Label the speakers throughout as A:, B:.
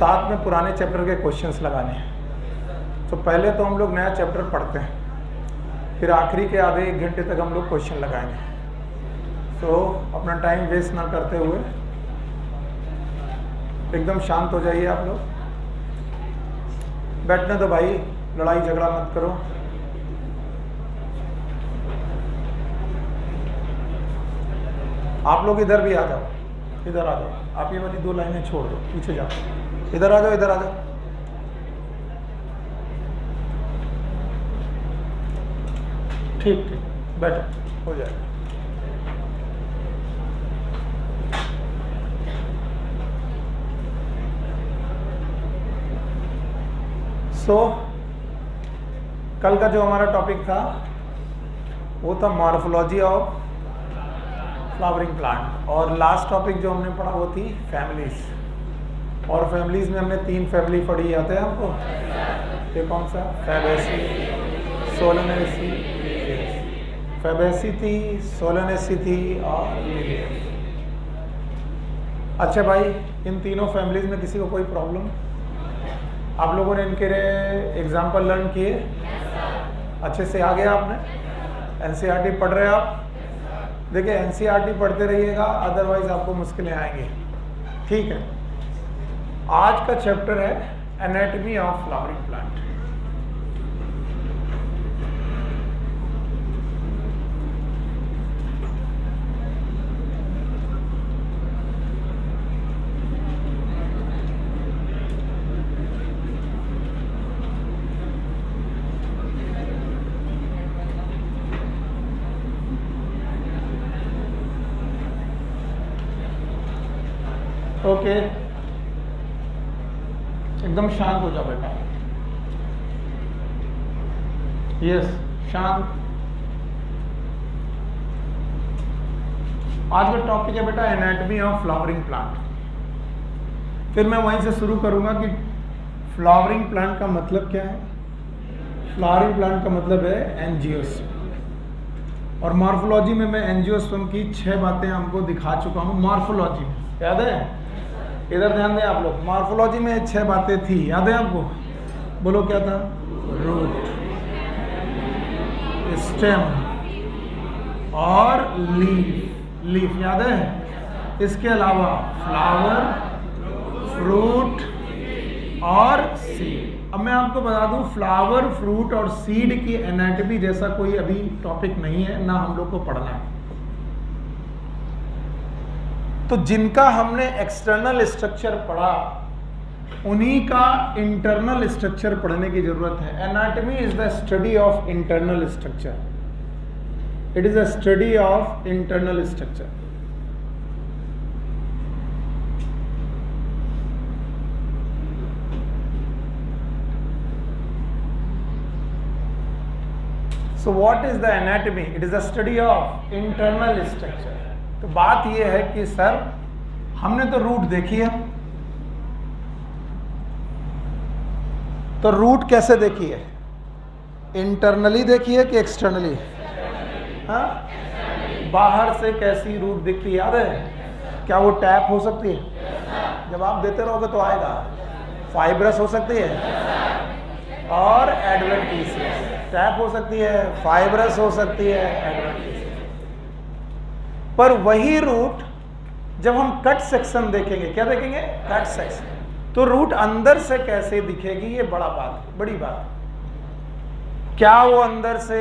A: साथ में पुराने चैप्टर के क्वेश्चंस लगाने हैं। तो पहले तो हम लोग नया चैप्टर पढ़ते हैं, फिर आखिरी के आधे 1 घंटे तक हम लोग क्वेश्चन लगाएंगे। तो अपना टाइम वेस्ट ना करते हुए एकदम शांत हो जाइए आप लोग। बैठने दो भाई, लड़ाई झगड़ा मत करो। आप लोग इधर भी आ जाओ, इधर आ जाओ। आप ये वाली 2 लाइनें छोड़ दो, पीछे जाओ। इधर आ जाओ, इधर आ जाओ। ठीक ठीक, बैठो, हो जाएगा। कल का जो हमारा टॉपिक था वो था मॉर्फोलॉजी ऑफ फ्लावरिंग प्लांट, और लास्ट टॉपिक जो हमने पढ़ा वो थी फैमिलीज। और फैमिलीज में हमने 3 फैमिली पढ़ी, याद है आपको? ये कौन सा? Fabaceae, Solanaceae. फैबेसी थी, सोलेनेसी थी और लिलियस। अच्छा भाई, इन तीनों फैमिलीज में किसी को कोई प्रॉब्लम? आप लोगों ने इनके एग्जाम्पल लर्न किए? अच्छे से आ गया आपने? एनसीईआरटी पढ़ रहे हैं आप? देखिए, एनसीईआरटी पढ़ते रहिएगा, अदरवाइज आपको मुश्किलें आएंगी। ठीक है, आज का चैप्टर है anatomy of flowering plant. Okay, एकदम शांत हो जाओ बेटा। यस, शांत। आज का टॉपिक है बेटा एनाटॉमी ऑफ फ्लावरिंग प्लांट। फिर मैं वहीं से शुरू करूंगा कि फ्लावरिंग प्लांट का मतलब क्या है। फ्लावरिंग प्लांट का मतलब है एंजियोस्पर्म, और मॉर्फोलॉजी में मैं एंजियोस्पर्म की 6 बातें आपको दिखा चुका हूं। मॉर्फोलॉजी में याद है? इधर ध्यान दें आप लोग। मॉर्फोलॉजी में 6 बातें थी, याद है आपको? बोलो क्या था? रूट, स्टेम और लीफ। लीफ याद है? इसके अलावा फ्लावर, फ्रूट और सीड। अब मैं आपको बता दूं, फ्लावर, फ्रूट और सीड की एनाटॉमी जैसा कोई अभी टॉपिक नहीं है, ना हम लोग को पढ़ना है। तो जिनका हमने एक्सटर्नल स्ट्रक्चर पढ़ा, उन्हीं का इंटरनल स्ट्रक्चर पढ़ने की जरूरत है। Anatomy is the study of internal structure. It is a study of internal structure. So what is the anatomy? It is a study of internal structure. तो बात यह है कि सर, हमने तो रूट देखी है, तो रूट कैसे देखी है? इंटरनली देखी है कि एक्सटर्नली? हाँ, बाहर से कैसी रूट दिखती है, याद है? क्या वो टैप हो सकती है? जब आप देते रहोगे तो आएगा। फाइब्रस हो सकती है और एडवेंटिशियस। टैप हो सकती है, फाइब्रस हो सकती है, एडवेंटिशियस। पर वही रूट जब हम कट सेक्शन देखेंगे, क्या देखेंगे? कट सेक्शन, तो रूट अंदर से कैसे दिखेगी, ये बड़ी बात। क्या वो अंदर से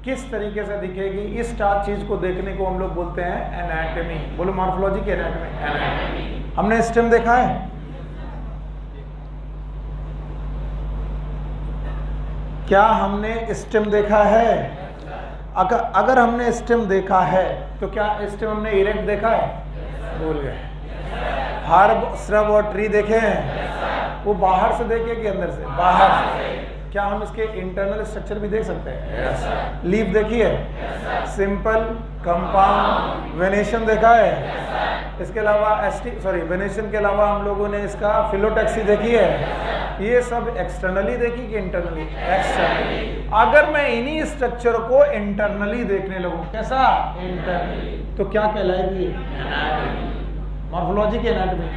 A: किस तरीके से दिखेगी, इस चीज को देखने को हम लोग बोलते हैं एनाटॉमी। बोलो, मॉर्फोलॉजी की एनाटॉमी। हमने स्टेम देखा है? क्या हमने स्टेम देखा है? अगर हमने स्टेम देखा है तो क्या स्टेम हमने इरेक्ट देखा है? भूल गए। हर्ब, श्रब और ट्री देखे हैं? वो बाहर से देखे कि अंदर से? बाहर से। क्या हम इसके इंटरनल स्ट्रक्चर भी देख सकते हैं? लीफ देखी है? सिंपल, कंपाउंड, वेनेशन देखा है? इसके अलावा वेनेशन के अलावा हम लोगों ने इसका फिलोटैक्सी देखी है? ये सब एक्सटर्नली देखी कि इंटरनली? एक्सटर्नली। अगर मैं इन्हीं स्ट्रक्चर को इंटरनली देखने लगूं, कैसा? इंटरनली, तो क्या कहलाएगी? मॉर्फोलॉजी की एनाटॉमी।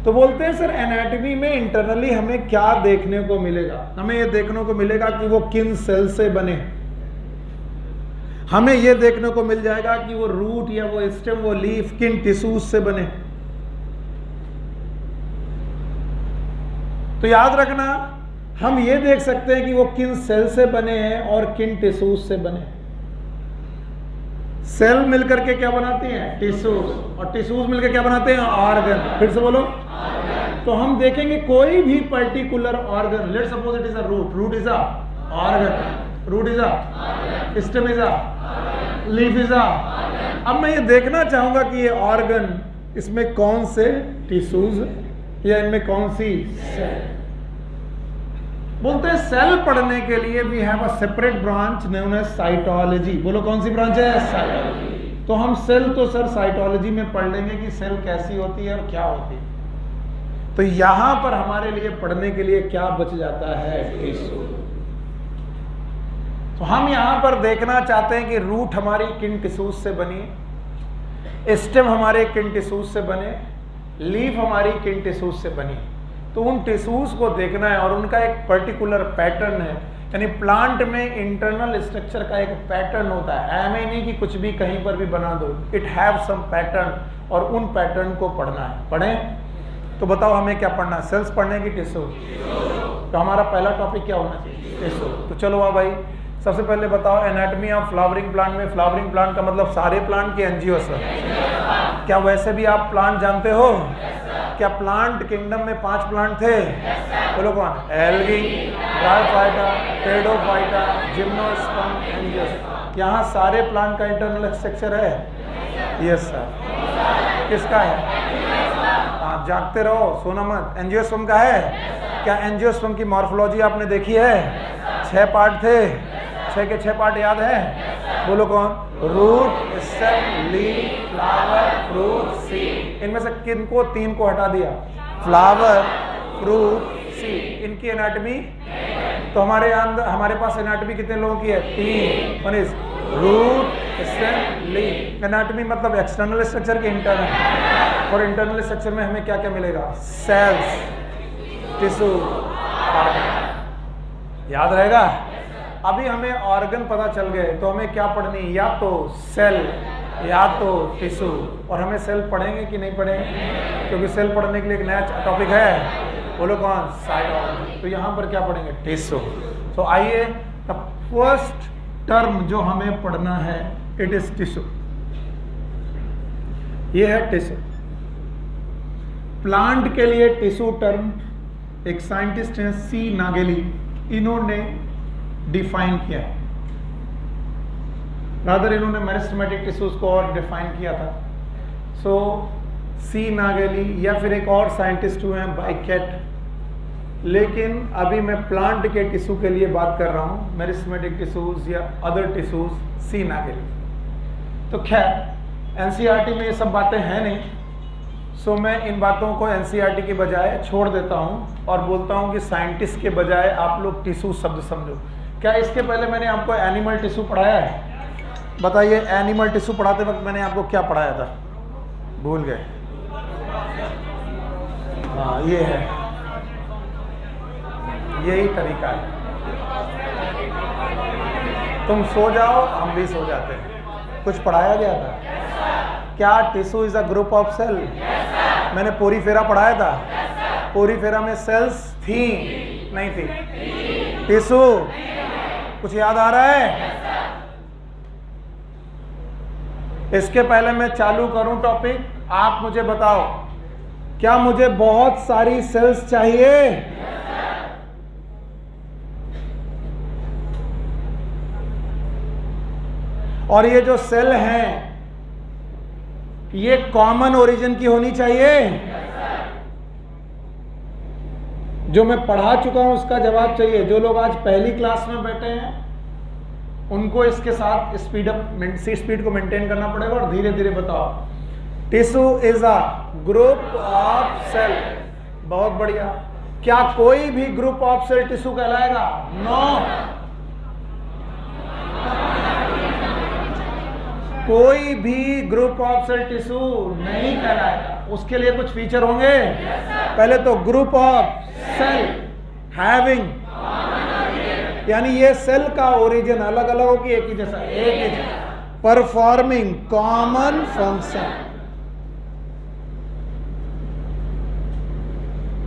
A: तो बोलते हैं सर एनाटॉमी में इंटरनली हमें क्या देखने को मिलेगा? हमें ये देखने को मिलेगा कि वो किन सेल से बने। हमें ये देखने को मिल जाएगा कि वो रूट या वो स्टेम वो लीफ किन टिश्यूज से बने। तो याद रखना, हम ये देख सकते हैं कि वो किन सेल से बने हैं और किन टिश्यूज से बने। सेल मिलकर के क्या बनाती हैं? टिश्यूज, और टिश्यूज मिलकर क्या बनाते हैं? ऑर्गन। फिर से बोलो। तो हम देखेंगे कोई भी particular organ, let's suppose it is a root, root is a organ, root is a stem is a leaf is a. अब मैं ये देखना चाहूंगा कि ये ऑर्गन, इसमें कौन से टिश्यूज या इनमें कौन सी सेल। बोलते हैं सेल पढ़ने के लिए we have a separate branch known as cytology. बोलो कौन सी ब्रांच है? साइटोलॉजी। तो हम सेल तो सर साइटोलॉजी में पढ़ लेंगे कि सेल कैसी होती है और क्या होती है। तो यहां पर हमारे लिए पढ़ने के लिए क्या बच जाता है? टिश्यू। तो हम यहां पर देखना चाहते हैं कि रूट हमारी किन टिश्यूज से बनी, स्टेम हमारे किन टिश्यूज से बने, लीफ हमारी किन टिश्यूज से बनी। तो उन टिश्यूज को देखना है और उनका एक पर्टिकुलर पैटर्न है। यानी प्लांट में इंटरनल स्ट्रक्चर का एक पैटर्न होता है। ऐसे नहीं कि कुछ भी कहीं पर भी बना दो, इट हैव सम पैटर्न और उन पैटर्न को पढ़ना है। पढ़ें? तो बताओ हमें क्या पढ़ना है? सेल्स पढ़ने की टिश्यू? तो हमारा पहला टॉपिक क्या होना चाहिए? टिश्यू। तो चलो आ भाई, सबसे पहले बताओ एनाटॉमी ऑफ फ्लावरिंग प्लांट में फ्लावरिंग प्लांट का मतलब सारे प्लांट के एंजियोस्पर्म। क्या वैसे भी आप प्लांट जानते हो? क्या प्लांट किंगडम में 5 प्लांट थे? बोलो कौन? Algae, bryophyta, pteridophyta, gymnosperm, angiosperm. यहाँ सारे प्लांट का इंटरनल स्ट्रक्चर है? Yes sir. किसका है? आप जागते रहो, सोना मत। एंजियोस्पर्म का है? क्या एंजियोस्पर्म की मॉर्फोलॉजी आपने देखी है? 6 पार्ट थे, 6 के 6 पार्ट याद है? बोलो कौन? Root, stem, leaf, flower, fruit, seed. इनमें से किन को? 3 को हटा दिया। Flower, fruit, seed. इनकी एनाटॉमी? तो हमारे पास एनाटॉमी कितने लोगों की है? 3। One is root, stem, leaf. Anatomy मतलब एक्सटर्नल स्ट्रक्चर के इंटरनल। और इंटरनल स्ट्रक्चर में हमें क्या क्या मिलेगा? Cells, tissue, organ. याद रहेगा? अभी हमें ऑर्गन पता चल गए तो हमें क्या पढ़नी? या तो सेल या तो टिश्यू। और हमें सेल पढ़ेंगे कि नहीं पढ़ेंगे? क्योंकि सेल पढ़ने के लिए एक नया टॉपिक है। बोलो कौन? साइटोलॉजी। तो यहाँ पर क्या पढ़ेंगे? टिश्यू। तो आइए, द फर्स्ट टर्म जो हमें पढ़ना है इट इज टिश्यू। ये है टिश्यू। प्लांट के लिए टिश्यू टर्म एक साइंटिस्ट हैं सी नागेली, इन्होंने डिफाइन किया है। रादर इन्होंने मेरिस्टेमेटिक टिश्यूज को और डिफाइन किया था। सो सी नागेली या फिर एक और साइंटिस्ट हुए हैं बाइकेट। लेकिन अभी मैं प्लांट के टिश्यू के लिए बात कर रहा हूँ, मेरिस्टेमेटिक टिश्यूज या अदर टिश्यूज, सी नागेली। तो खैर एनसीईआरटी में ये सब बातें हैं नहीं, सो मैं इन बातों को एनसीईआरटी के बजाय छोड़ देता हूँ और बोलता हूँ कि साइंटिस्ट के बजाय आप लोग टिश्यू शब्द समझो। क्या इसके पहले मैंने आपको एनिमल टिश्यू पढ़ाया है? बताइए, एनिमल टिश्यू पढ़ाते वक्त मैंने आपको क्या पढ़ाया था? भूल गए? हाँ, ये है, यही तरीका है। तुम सो जाओ, हम भी सो जाते हैं। कुछ पढ़ाया गया था क्या? Tissue is a group of cell. मैंने पोरीफेरा पढ़ाया था। पोरीफेरा में सेल्स थी नहीं थी? टिश्यू कुछ याद आ रहा है? इसके पहले मैं चालू करूं टॉपिक, आप मुझे बताओ, क्या मुझे बहुत सारी सेल्स चाहिए? और ये जो सेल हैं ये कॉमन ओरिजिन की होनी चाहिए? जो मैं पढ़ा चुका हूं उसका जवाब चाहिए। जो लोग आज पहली क्लास में बैठे हैं उनको इसके साथ स्पीड को मेंटेन करना पड़ेगा और धीरे धीरे बताओ। Tissue is a group of cell. बहुत बढ़िया। क्या कोई भी ग्रुप ऑफ सेल टिश्यू कहलाएगा? नो। कोई भी ग्रुप ऑफ सेल टिश्यू नहीं कहलाएगा। उसके लिए कुछ फीचर होंगे। पहले तो ग्रुप ऑफ सेल हैविंग, यानी ये सेल का ओरिजिन अलग अलग हो कि एक ही जैसा, एक ही जैसा। Performing common function,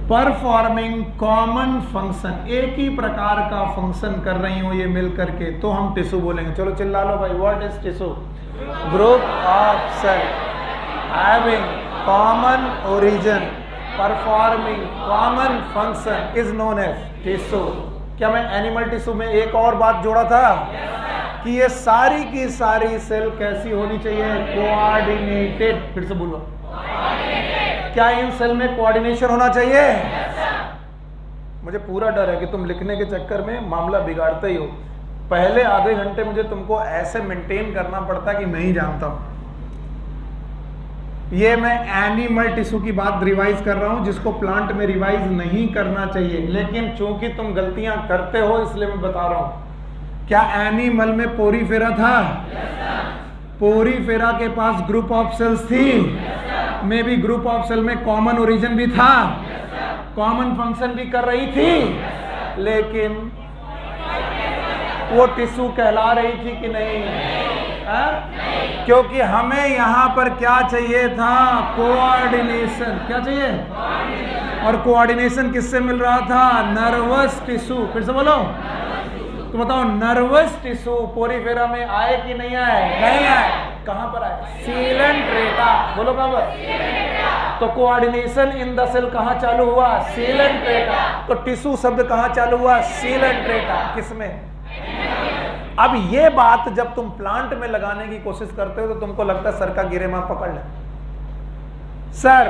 A: performing common function, एक ही प्रकार का फंक्शन कर रही हो ये मिल करके, तो हम टिश्यू बोलेंगे। चलो चिल्ला लो भाई, what is tissue? Group of cell having common origin performing common function is known as tissue. क्या मैं एनिमल टिश्यू में एक और बात जोड़ा था कि ये सारी की सारी सेल कैसी होनी चाहिए? कोऑर्डिनेटेड। फिर से बोलो, क्या इन सेल में कोऑर्डिनेशन होना चाहिए? मुझे पूरा डर है कि तुम लिखने के चक्कर में मामला बिगाड़ते ही हो। पहले आधे घंटे मुझे तुमको ऐसे मेंटेन करना पड़ता है कि मैं ही जानता हूं। ये मैं एनिमल टिश्यू की बात रिवाइज कर रहा हूं, जिसको प्लांट में रिवाइज नहीं करना चाहिए, लेकिन चूंकि तुम गलतियां करते हो इसलिए मैं बता रहा हूं। क्या एनिमल में पोरीफेरा था? पोरीफेरा के पास ग्रुप ऑफ सेल्स थी। में भी ग्रुप ऑफ सेल में कॉमन ओरिजिन भी था, कॉमन फंक्शन भी कर रही थी, लेकिन वो टिश्यू कहला रही थी कि नहीं? क्योंकि हमें यहां पर क्या चाहिए था? कोऑर्डिनेशन। क्या चाहिए? और कोऑर्डिनेशन किससे मिल रहा था? Nervous tissue. फिर से बोलो, तो बताओ नर्वस टिश्यू पोरीफेरा में आए कि नहीं आए? नहीं आए। कहां पर आए? सीलन ट्रेटा। बोलो कहां पर? तो कोऑर्डिनेशन इन द सेल कहां चालू हुआ? सीलन ट्रेटा। तो टिश्यू शब्द कहां चालू हुआ? सीलन ट्रेटा। किसमें? अब ये बात जब तुम प्लांट में लगाने की कोशिश करते हो तो तुमको लगता है सर का गिरेमा पकड़ ले। सर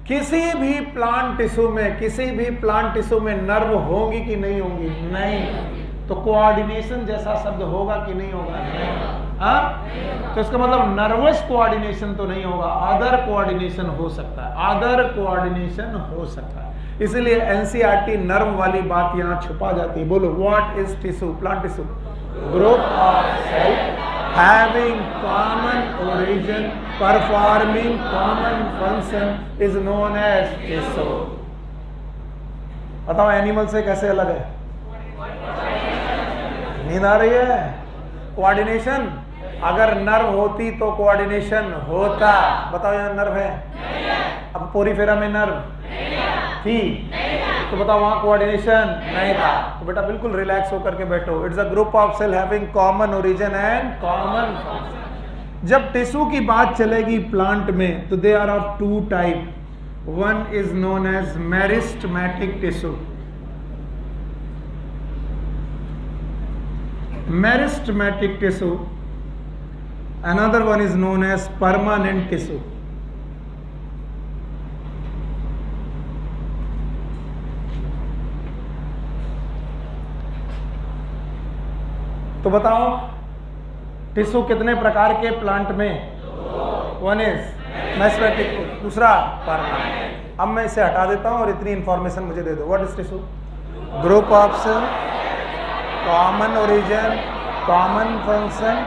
A: किसी भी प्लांट टिश्यू में नर्व होंगी कि नहीं होंगी? नहीं। तो कोऑर्डिनेशन जैसा शब्द होगा कि नहीं होगा? नहीं। तो इसका मतलब नर्वस कोऑर्डिनेशन तो नहीं होगा, अदर कोऑर्डिनेशन हो सकता है, अदर कोऑर्डिनेशन हो सकता है। इसलिए एनसीईआरटी नर्व वाली बात यहां छुपा जाती है। बोलो, what is tissue? Plant tissue group of cell having common origin performing common function is known as tissue. बताओ एनिमल से कैसे अलग है? नींद आ रही है? कोऑर्डिनेशन, अगर नर्व होती तो कोऑर्डिनेशन होता। बताओ यहाँ नर्व है? अब पोरीफेरा में नर्व थी, तो बताओ वहां कोऑर्डिनेशन नहीं था। तो बेटा बिल्कुल रिलैक्स होकर के बैठो। It's a group of cell having common origin and common function. जब टिश्यू की बात चलेगी प्लांट में तो they are of two type. One is known as meristematic tissue, meristematic tissue, another one is known as permanent tissue. तो बताओ tissue कितने प्रकार के प्लांट में? वन इज मेरिस्टेमेटिक, दूसरा परमानेंट। अब मैं इसे हटा देता हूं और इतनी इंफॉर्मेशन मुझे दे दो। What is tissue? Group of cell, common origin, common function,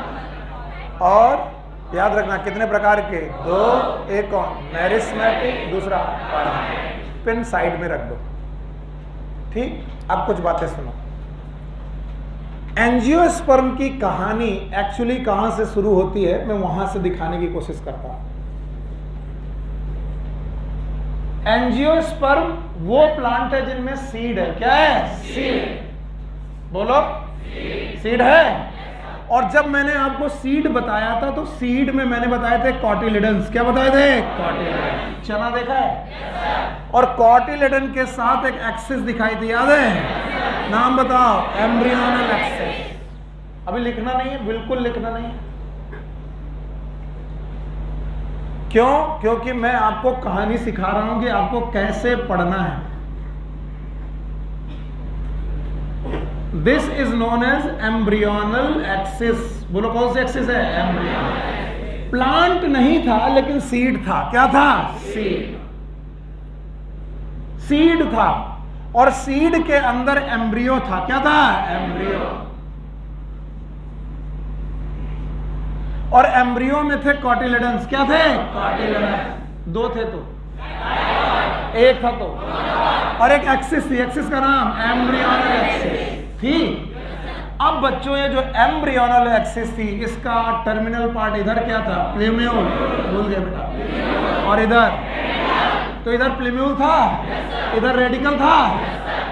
A: और याद रखना कितने प्रकार के? दो। एक कौन? मेरिस्टेमेटिक, दूसरा परमानेंट। पिन साइड में रख दो। ठीक। अब कुछ बातें सुनो। एंजियोस्पर्म की कहानी एक्चुअली कहां से शुरू होती है, मैं वहां से दिखाने की कोशिश करता हूं। एंजियोस्पर्म वो प्लांट है जिनमें सीड है। क्या है? सीड। बोलो, सीड है। और जब मैंने आपको सीड बताया था तो सीड में मैंने बताए थे कॉटिलिडन्स। क्या बताए थे? कॉटिलिडन। चना देखा है? और कॉटिलिडन के साथ एक एक्सिस दिखाई थी, याद है? नाम बताओ। Embryonal axis. अभी लिखना नहीं है, बिल्कुल लिखना नहीं है। क्यों? क्योंकि मैं आपको कहानी सिखा रहा हूं कि आपको कैसे पढ़ना है। This is known as embryonal axis. बोलो कौन सी एक्सिस है? एम्ब्रियोनल। प्लांट नहीं था लेकिन सीड था। क्या था? सीड। सीड था और सीड के अंदर एम्ब्रियो था। क्या था? एम्ब्रियो। और एम्ब्रियो में थे कॉटिलिडन्स। क्या थे? कॉटिलिडन। दो थे तो एक था तो, और एक एक्सिस थी, एक्सिस का नाम एम्ब्रियोनल एक्सिस थी। अब बच्चों ये जो एम्ब्रियोनल एक्सिस थी इसका टर्मिनल पार्ट इधर क्या था? प्लेम्यूल, भूल गए बेटा। और इधर तो इधर प्लेम्यूल था, इधर रेडिकल था।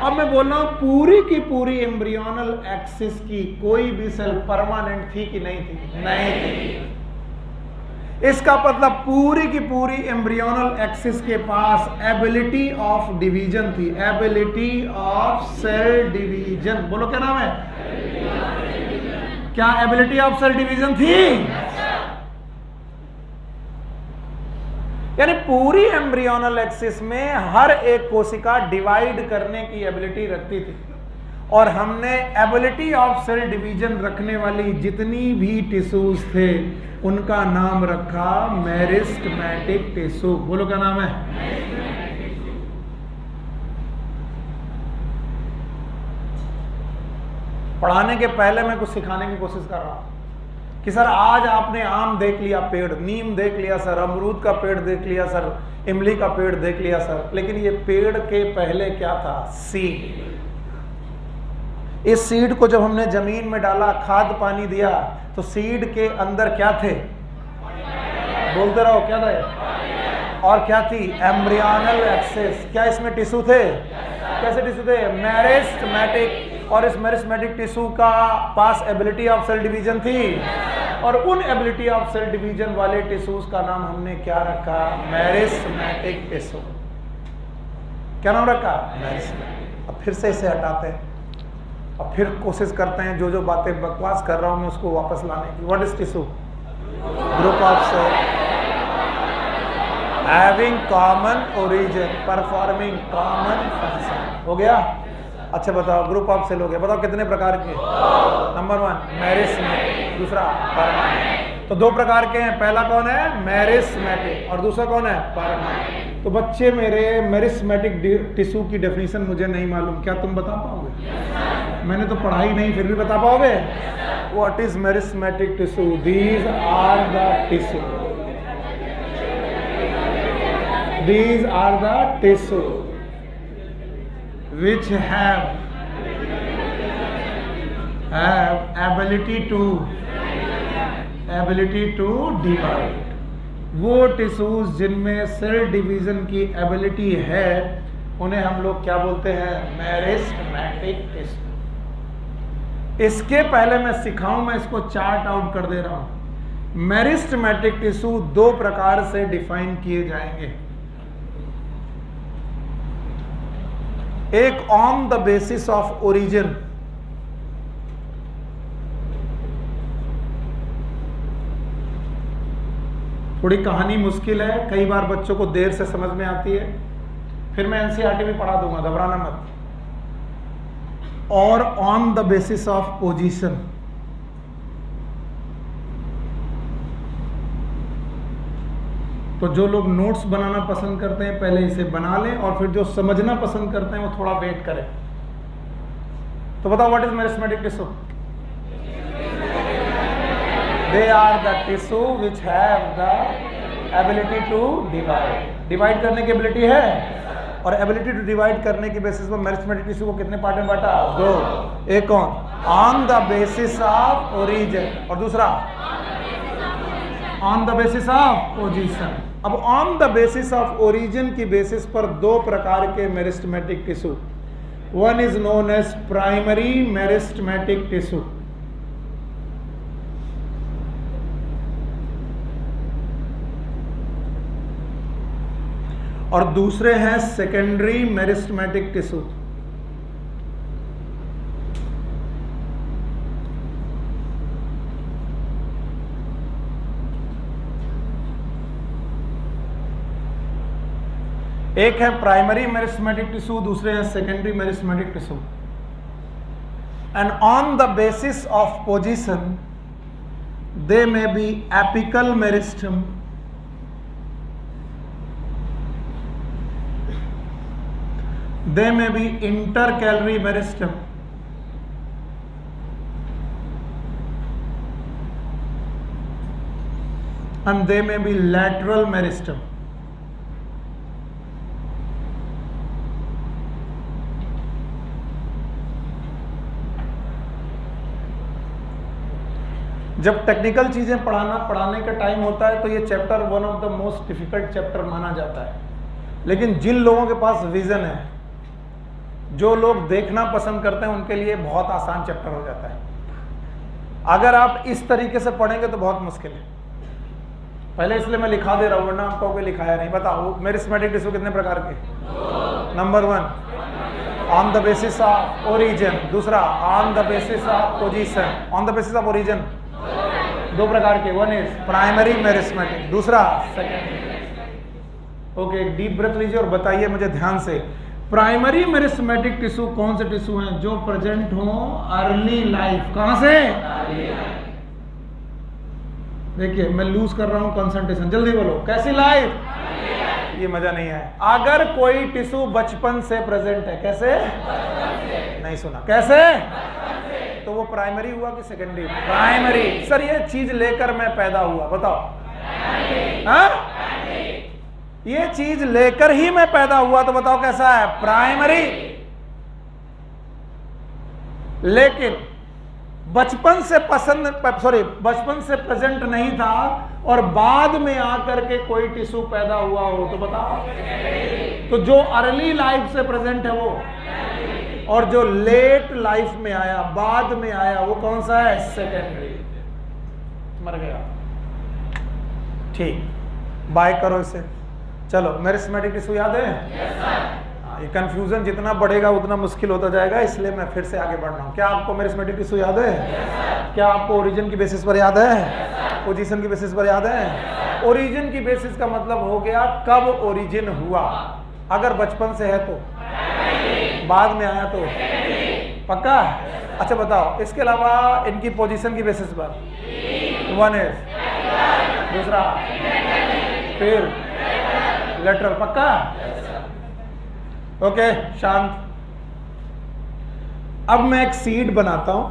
A: अब मैं बोल रहा हूं पूरी की पूरी एम्ब्रियोनल एक्सिस की कोई भी सेल परमानेंट थी कि नहीं थी? नहीं थी। इसका मतलब पूरी की पूरी एम्ब्रियोनल एक्सिस के पास एबिलिटी ऑफ डिवीजन थी, एबिलिटी ऑफ सेल डिवीजन। बोलो क्या नाम है? क्या एबिलिटी ऑफ सेल डिवीजन थी? यानी पूरी एम्ब्रियोनल एक्सिस में हर एक कोशिका डिवाइड करने की एबिलिटी रखती थी, और हमने एबिलिटी ऑफ सेल डिवीजन रखने वाली जितनी भी टिश्यूज थे उनका नाम रखा मेरिस्टेमेटिक टिश्यू। बोलो क्या नाम है? पढ़ाने के पहले मैं कुछ सिखाने की कोशिश कर रहा हूं कि सर आज आपने आम देख लिया पेड़, नीम देख लिया सर, अमरूद का पेड़ देख लिया सर, इमली का पेड़ देख लिया सर, लेकिन ये पेड़ के पहले क्या था? सीड। इस सीड को जब हमने जमीन में डाला, खाद पानी दिया, तो सीड के अंदर क्या थे? बोलते रहो, क्या था? और क्या थी? Embryonal axis. क्या इसमें टिश्यू थे? कैसे टिश्यू थे? मेरिस्टेमेटिक। और इस मेरिस्टेमेटिक टिश्यू का पास एबिलिटी ऑफ सेल डिवीजन थी, और उन एबिलिटी ऑफ सेल डिवीजन वाले टिश्यूज का नाम हमने क्या रखा? Meristematic tissue. क्या नाम रखा? मेरिस्टेमेटिक। अब फिर से इसे हटाते हैं और फिर कोशिश करते हैं जो जो बातें बकवास कर रहा हूं मैं उसको वापस लाने की। What is tissue? Group of cell having common origin performing common function. हो गया? अच्छा बताओ, ग्रुप ऑफ सेल हो गया। बताओ कितने प्रकार के? नंबर 1 मेरिस्टेमेटिक, दूसरा परमानेंट। तो दो प्रकार के हैं, पहला कौन है? मेरिस्टेमेटिक, और दूसरा कौन है? परमानेंट। तो बच्चे मेरे मेरिस्टेमेटिक टिश्यू की डेफिनेशन मुझे नहीं मालूम, क्या तुम बता पाओगे? मैंने तो पढ़ाई नहीं, फिर भी बता पाओगे? What is meristematic tissue? These are the tissue, these are the tissue which have ability to divide। वो टिश्यूज जिनमें सेल डिवीजन की एबिलिटी है उन्हें हम लोग क्या बोलते हैं? Meristematic tissue. इसके पहले मैं सिखाऊं, मैं इसको चार्ट आउट कर दे रहा हूं। मेरिस्टेमेटिक टिश्यू दो प्रकार से डिफाइन किए जाएंगे। एक on the basis of origin, थोड़ी कहानी मुश्किल है, कई बार बच्चों को देर से समझ में आती है, फिर मैं एनसीईआरटी भी पढ़ा दूंगा, घबराना मत। और on the basis of position. तो जो लोग नोट्स बनाना पसंद करते हैं पहले इसे बना लें, और फिर जो समझना पसंद करते हैं वो थोड़ा वेट करें। तो बताओ what is meristematic tissue? They are the tissue which have the ability to divide. Divide करने की एबिलिटी है, और एबिलिटी टू डिवाइड करने की बेसिस पर मेरिस्टेमेटिक टिश्यू को कितने पार्ट में बांटा? दो। एक कौन? On the basis of origin, और दूसरा on the basis of position. अब on the basis of origin की बेसिस पर दो प्रकार के meristematic tissue, one is known as primary meristematic tissue, और दूसरे हैं सेकेंडरी मेरिस्टेमेटिक टिश्यू। एक है प्राइमरी मेरिस्टेमेटिक टिश्यू, दूसरे हैं secondary meristematic tissue. And on the basis of position they may be apical meristem, they may be intercalary meristem, and they may be lateral meristem. जब technical चीजें पढ़ाने का time होता है तो ये chapter one of the most difficult chapter माना जाता है, लेकिन जिन लोगों के पास विजन है, जो लोग देखना पसंद करते हैं, उनके लिए बहुत आसान चैप्टर हो जाता है। अगर आप इस तरीके से पढ़ेंगे तो बहुत मुश्किल है। पहले इसलिए मैं लिखा दे रहा हूँ, वरना आपको कोई लिखाया नहीं। बताओ मेरिस्मेटिक टिश्यू कितने प्रकार के? Number 1 on the basis of origin, दूसरा on the basis of position. On the basis of origin 2 प्रकार के, 1 इज प्राइमरी मेरिस्मेटिक, दूसरा सेकेंडरी। ओके, एक डीप ब्रेथ लीजिए और बताइए मुझे ध्यान से, प्राइमरी मेरिस्मेटिक टिश्यू कौन से टिश्यू हैं जो प्रेजेंट हो अर्ली लाइफ? कहां से? देखिए मैं लूज कर रहा हूं कंसंट्रेशन, जल्दी बोलो। कैसी लाइफ? ये मजा नहीं है। अगर कोई टिश्यू बचपन से प्रेजेंट है, कैसे? नहीं सुना, कैसे? तो वो प्राइमरी हुआ कि सेकेंडरी? प्राइमरी। सर ये चीज लेकर मैं पैदा हुआ, बताओ। हाँ, ये चीज लेकर ही मैं पैदा हुआ, तो बताओ कैसा है? प्राइमरी। लेकिन बचपन से बचपन से प्रेजेंट नहीं था और बाद में आकर के कोई टिश्यू पैदा हुआ हो, तो बताओ। तो जो अर्ली लाइफ से प्रेजेंट है वो, और जो लेट लाइफ में आया, बाद में आया, वो कौन सा है? सेकेंडरी। मर गया। ठीक, बाय करो इसे। चलो मेरिस्मेटिक टिश्यू याद है? ये कंफ्यूजन जितना बढ़ेगा उतना मुश्किल होता जाएगा, इसलिए मैं फिर से आगे बढ़ रहा हूँ। क्या आपको मेरिस्मेटिक टिश्यू याद है? क्या आपको ओरिजिन की बेसिस पर याद है? पोजीशन की बेसिस पर याद है? ओरिजिन की बेसिस का मतलब हो गया कब ओरिजिन हुआ। अगर बचपन से है तो, बाद में आया तो, पक्का? अच्छा बताओ, इसके अलावा इनकी पोजीशन की बेसिस पर 1 इज, दूसरा फिर लेटरल, पक्का? ओके, शांत। अब मैं एक सीड बनाता हूं।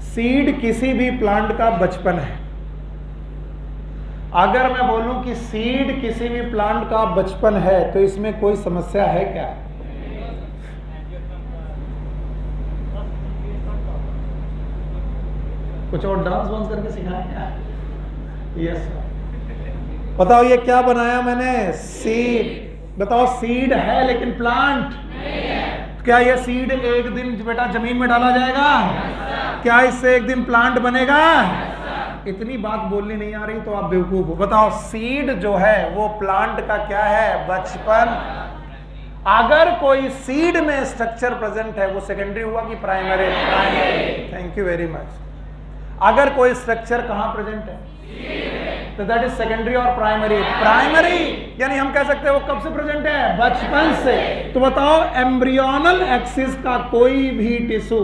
A: सीड किसी भी प्लांट का बचपन है। अगर मैं बोलूं कि सीड किसी भी प्लांट का बचपन है तो इसमें कोई समस्या है क्या? कुछ और डांस वांस करके सिखाएं क्या? यस। बताओ ये क्या बनाया मैंने? सीड। बताओ सीड है लेकिन प्लांट नहीं है। क्या ये सीड एक दिन बेटा जमीन में डाला जाएगा? क्या इससे एक दिन प्लांट बनेगा? इतनी बात बोलनी नहीं आ रही तो आप बेवकूफ हो। बताओ सीड जो है वो प्लांट का क्या है? बचपन। अगर कोई सीड में स्ट्रक्चर प्रेजेंट है वो सेकेंडरी हुआ कि primary? Primary. Thank you very much. अगर कोई स्ट्रक्चर कहां प्रेजेंट है तो दैट इज सेकेंडरी और प्राइमरी? प्राइमरी। यानी हम कह सकते हैं वो कब से प्रेजेंट है? बचपन से। तो बताओ एम्ब्रियोनल एक्सिस का कोई भी टिश्यू,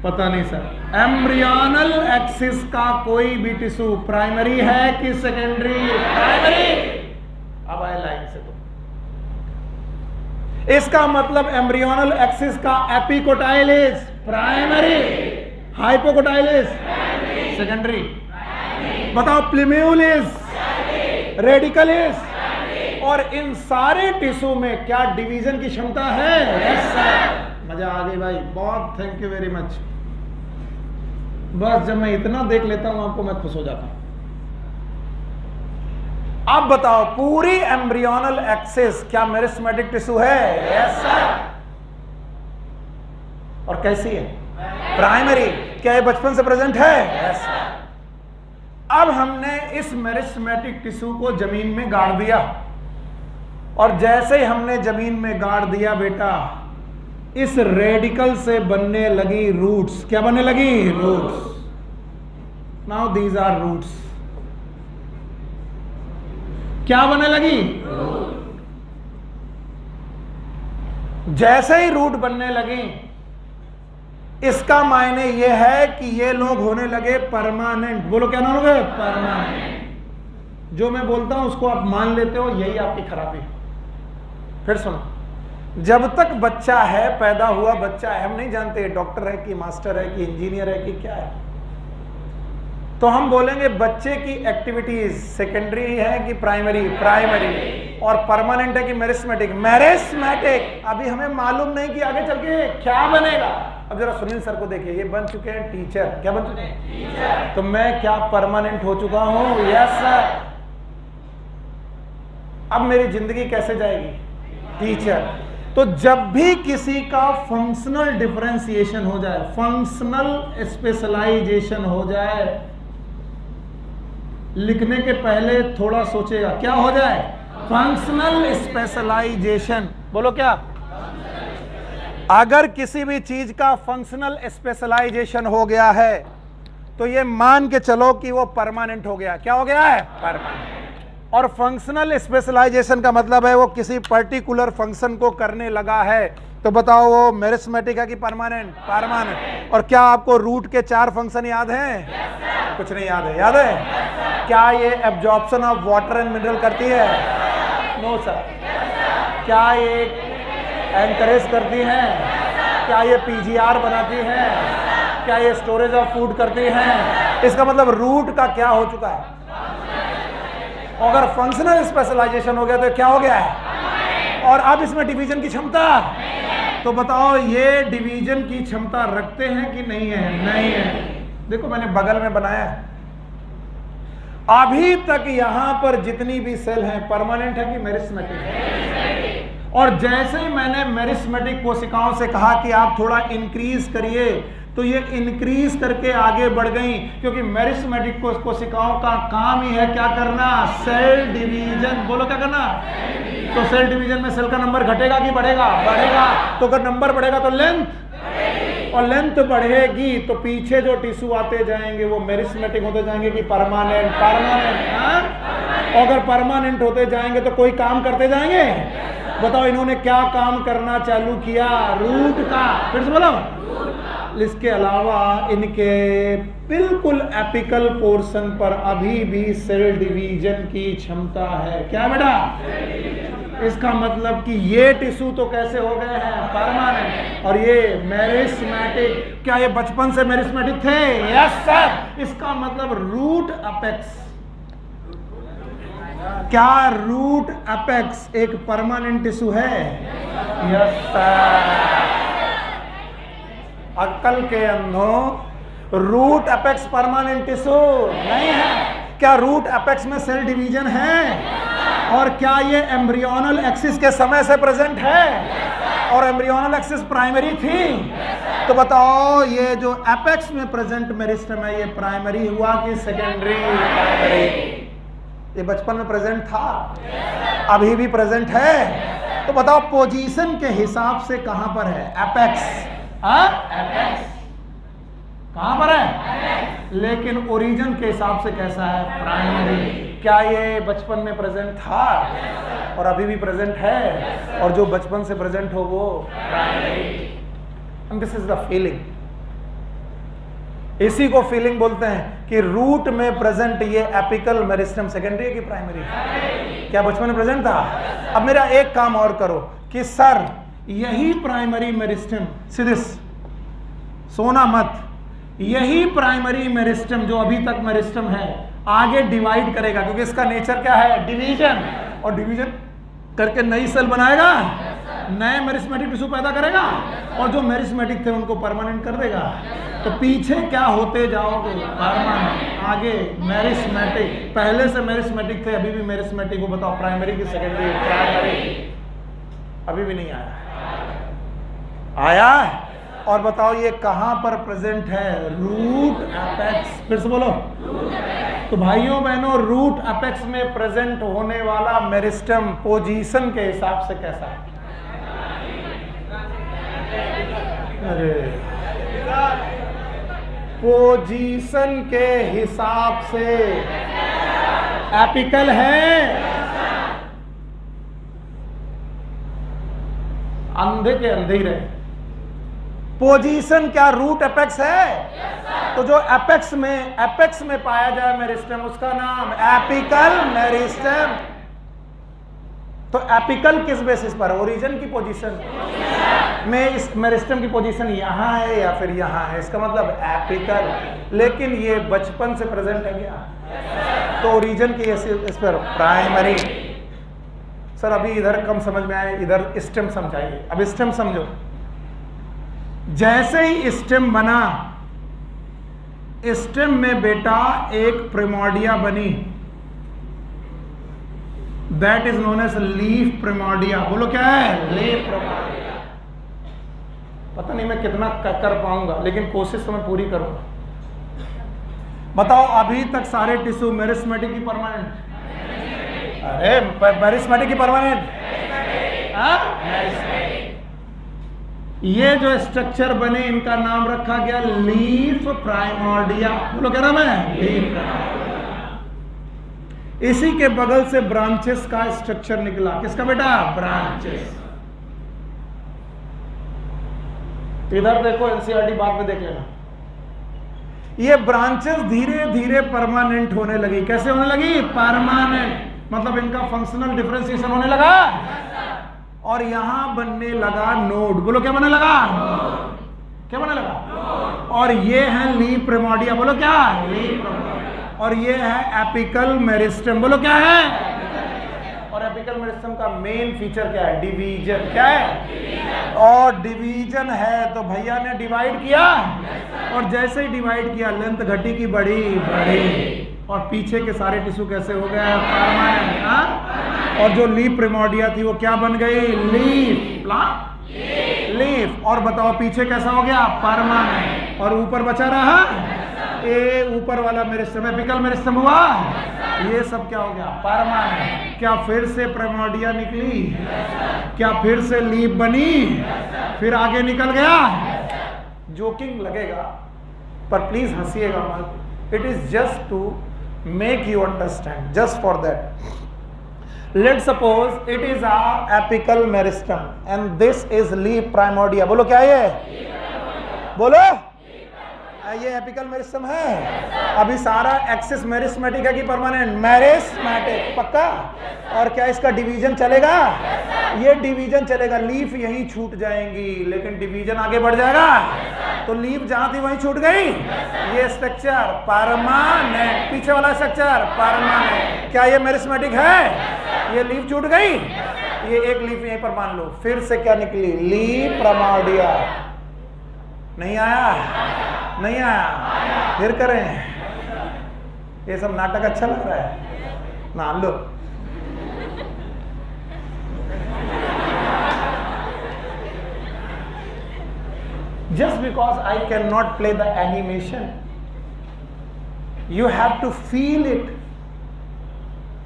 A: पता नहीं सर, एम्ब्रियोनल एक्सिस का कोई भी टिश्यू प्राइमरी है कि सेकेंडरी? प्राइमरी। अब आए लाइन से, तो इसका मतलब एम्ब्रियोनल एक्सिस का एपिकोटाइलिस प्राइमरी, हाइपोकोटाइलिस सेकेंडरी। बताओ प्लीम्यूलिस, रेडिकलिस, और इन सारे टिश्यू में क्या डिवीजन की क्षमता है? Yes sir. मजा आ गई भाई, बहुत थैंक यू वेरी मच। बस जब मैं इतना देख लेता हूं आपको मैं खुश हो जाता हूं। अब बताओ पूरी एम्ब्रियोनल एक्सिस क्या मेरिस्मेटिक टिश्यू है? Yes sir. और कैसी है? प्राइमरी। क्या ये बचपन से प्रेजेंट है? Yes sir. अब हमने इस मेरिस्मेटिक टिश्यू को जमीन में गाड़ दिया, और जैसे ही हमने जमीन में गाड़ दिया बेटा, इस रेडिकल से बनने लगी रूट्स। क्या बनने लगी? Roots. Now these are roots. क्या बनने लगी? जैसे ही रूट बनने लगी, इसका मायने यह है कि ये लोग होने लगे परमानेंट। बोलो क्या नाम होगा? परमानेंट। जो मैं बोलता हूं उसको आप मान लेते हो, यही आपकी खराबी है। फिर सुनो, जब तक बच्चा है, पैदा हुआ बच्चा है, हम नहीं जानते डॉक्टर है कि मास्टर है कि इंजीनियर है कि क्या है। तो हम बोलेंगे बच्चे की एक्टिविटीज सेकेंडरी है कि प्राइमरी, प्राइमरी, और परमानेंट है कि मेरिस्मेटिक, मेरिस्मेटिक। अभी हमें मालूम नहीं कि आगे चल के क्या बनेगा। अब जरा सुनील सर को देखिए, ये बन चुके हैं टीचर। क्या बन चुके हैं? टीचर। तो मैं क्या परमानेंट हो चुका हूं? Yes sir. अब मेरी जिंदगी कैसे जाएगी? टीचर। तो जब भी किसी का फंक्शनल डिफरेंशिएशन हो जाए, फंक्शनल स्पेशलाइजेशन हो जाए, लिखने के पहले थोड़ा सोचेगा क्या हो जाए? Functional specialization. बोलो क्या? अगर किसी भी चीज का फंक्शनल स्पेशलाइजेशन हो गया है तो ये मान के चलो कि वो परमानेंट हो गया। क्या हो गया है? परमानेंट। और फंक्शनल स्पेशलाइजेशन का मतलब है वो किसी पर्टिकुलर फंक्शन को करने लगा है। तो बताओ वो मेरिस्मेटिक है कि परमानेंट? परमानेंट। और क्या आपको रूट के 4 फंक्शन याद हैं? yes, कुछ नहीं याद है? याद है? yes, क्या ये absorption of water and mineral करती है? No sir. क्या ये एनकरेज करती है? क्या ये पीजीआर बनाती है? क्या ये स्टोरेज ऑफ फूड करती है? इसका मतलब रूट का क्या हो चुका है? अगर फंक्शनल स्पेशलाइजेशन हो गया तो क्या हो गया है? और अब इसमें डिवीजन की क्षमता, तो बताओ ये डिवीजन की क्षमता रखते हैं कि नहीं है? नहीं है। देखो मैंने बगल में बनाया है, अभी तक यहां पर जितनी भी सेल हैं परमानेंट है कि मेरिस्मेटिक है? और जैसे ही मैंने मेरिस्मेटिक कोशिकाओं से कहा कि आप थोड़ा इंक्रीज करिए, तो ये इंक्रीज करके आगे बढ़ गई, क्योंकि मेरिस्मेटिक कोशिकाओं का काम ही है क्या करना? Cell division. बोलो क्या करना? तो सेल डिवीजन में सेल का नंबर घटेगा कि बढ़ेगा? बढ़ेगा। तो अगर नंबर बढ़ेगा तो लेंथ, और लेंथ बढ़ेगी तो पीछे जो टिश्यू आते जाएंगे वो मेरिस्मेटिक होते जाएंगे कि परमानेंट? परमानेंट। अगर परमानेंट होते जाएंगे तो कोई काम करते जाएंगे। बताओ इन्होंने क्या काम करना चालू किया? रूट का। फिर से बोलो। इसके अलावा इनके बिल्कुल एपिकल पोर्शन पर अभी भी सेल डिवीजन की क्षमता है। क्या बेटा? इसका मतलब कि ये टिश्यू तो कैसे हो गए हैं? परमानेंट। और ये मेरिस्मेटिक। क्या ये बचपन से मेरिस्मेटिक थे? Yes sir. इसका मतलब रूट अपेक्स, क्या रूट अपेक्स एक परमानेंट टिश्यू है? Yes sir. अक्ल के अंधों, रूट अपेक्स परमानेंट टिश्यू नहीं है। क्या रूट अपेक्स में सेल डिवीजन है? और क्या ये एम्ब्रियोनल एक्सिस के समय से प्रेजेंट है? और एम्ब्रियोनल एक्सिस प्राइमरी थी? तो बताओ ये जो एपेक्स में प्रेजेंट मेरिस्टम है ये प्राइमरी हुआ कि सेकेंडरी? प्राइमरी। ये बचपन में प्रेजेंट था, अभी भी प्रेजेंट है। तो बताओ पोजीशन के हिसाब से कहां पर है? एपेक्स। एपेक्स कहां पर है? लेकिन ओरिजिन के हिसाब से कैसा है? प्राइमरी। क्या ये बचपन में प्रेजेंट था और अभी भी प्रेजेंट है? और जो बचपन से प्रेजेंट हो वो primary. And this is the feeling. इसी को फीलिंग बोलते हैं कि रूट में प्रेजेंट ये एपिकल मेरिस्टम सेकेंडरी की प्राइमरी? क्या बचपन में प्रेजेंट था? अब मेरा एक काम और करो कि सर यही प्राइमरी मेरिस्टम, सिदिस सोना मत, यही प्राइमरी मेरिस्टम जो अभी तक मेरिस्टम है आगे डिवाइड करेगा, क्योंकि इसका नेचर क्या है? डिवीजन। और डिवीजन करके नई सेल बनाएगा, नए मेरिस्मेटिक टिश्यू पैदा करेगा, और जो मेरिस्मेटिक थे उनको परमानेंट कर देगा। तो पीछे क्या होते जाओगे? परमानेंट। आगे मेरिस्मेटिक। पहले से मेरिस्मेटिक थे, अभी भी मेरिस्मेटिक हो। बताओ प्राइमरी की सेकेंडरी? प्राइमरी। अभी भी नहीं आया? आया? और बताओ ये कहां पर प्रेजेंट है? Root apex. फिर से बोलो। तो भाइयों बहनों, रूट अपेक्स में प्रेजेंट होने वाला मेरिस्टम पोजीशन के हिसाब से कैसा है? अरे पोजीशन के हिसाब से एपिकल है। अंधे के अंधे ही रहे। पोजीशन क्या रूट एपेक्स है? तो जो एपेक्स में पाया जाए मेरिस्टम उसका नाम एपिकल मेरिस्टम। तो एपिकल किस बेसिस पर? ओरिजिन की पोजीशन में इस मेरिस्टम की पोजीशन यहाँ है या फिर यहाँ है, इसका मतलब एपिकल। लेकिन ये बचपन से प्रेजेंट है क्या? तो ओरिजिन की इस पर प्राइमरी। सर अभी इधर कम समझ में आए, इधर स्टेम समझाइए। अब स्टेम समझो। जैसे ही स्टेम बना, स्टेम में बेटा एक प्रिमोर्डिया बनी, that is known as leaf primordia. बोलो क्या है? Leaf primordia. पता नहीं मैं कितना कर पाऊंगा, लेकिन कोशिश तो मैं पूरी करूंगा। बताओ अभी तक सारे टिश्यू मेरिस्मेटिक की परमानेंट? अरे मेरिस्मेटिक की परमानेंट? ये जो स्ट्रक्चर बने इनका नाम रखा गया लीफ प्राइमोर्डिया। बोलो क्या नाम है? Leaf primordia. इसी के बगल से ब्रांचेस का स्ट्रक्चर निकला। किसका बेटा? ब्रांचेस। इधर देखो, एनसीईआरटी बाद में देख लेना। ये ब्रांचेस धीरे धीरे परमानेंट होने लगी। कैसे होने लगी? परमानेंट। मतलब इनका फंक्शनल डिफरेंशिएशन होने लगा और यहां बनने लगा नोड। बोलो क्या बनने लगा? क्या बनने लगा? और ये है लीफ प्रिमोर्डिया। बोलो क्या? Leaf primordia. और ये है एपिकल मेरिस्टम। बोलो क्या है? और एपिकल मेरिस्टम का मेन फीचर क्या है? डिवीजन। क्या है? और डिवीजन है तो भैया ने डिवाइड किया, और जैसे ही डिवाइड किया लेंथ घटी की बढ़ी बढ़ी, और पीछे के सारे टिश्यू कैसे हो गए? परमानेंट। और जो लीफ प्रिमोर्डिया थी वो क्या बन गई? लीफ। लीफ। और बताओ पीछे कैसा हो गया? परमानेंट। और ऊपर बचा रहा ए ऊपर वाला मेरिस्टम, एपिकल मेरिस्टम हुआ। ये सब क्या हो गया? परमानेंट। क्या फिर से प्रिमोर्डिया निकली? क्या फिर से लीफ बनी? फिर आगे निकल गया? जोकिंग लगेगा पर प्लीज हंसिएगा मत। It is just to make you understand, just for that. Let suppose it is a apical meristem and this is leaf primordia. बोलो क्या है? बोलो ये एपिकल मेरिस्टम है। अभी सारा एक्सिस मेरिस्मेटिक है कि परमानेंट? मेरिस्मेटिक। पक्का? और क्या इसका डिवीजन चलेगा? ये डिवीजन चलेगा। लीफ यहीं छूट जाएंगी लेकिन डिवीजन आगे बढ़ जाएगा। तो लीफ जहां थी वहीं छूट गई। ये स्ट्रक्चर परमानेंट, पीछे वाला स्ट्रक्चर परमानेंट। क्या ये मेरिस्मेटिक है? ये लीफ छूट गई, ये एक लीफ यहीं पर मान लो। फिर से क्या निकली? Leaf primordia. नहीं आया? नहीं आया? फिर करें। ये सब नाटक अच्छा लग रहा है? मान लो। Just because I cannot play the animation, you have to feel it.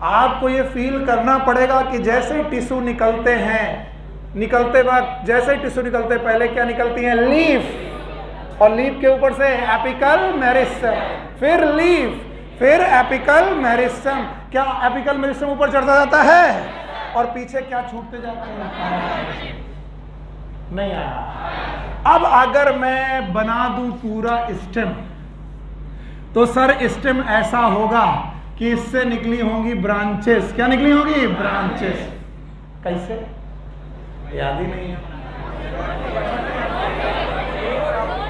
A: आपको ये फील करना पड़ेगा कि जैसे ही टिश्यू निकलते हैं, निकलते वक्त जैसे ही टिश्यू निकलते पहले क्या निकलती है? लीफ। और लीफ के ऊपर से एपिकल मेरिस्टम, फिर लीफ, फिर एपिकल मेरिस्टम। क्या एपिकल मेरिस्टम ऊपर चढ़ता जाता है? और पीछे क्या छूटते जाते हैं? नहीं आया। अब अगर मैं बना दूं पूरा स्टेम, तो सर स्टेम ऐसा होगा कि इससे निकली होंगी ब्रांचेस। क्या निकली होंगी? ब्रांचेस। कैसे? याद ही नहीं है।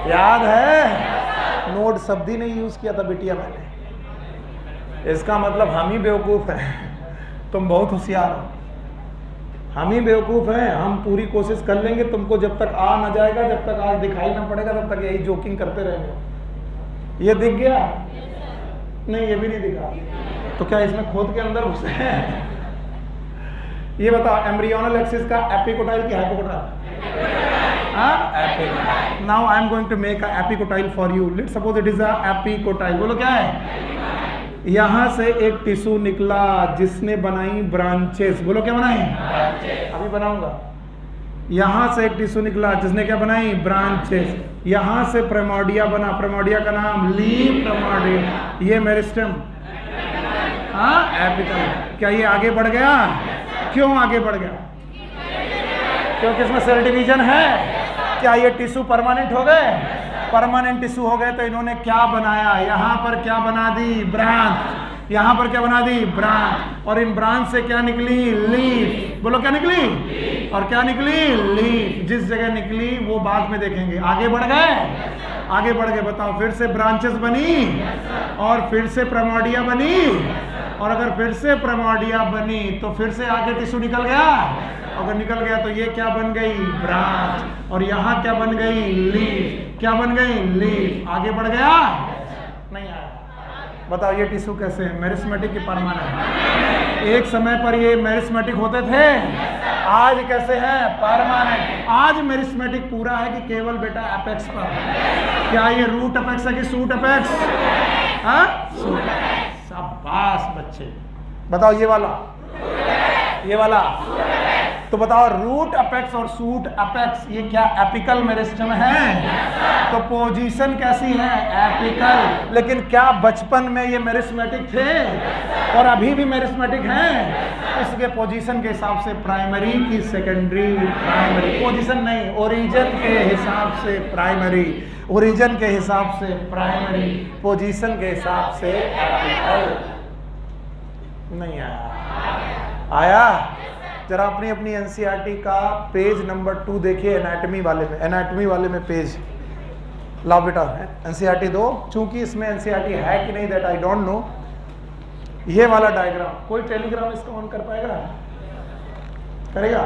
A: याद है? नोड शब्द ही नहीं यूज किया था बिटिया मैंने। इसका मतलब हम ही बेवकूफ हैं, तुम बहुत होशियार हो। हम ही बेवकूफ हैं। हम पूरी कोशिश कर लेंगे, तुमको जब तक आ ना जाएगा, जब तक आज दिखाई ना पड़ेगा, तब तक यही जोकिंग करते रहेंगे। ये दिख गया? नहीं, ये भी नहीं दिखा। तो क्या इसमें खोद के अंदर घुसे हैं? ये बताओ, एम्ब्रियोनल एक्सिस का एपिकोटाइल की hypocotyl? Now I am going to make a epicotyl for you. Let's suppose it is a epicotyl. बोलो क्या है? यहां से एक टिश्यू निकला जिसने बनाई ब्रांचेस। बोलो क्या बनाई? अभी बनाऊंगा। यहां से एक टिश्यू निकला जिसने क्या बनाई? ब्रांचेस। यहां से प्रिमोर्डिया बना, प्रिमोर्डिया का नाम लीफ प्रिमोर्डिया। ये मेरिस्टम, एपिकल। क्या ये आगे बढ़ गया? क्यों आगे बढ़ गया? क्योंकि इसमें सेल डिवीजन है। क्या ये टिश्यू परमानेंट हो गए? परमानेंट टिश्यू हो गए तो इन्होंने क्या बनाया? यहां पर क्या बना दी? ब्रांच। यहाँ पर क्या बना दी, ब्रांच, और इन ब्रांच से क्या निकली, लीफ। बोलो क्या निकली, और क्या निकली, लीफ। जिस जगह निकली वो बाद में देखेंगे। आगे बढ़ गए, आगे बढ़ गए, बताओ फिर से ब्रांचेस बनी और फिर से प्राइमर्डिया बनी, और अगर फिर से प्राइमर्डिया बनी तो फिर से आगे टिश्यू निकल गया। अगर निकल गया तो ये क्या बन गई, ब्रांच, और यहाँ क्या बन गई, लीफ। क्या बन गई, लीफ। आगे बढ़ गया, नहीं आया। बताओ ये टिश्यू कैसे है, मेरिस्मेटिक की परमानेंट। एक समय पर ये मेरिस्मेटिक होते थे, आज कैसे हैं, परमानेंट। आज मेरिस्मेटिक पूरा है कि केवल बेटा एपेक्स पर। क्या ये रूट एपेक्स है कि सूट एपेक्स, हाँ सूट एपेक्स। शाबाश बच्चे। बताओ ये वाला, ये वाला, तो बताओ रूट अपेक्स और सूट अपेक्स ये क्या एपिकल मेरिस्टम है? तो पोजीशन कैसी है, एपिकल। लेकिन क्या बचपन में ये मेरिस्मेटिक थे और अभी भी मेरिस्मेटिक हैं? इसके पोजीशन के हिसाब से प्राइमरी की सेकेंडरी, प्राइमरी पोजीशन नहीं, ओरिजिन के हिसाब से प्राइमरी, ओरिजिन के हिसाब से प्राइमरी, पोजीशन के हिसाब से एपिकल। नहीं आया, आया? जरा अपनी अपनी एनसीईआरटी का पेज नंबर 2 देखिए, एनाटॉमी वाले में, एनाटॉमी वाले में पेज लाओ बेटा, एनसीईआरटी दो। चूंकि इसमें एनसीईआरटी है कि नहीं दैट आई डोंट नो। ये वाला डायग्राम, कोई टेलीग्राम इसका ऑन कर पाएगा, करेगा?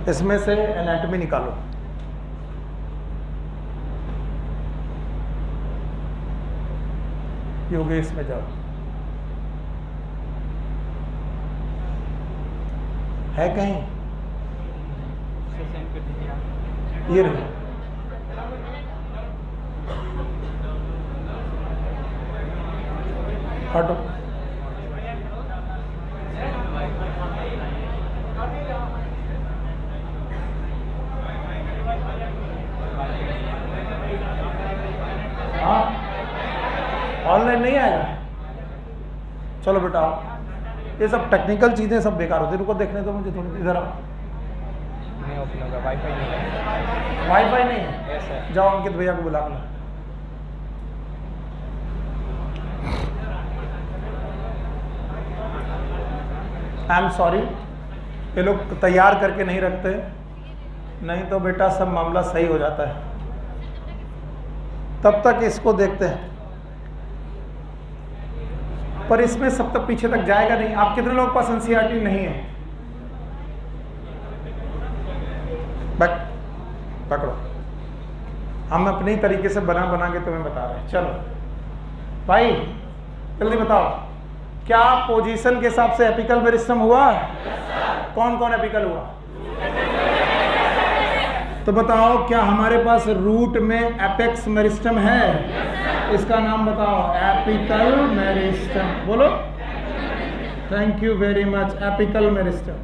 A: इसमें से एनाटॉमी निकालो। योगेश में जाओ, है कहीं? ये रही, हटो। हाँ ऑनलाइन नहीं आएगा, चलो बेटा ये सब टेक्निकल चीजें सब बेकार होती है। रुको देखने तो मुझे थोड़ी, इधर आओ। नहीं ओपन होगा, वाईफाई नहीं है। वाईफाई नहीं है? yes, जाओ अंकित भैया को बुला लो। आई एम सॉरी, ये लोग तैयार करके नहीं रखते, नहीं तो बेटा सब मामला सही हो जाता है। तब तक इसको देखते हैं, पर इसमें सब तक पीछे तक जाएगा नहीं। आप कितने लोगों के पास एनसीईआरटी नहीं है? पकड़ो, हम अपनी तरीके से बना बना के तुम्हें बता रहे हैं। चलो भाई जल्दी बताओ, क्या पोजीशन के हिसाब से एपिकल मेरिस्टम हुआ? कौन कौन एपिकल हुआ? तो बताओ क्या हमारे पास रूट में एपेक्स मेरिस्टम है? इसका नाम बताओ, एपिकल मेरिस्टम। बोलो, thank you very much, apical meristem.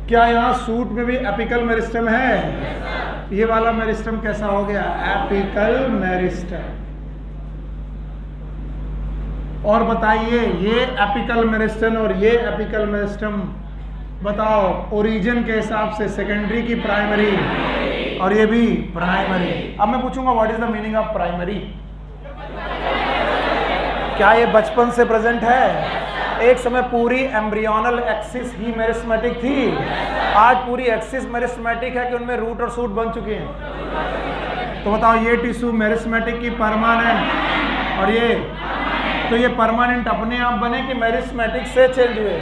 A: क्या यहाँ सूट में भी एपिकल मेरिस्टम है? ये वाला मेरिस्टम कैसा हो गया, एपिकल मेरिस्टम। और बताइए ये एपिकल मेरिस्टम और ये एपिकल मेरिस्टम बताओ, ओरिजिन के हिसाब से सेकेंडरी की प्राइमरी, और ये भी प्राइमरी। अब मैं पूछूंगा what is the meaning of primary? क्या ये बचपन से प्रेजेंट है? एक समय पूरी एम्ब्रियोनल एक्सिस ही मेरिस्मेटिक थी, आज पूरी एक्सिस मेरिस्मेटिक है कि उनमें रूट और सूट बन चुके हैं। तो बताओ ये टिश्यू मेरिस्मेटिक की परमानेंट, और ये तो ये परमानेंट अपने आप बने कि मेरिस्मेटिक से चेंज हुए?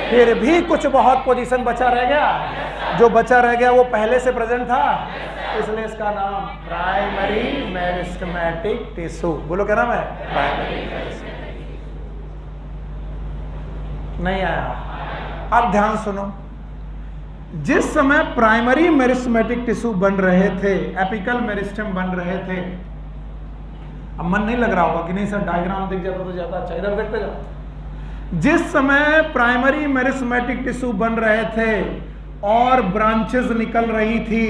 A: फिर भी कुछ बहुत पोजीशन बचा रह गया, जो बचा रह गया वो पहले से प्रेजेंट था, इसलिए इसका नाम प्राइमरी मेरिस्मेटिक टिश्यू। बोलो क्या नाम है, प्राइमरी मेरिस्मेटिक। नहीं आया? अब ध्यान सुनो, जिस समय प्राइमरी मेरिस्मेटिक टिश्यू बन रहे थे, एपिकल मेरिस्टम बन रहे थे, अब मन नहीं लग रहा होगा कि नहीं सर डायग्राम दिख जाता तो ज्यादा अच्छा, इधर देखते जाओ। जिस समय प्राइमरी मेरिस्मेटिक टिश्यू बन रहे थे और ब्रांचेस निकल रही थी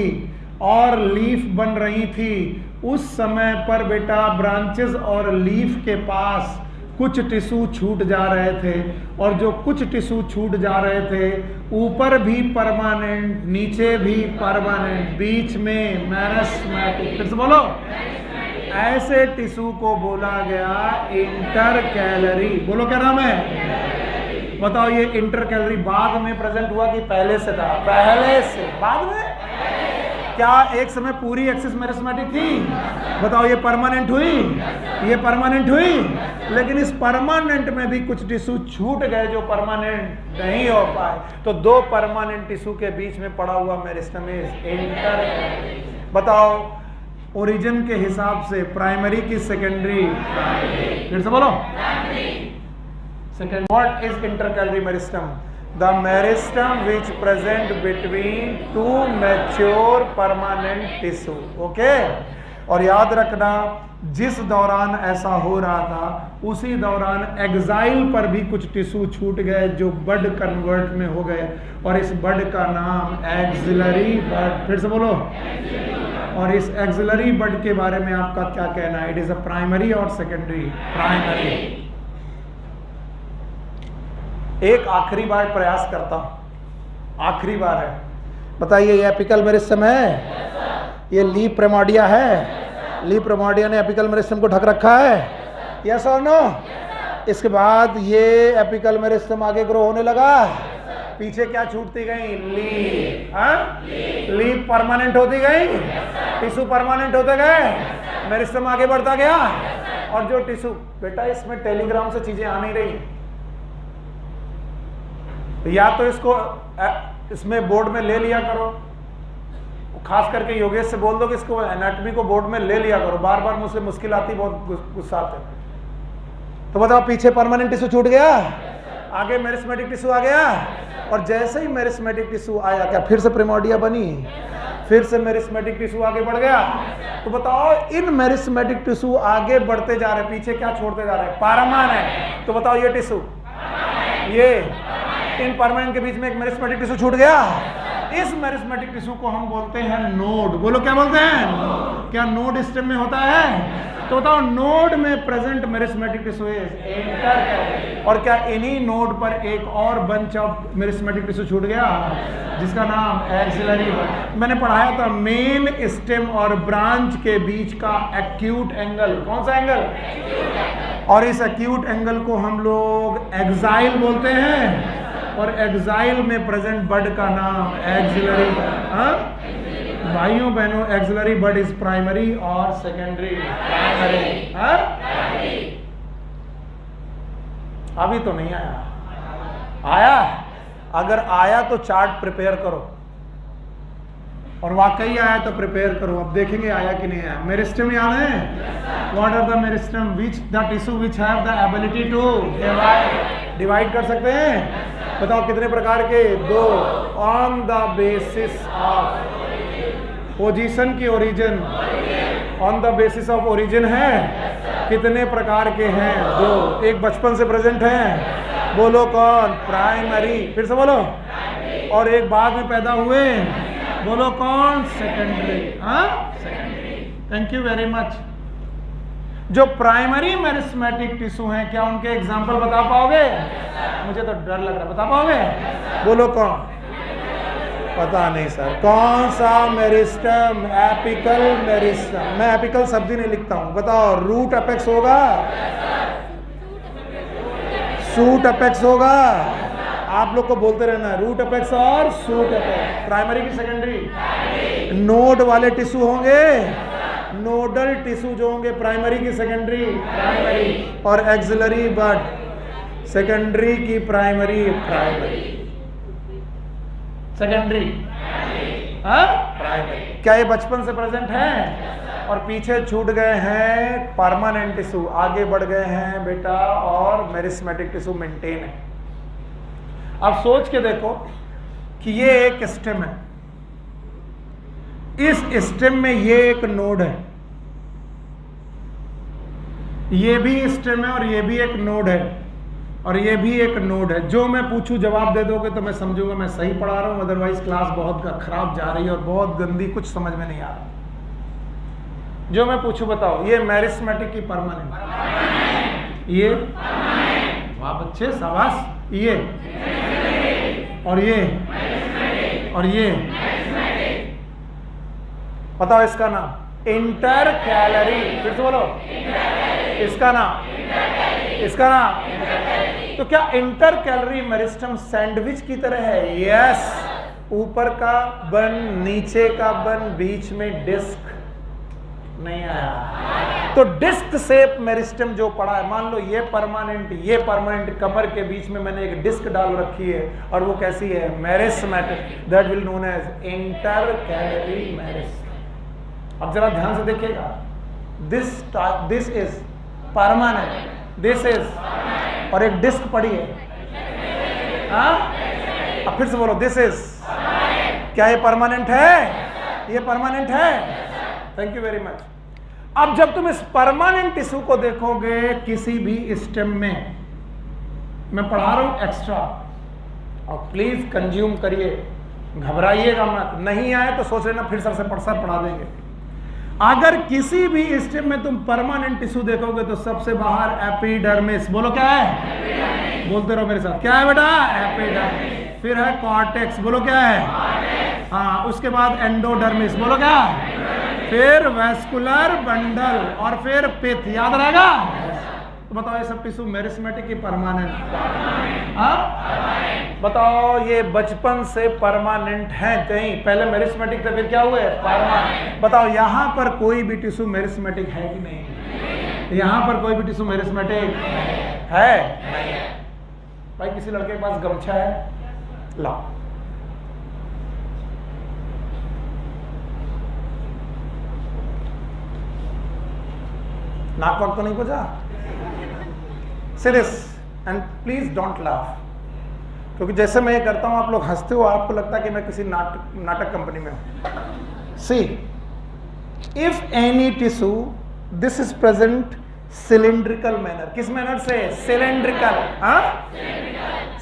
A: और लीफ बन रही थी, उस समय पर बेटा ब्रांचेस और लीफ के पास कुछ टिश्यू छूट जा रहे थे, और जो कुछ टिश्यू छूट जा रहे थे ऊपर भी परमानेंट, नीचे भी परमानेंट, बीच में मेरिस्मेटिक। फिर से बोलो, ऐसे टिश्यू को बोला गया इंटरकैलरी। बोलो क्या नाम है? बताओ ये इंटरकैलरी बाद में प्रेजेंट हुआ कि पहले से था? पहले से। बाद में क्या एक समय पूरी एक्सिस मेरिस्मेटिक थी? बताओ ये परमानेंट हुई? ये परमानेंट हुई, लेकिन इस परमानेंट में भी कुछ टिश्यू छूट गए जो परमानेंट नहीं हो पाए। तो दो परमानेंट टिश्यू के बीच में पड़ा हुआ मेरिस्टम इज इंटरकैलरी। बताओ ओरिजिन के हिसाब से प्राइमरी की सेकेंडरी? फिर से बोलो। Second what is intercalary meristem? The meristem which present between two mature permanent tissue. Okay, और याद रखना जिस दौरान ऐसा हो रहा था उसी दौरान एक्साइल पर भी कुछ टिश्यू छूट गए जो बड कन्वर्ट में हो गए, और इस बड का नाम एक्सिलरी बड। फिर से बोलो। और इस एक्सिलरी बड के बारे में आपका क्या कहना है? इट इज अ प्राइमरी और सेकेंडरी? प्राइमरी। एक आखिरी बार प्रयास करता हूं, आखिरी बार है। बताइए ये एपिकल मेरिस्टम है? ये लीफ प्राइमोर्डिया है? लीफ प्राइमोर्डिया ने एपिकल मेरिस्टम को ढक रखा है? यस और नो? इसके बाद ये एपिकल मेरिस्टम आगे ग्रो होने लगा, पीछे क्या छूटती गई? लीफ। लीफ परमानेंट होती गई, टिश्यू परमानेंट होते गए, मेरिस्टम आगे बढ़ता गया। और जो टिश्यू, बेटा इसमें टेलीग्राम से चीजें आ नहीं रही, या तो इसको इसमें बोर्ड में ले लिया करो, खास करके योगेश से बोल दो कि इसको एनाटॉमी को बोर्ड में ले लिया करो, बार बार मुझसे मुश्किल आती, बहुत गुस्सा आते। तो बताओ पीछे परमानेंट टिश्यू छूट गया, आगे मेरिस्मेटिक टिश्यू आ गया, और जैसे ही मेरिस्मेटिक टिश्यू आया क्या फिर से प्राइमोर्डिया बनी? फिर से मेरिस्मेटिक टिश्यू आगे बढ़ गया। तो बताओ इन मेरिस्मेटिक टिश्यू आगे बढ़ते जा रहे, पीछे क्या छोड़ते जा रहे? परमानेंट। तो बताओ ये टिश्यू, ये इन परमानेंट के बीच में एक मेरिस्मेटिक टिश्यू छूट गया, इस मेरिस्मेटिक टिश्यू को हम बोलते हैं नोड। बोलो क्या बोलते हैं? क्या नोड स्टेम में होता है? तो बताओ नोड में present meristematic tissue is intercalary. और क्या इन्हीं नोड पर एक और बंच ऑफ मेरिस्मेटिक टिश्यू छूट गया जिसका नाम एक्सिलरी बड। मैंने पढ़ाया था मेन स्टेम और ब्रांच के बीच का एक्यूट एंगल, कौन सा एंगल? और इस एक्यूट एंगल को हम लोग एक्साइल बोलते हैं, और एक्साइल में प्रेजेंट बड का नाम एक्सिलरी बड। भाइयों बहनों, एक्सिलरी बड इज प्राइमरी और सेकेंडरी? प्राइमरी। अभी तो नहीं आया? आया? अगर आया तो चार्ट प्रिपेयर करो, और वाकई आया तो प्रिपेयर करो। अब देखेंगे आया कि नहीं आया। मेरिस्टम याद है? What are the meristem? Which the tissue which have the ability to divide. Divide कर सकते हैं? बताओ कितने प्रकार के? दो। On the basis of position की origin, on the basis of origin है। कितने प्रकार के हैं? दो। एक बचपन से प्रेजेंट है, बोलो कौन? प्राइमरी। फिर से बोलो। और एक बाद में पैदा हुए, बोलो कौन? Secondary. Secondary. Thank you very much. जो प्राइमरी मेरिस्मेटिक टिश्यू हैं, क्या उनके एग्जाम्पल बता पाओगे? मुझे तो डर लग रहा है, बता पाओगे? बोलो कौन? पता नहीं सर। कौन सा मेरिस्टम? Apical meristem. मैं एपिकल शब्द ही नहीं लिखता हूं। बताओ रूट अपेक्स होगा? सूट अपेक्स होगा? आप लोग को बोलते रहना है रूट अपेक्स और सूट अपेक्स। प्राइमरी की सेकेंडरी? नोड वाले टिश्यू होंगे, नोडल टिश्यू जो होंगे प्राइमरी की सेकेंडरी? प्राइमरी। और एक्सिलरी बड सेकेंडरी की प्राइमरी? प्राइमरी। सेकेंडरी? प्राइमरी। क्या ये बचपन से प्रेजेंट है और पीछे छूट गए हैं? परमानेंट टिश्यू आगे बढ़ गए हैं बेटा, और मेरिस्मेटिक टिश्यू मेंटेन है। अब सोच के देखो कि ये एक स्टेम है, इस स्टेम में ये एक नोड है, ये भी स्टेम है और ये भी एक नोड है, और ये भी एक नोड है। जो मैं पूछूं जवाब दे दोगे तो मैं समझूंगा मैं सही पढ़ा रहा हूं, अदरवाइज क्लास बहुत खराब जा रही है और बहुत गंदी, कुछ समझ में नहीं आ रहा। जो मैं पूछूं बताओ, ये मेरिस्मेटिक की परमानेंट, ये वाह बच्चे शाबाश, ये और ये बताओ इसका नाम? इंटर कैलरी, फिर से बोलो, इसका नाम, इसका नाम। तो क्या इंटर कैलरी मेरिस्टम सैंडविच की तरह है? यस, ऊपर का बन, नीचे का बन, बीच में डिस्क नहीं आया। तो डिस्क शेप मेरिस्टम जो पड़ा है, मान लो ये परमानेंट, कमर के बीच में मैंने एक डिस्क डाल रखी है और वो कैसी है? Meristematic, that will known as intercalary meristem. अब जरा ध्यान से देखिएगा, this is permanent, this is, और एक डिस्क पड़ी है, अब फिर से बोलो, दिस इज, क्या ये परमानेंट है? ये परमानेंट है। Thank you very much. अब जब तुम इस परमानेंट टिश्यू को देखोगे किसी भी स्टेम में, मैं पढ़ा रहा हूं एक्स्ट्रा, और प्लीज कंज्यूम करिए, घबराइएगा मत, नहीं आए तो सोच लेना फिर सर पढ़ा देंगे। अगर किसी भी स्टेम में तुम परमानेंट टिश्यू देखोगे तो सबसे बाहर एपिडर्मिस, बोलो क्या है? बोलते रहो मेरे साथ, क्या है बेटा? एपिडर्मिस। फिर है कॉर्टेक्स, बोलो क्या है? हाँ, उसके बाद एंडोडर्मिस, बोलो क्या? फिर वेस्कुलर बंडल, और फिर पिथ, याद रहेगा? तो बताओ ये सब टिश्यू मेरिस्मेटिक की परमानेंट? बताओ ये बचपन से परमानेंट है, कहीं पहले मेरिस्मेटिक थे फिर क्या हुए? परमानेंट। बताओ यहां पर कोई भी टिश्यू मेरिस्मेटिक है कि नहीं? यहां पर कोई भी टिश्यू मेरिस्मेटिक है? नहीं है। भाई किसी लड़के के पास गमछा है, लाओ, नाक वाक तो नहीं पहुंचा? Say this and please don't laugh, क्योंकि जैसे मैं ये करता हूं आप लोग हंसते हो, आपको लगता है कि मैं किसी नाटक कंपनी में हूं। See, if any tissue this is present cylindrical manner, किस मैनर से? Cylindrical,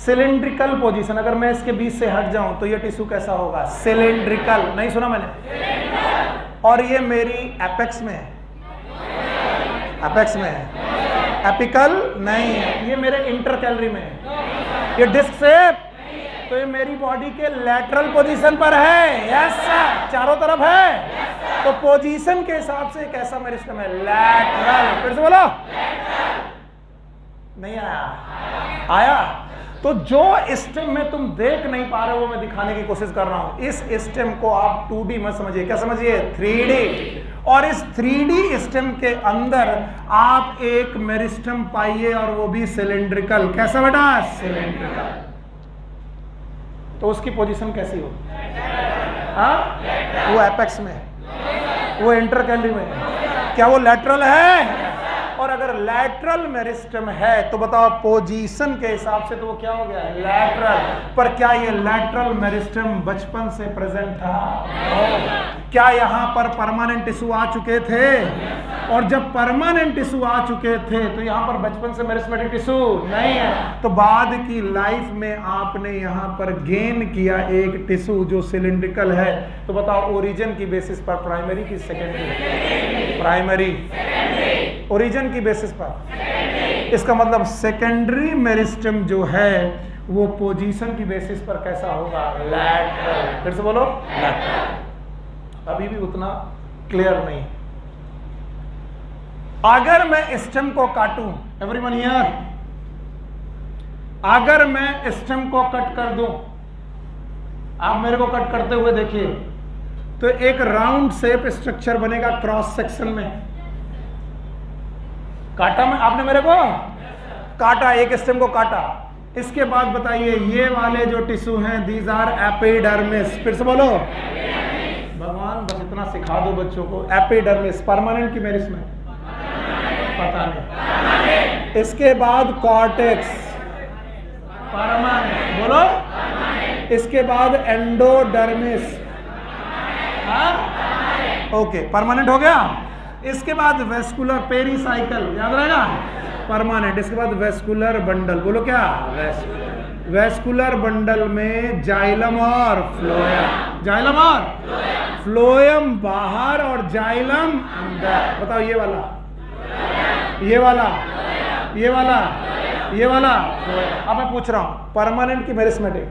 A: cylindrical position. अगर मैं इसके बीच से हट जाऊं तो ये टिश्यू कैसा होगा? सिलिंड्रिकल। नहीं सुना मैंने? और ये मेरी एपेक्स में है, एपेक्स में है, एपिकल नहीं है, ये मेरे इंटर कैलरी में है। ये डिस्क शेप, तो ये मेरी बॉडी के लैटरल पोजीशन पर है। यस सर, चारों तरफ है। तो पोजीशन के हिसाब से कैसा मेरिस्टम है? लैटरल। फिर से बोलो, नहीं आया? आया। तो जो स्टेम में तुम देख नहीं पा रहे हो वो मैं दिखाने की कोशिश कर रहा हूं। इस स्टेम को आप 2D मत समझिए, क्या समझिए? 3D। और इस 3D स्टेम के अंदर आप एक मेरिस्टम पाइए, और वो भी सिलिंड्रिकल। कैसा बेटा? सिलिंड्रिकल। तो उसकी पोजीशन कैसी हो? वो एपेक्स में, वो इंटर कैलरी में, क्या वो लैटरल है? और अगर लैटरल मेरिस्टम है तो बताओ पोजीशन के हिसाब से तो वो क्या हो गया? लैटरल। पर क्या ये लैटरल मेरिस्टम बचपन से प्रेजेंट था? क्या यहाँ पर परमानेंट टिश्यू आ चुके थे? और जब परमानेंट टिश्यू आ चुके थे तो यहाँ पर बचपन से मेरिस्मेटिक टिश्यू नहीं है। तो बाद की लाइफ में आपने यहाँ पर गेन किया एक टिश्यू जो सिलिंड्रिकल है। तो बताओ ओरिजिन की बेसिस पर प्राइमरी की सेकेंडरी? प्राइमरी। ओरिजिन की बेसिस पर, इसका मतलब सेकेंडरी मेरिस्टम जो है वो पोजीशन की बेसिस पर कैसा होगा? लैटरल। फिर से बोलो, लैटरल। अभी भी उतना क्लियर नहीं। अगर मैं स्टेम को काटूं, एवरीवन हियर, अगर मैं स्टेम को कट कर दूं, आप मेरे को कट करते हुए देखिए, तो एक राउंड शेप स्ट्रक्चर बनेगा क्रॉस सेक्शन में। काटा में आपने मेरे को काटा, एक स्टेम को काटा। इसके बाद बताइए ये वाले जो टिश्यू हैं, दीज आर एपिडर्मिस। फिर से बोलो, भगवान बस इतना सिखा दो बच्चों को। एपिडर्मिस परमानेंट की मेरिस में पता नहीं। इसके बाद कॉर्टेक्स परमानेंट, बोलो। इसके बाद एंडोडर्मिस, ओके परमानेंट हो गया। इसके बाद वेस्कुलर पेरीसाइकल, याद रहेगा, परमानेंट। इसके बाद वेस्कुलर बंडल, बोलो क्या? वेस्कुलर बंडल में जाइलम और फ्लोएम, जाइलम और फ्लोएम बाहर और जाइलम अंदर। बताओ ये वाला, ये वाला, ये वाला, ये वाला। अब मैं पूछ रहा हूं परमानेंट की meristematic?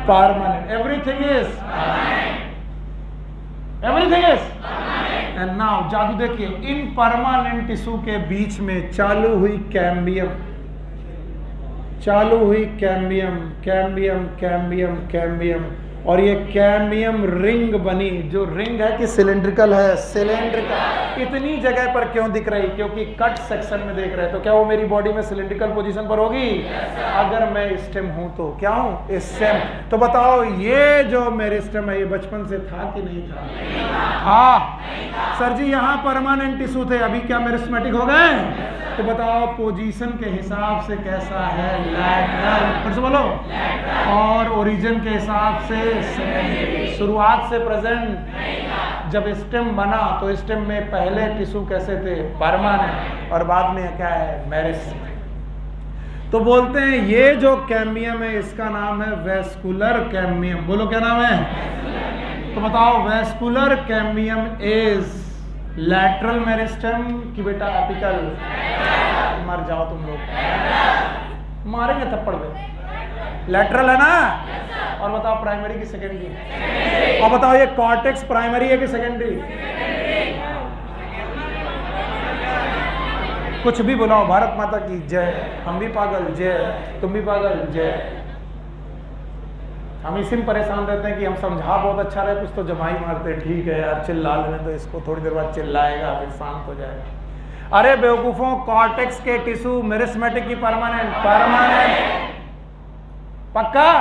A: Permanent, everything is, everything is. And now जादू देखिए, इन परमानेंट टिश्यू के बीच में चालू हुई कैम्बियम, चालू हुई कैम्बियम, कैम्बियम, कैम्बियम, कैम्बियम, और ये कैम्बियम रिंग बनी, जो रिंग है कि सिलेंड्रिकल है, सिलेंड्रिकल। इतनी जगह पर क्यों दिख रही? क्योंकि कट सेक्शन में देख रहे हैं। तो क्या वो मेरी बॉडी में सिलेंड्रिकल पोजीशन पर होगी? अगर मैं स्टेम हूं तो क्या हूं? स्टेम। तो बताओ ये जो मेरे स्टेम है, ये बचपन से था कि नहीं था? हाँ सर जी, यहाँ परमानेंट टिश्यू थे, अभी क्या मेरिस्टेमेटिक हो गए? तो बताओ पोजीशन के हिसाब से कैसा है? लैटरल। फिर से बोलो। और ओरिजिन के हिसाब से सेकेंडरी। शुरुआत से प्रेजेंट। जब स्टेम बना तो स्टेम में पहले टिश्यू कैसे थे? परमानेंट, और बाद में क्या है? मेरिस्टेम। तो बोलते हैं ये जो कैम्बियम है इसका नाम है वेस्कुलर कैम्बियम। बोलो क्या नाम है? तो बताओ vascular cambium is lateral meristem कि बेटा एपिकल? मर जाओ तुम लोग, मारेंगे थप्पड़ पे। लैटरल है ना? और बताओ प्राइमरी की सेकेंडरी? और बताओ ये कॉर्टेक्स प्राइमरी है कि सेकेंडरी? कुछ भी बुलाओ, भारत माता की जय, हम भी पागल जय, तुम भी पागल जय। हम इसी में परेशान रहते हैं कि हम समझा बहुत अच्छा रहे, कुछ तो जमाई मारते हैं। ठीक है यार, चिल्ला लेने तो इसको, थोड़ी देर बाद चिल्लाएगा, फिर शांत हो जाएगा। अरे बेवकूफों, कॉर्टेक्स के टिश्यू मेरिस्टेमेटिक की परमानेंट? परमानेंट। पक्का?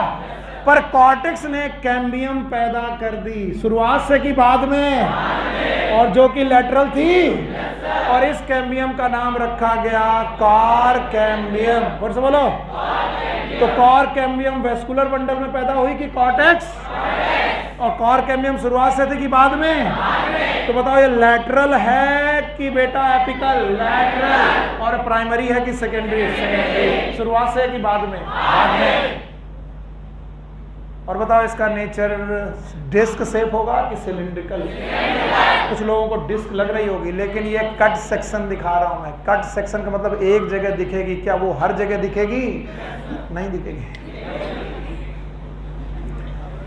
A: पर कॉर्टेक्स ने कैम्बियम पैदा कर दी, शुरुआत से कि बाद में? और जो कि लैटरल थी, और इस कैम्बियम का नाम रखा गया कॉर कैम्बियम। फिर से बोलो। तो कॉर कैम्बियम वेस्कुलर बंडल में पैदा हुई कि कॉर्टेक्स? और कॉर कैम्बियम शुरुआत से थी कि बाद में? तो बताओ ये लैटरल है कि बेटा एपिकल? लैटरल। और प्राइमरी है कि सेकेंडरी? सेकेंडरी। शुरुआत से है कि बाद में? बाद में। और बताओ इसका नेचर डिस्क शेप होगा कि सिलिंड्रिकल? कुछ लोगों को डिस्क लग रही होगी, लेकिन ये कट सेक्शन दिखा रहा हूं मैं। कट सेक्शन का मतलब एक जगह दिखेगी, क्या वो हर जगह दिखेगी? नहीं दिखेगी।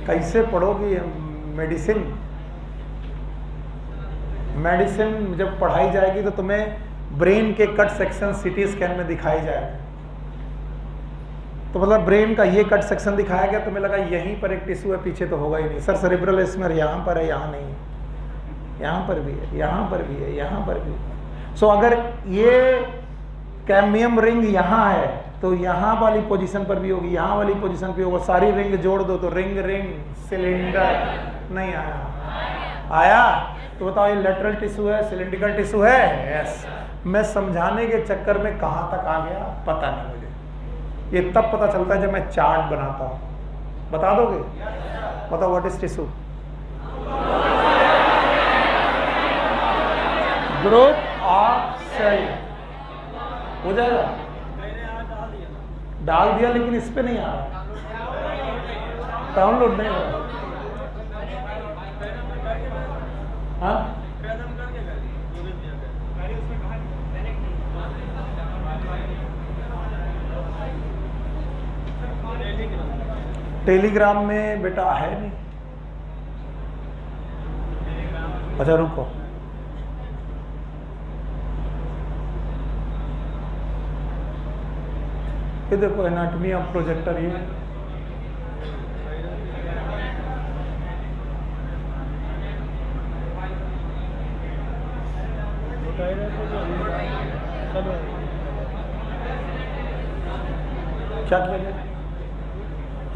A: कैसे पढ़ोगी मेडिसिन? मेडिसिन जब पढ़ाई जाएगी तो तुम्हें ब्रेन के कट सेक्शन सीटी स्कैन में दिखाई जाएगा। तो मतलब ब्रेन का ये कट सेक्शन दिखाया गया, तुम्हें लगा यहीं पर एक टिश्यू है, पीछे तो होगा ही नहीं। सर सेरेब्रल इसमें यहाँ पर है, यहाँ नहीं, यहाँ पर भी है, यहाँ पर भी है, यहाँ पर भी है। सो अगर ये कैम्बियम रिंग यहाँ है तो यहाँ वाली पोजीशन पर भी होगी, यहाँ वाली पोजीशन पे होगा। सारी रिंग जोड़ दो तो रिंग रिंग सिलेंडर। नहीं आया? आया? तो बताओ ये लेटरल टिश्यू है, सिलेंड्रिकल टिश्यू है? यस। मैं समझाने के चक्कर में कहाँ तक आ गया पता नहीं मुझे। ये तब पता चलता है जब मैं चार्ट बनाता हूँ। बता दोगे? बताओ what is tissue? Group of cell. हो जाएगा? डाल दिया लेकिन इस पे नहीं आ रहा, डाउनलोड नहीं हो रहा। हाँ? टेलीग्राम में बेटा है नहीं। अच्छा रुको, ये देखो एनाटॉमी ऑफ प्रोजेक्टर। ये क्या किया जाए?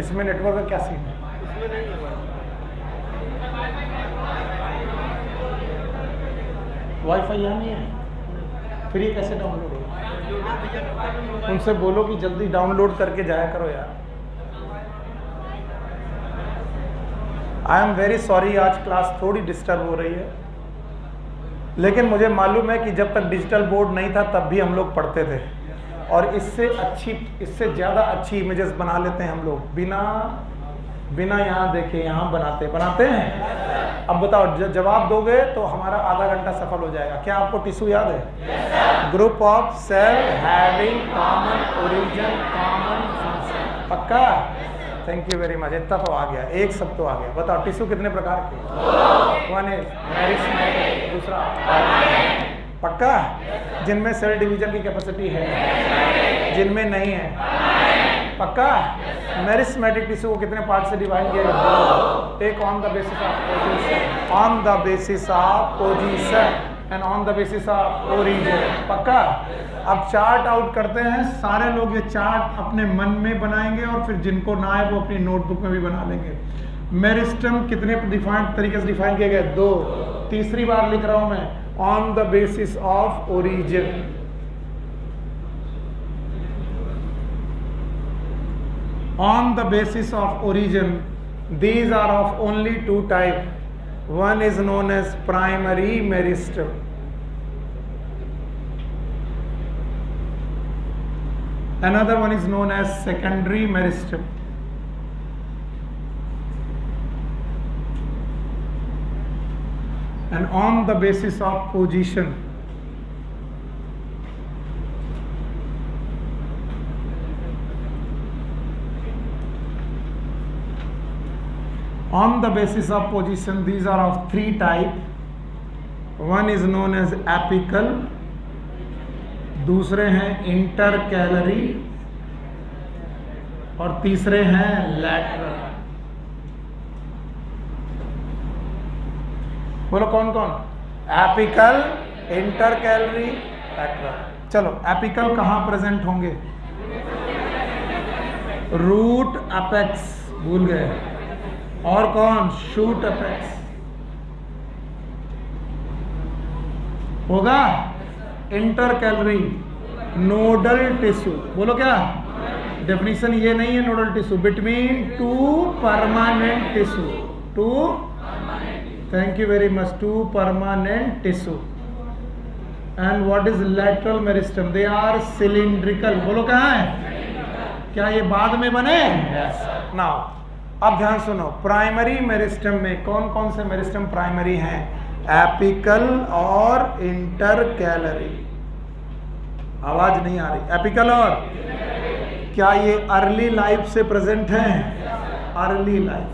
A: इसमें नेटवर्क का क्या सीन है? वाईफाई यहाँ नहीं है, फिर ये कैसे डाउनलोड होगा? उनसे बोलो कि जल्दी डाउनलोड करके जाया करो यार। आई एम वेरी सॉरी, आज क्लास थोड़ी डिस्टर्ब हो रही है, लेकिन मुझे मालूम है कि जब तक डिजिटल बोर्ड नहीं था तब भी हम लोग पढ़ते थे, और इससे ज़्यादा अच्छी इमेजेस बना लेते हैं हम लोग, बिना यहाँ देखे यहाँ बनाते हैं। अब बताओ, जवाब दोगे तो हमारा आधा घंटा सफल हो जाएगा। क्या आपको टिश्यू याद है? Group of cell having common origin, common function. पक्का? थैंक यू वेरी मच, इतना तो आ गया, एक सब तो आ गया। बताओ टिश्यू कितने प्रकार के? वन इज मेरिस्टेमेटिक, दूसरा पक्का, जिनमें सेल डिवीजन की कैपेसिटी है, जिनमें नहीं है, पक्का। मेरिस्टेमेटिक टिश्यू को कितने पार्ट से डिवाइड किया जाता है? एक on the basis of position, on the basis of position and on the basis of origin, पक्का। अब चार्ट आउट करते हैं, सारे लोग ये चार्ट अपने मन में बनाएंगे और फिर जिनको ना आए वो अपनी नोटबुक में भी बना लेंगे। मेरिस्टेम कितने डिफाइंड तरीके से डिफाइन किए गए? 2। तीसरी बार लिख रहा हूं मैं, on the basis of origin. On the basis of origin, these are of only 2 types. One is known as primary meristem. Another one is known as secondary meristem. And on the basis of position, on the basis of position, these are of 3 types. One is known as apical, दूसरे हैं intercalary और तीसरे हैं lateral. बोलो कौन कौन? Apical, intercalary, lateral. चलो, apical कहां प्रेजेंट होंगे? रूट अपेक्स, भूल गए। और कौन? शूट अपेक्स होगा। इंटरकैलरी नोडल टिश्यू, बोलो क्या डेफिनेशन? ये नहीं है nodal tissue, between 2 permanent tissue, 2, thank you very much, 2 permanent tissue. And what is lateral meristem? They are cylindrical, बोलो क्या है? क्या ये बाद में बने? यस। नाउ अब ध्यान सुनो, प्राइमरी मेरिस्टेम में कौन कौन से मेरिस्टेम प्राइमरी हैं? एपिकल और इंटरकैलरी। आवाज नहीं आ रही। एपिकल और क्या ये अर्ली लाइफ से प्रेजेंट हैं? Early life.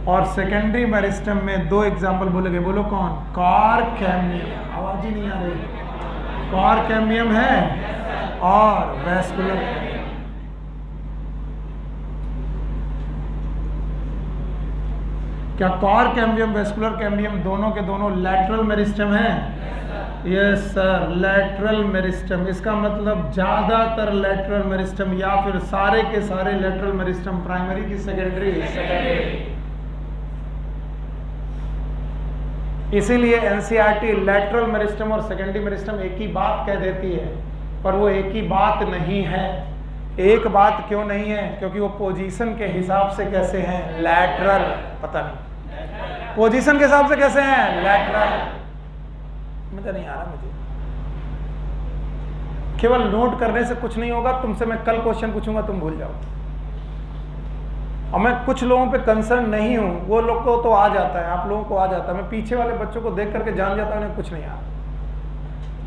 A: और सेकेंडरी मेरिस्टेम में 2 एग्जांपल बोले गए, बोलो कौन? कॉर्क-कैम्बियम, आवाज ही नहीं आ रही। कॉर्क-कैम्बियम है और वैस्कुलर। क्या कॉर्क-कैम्बियम, वैस्कुलर कैम्बियम दोनों के दोनों लैटरल मेरिस्टेम हैं? Yes sir, lateral meristem. इसका मतलब ज्यादातर लैटरल मेरिस्टेम या फिर सारे के सारे लैटरल मेरिस्टेम प्राइमरी की सेकेंडरी। इसीलिए एनसीईआरटी लैटरल मेरिस्टेम और सेकेंडरी मेरिस्टेम एक ही बात कह देती है, पर वो एक ही बात नहीं है। एक बात क्यों नहीं है? क्योंकि वो पोजीशन के हिसाब से कैसे हैं? लैटरल। पता नहीं पोजीशन के हिसाब से कैसे हैं? लैटरल। मजा नहीं आ रहा मुझे। केवल नोट करने से कुछ नहीं होगा। तुमसे मैं कल क्वेश्चन पूछूंगा, तुम भूल जाओ। और मैं कुछ लोगों पे कंसर्न नहीं हूं, वो लोग को तो आ जाता है, आप लोगों को आ जाता है। मैं पीछे वाले बच्चों को देख करके जान जाता हूं उन्हें कुछ नहीं आता,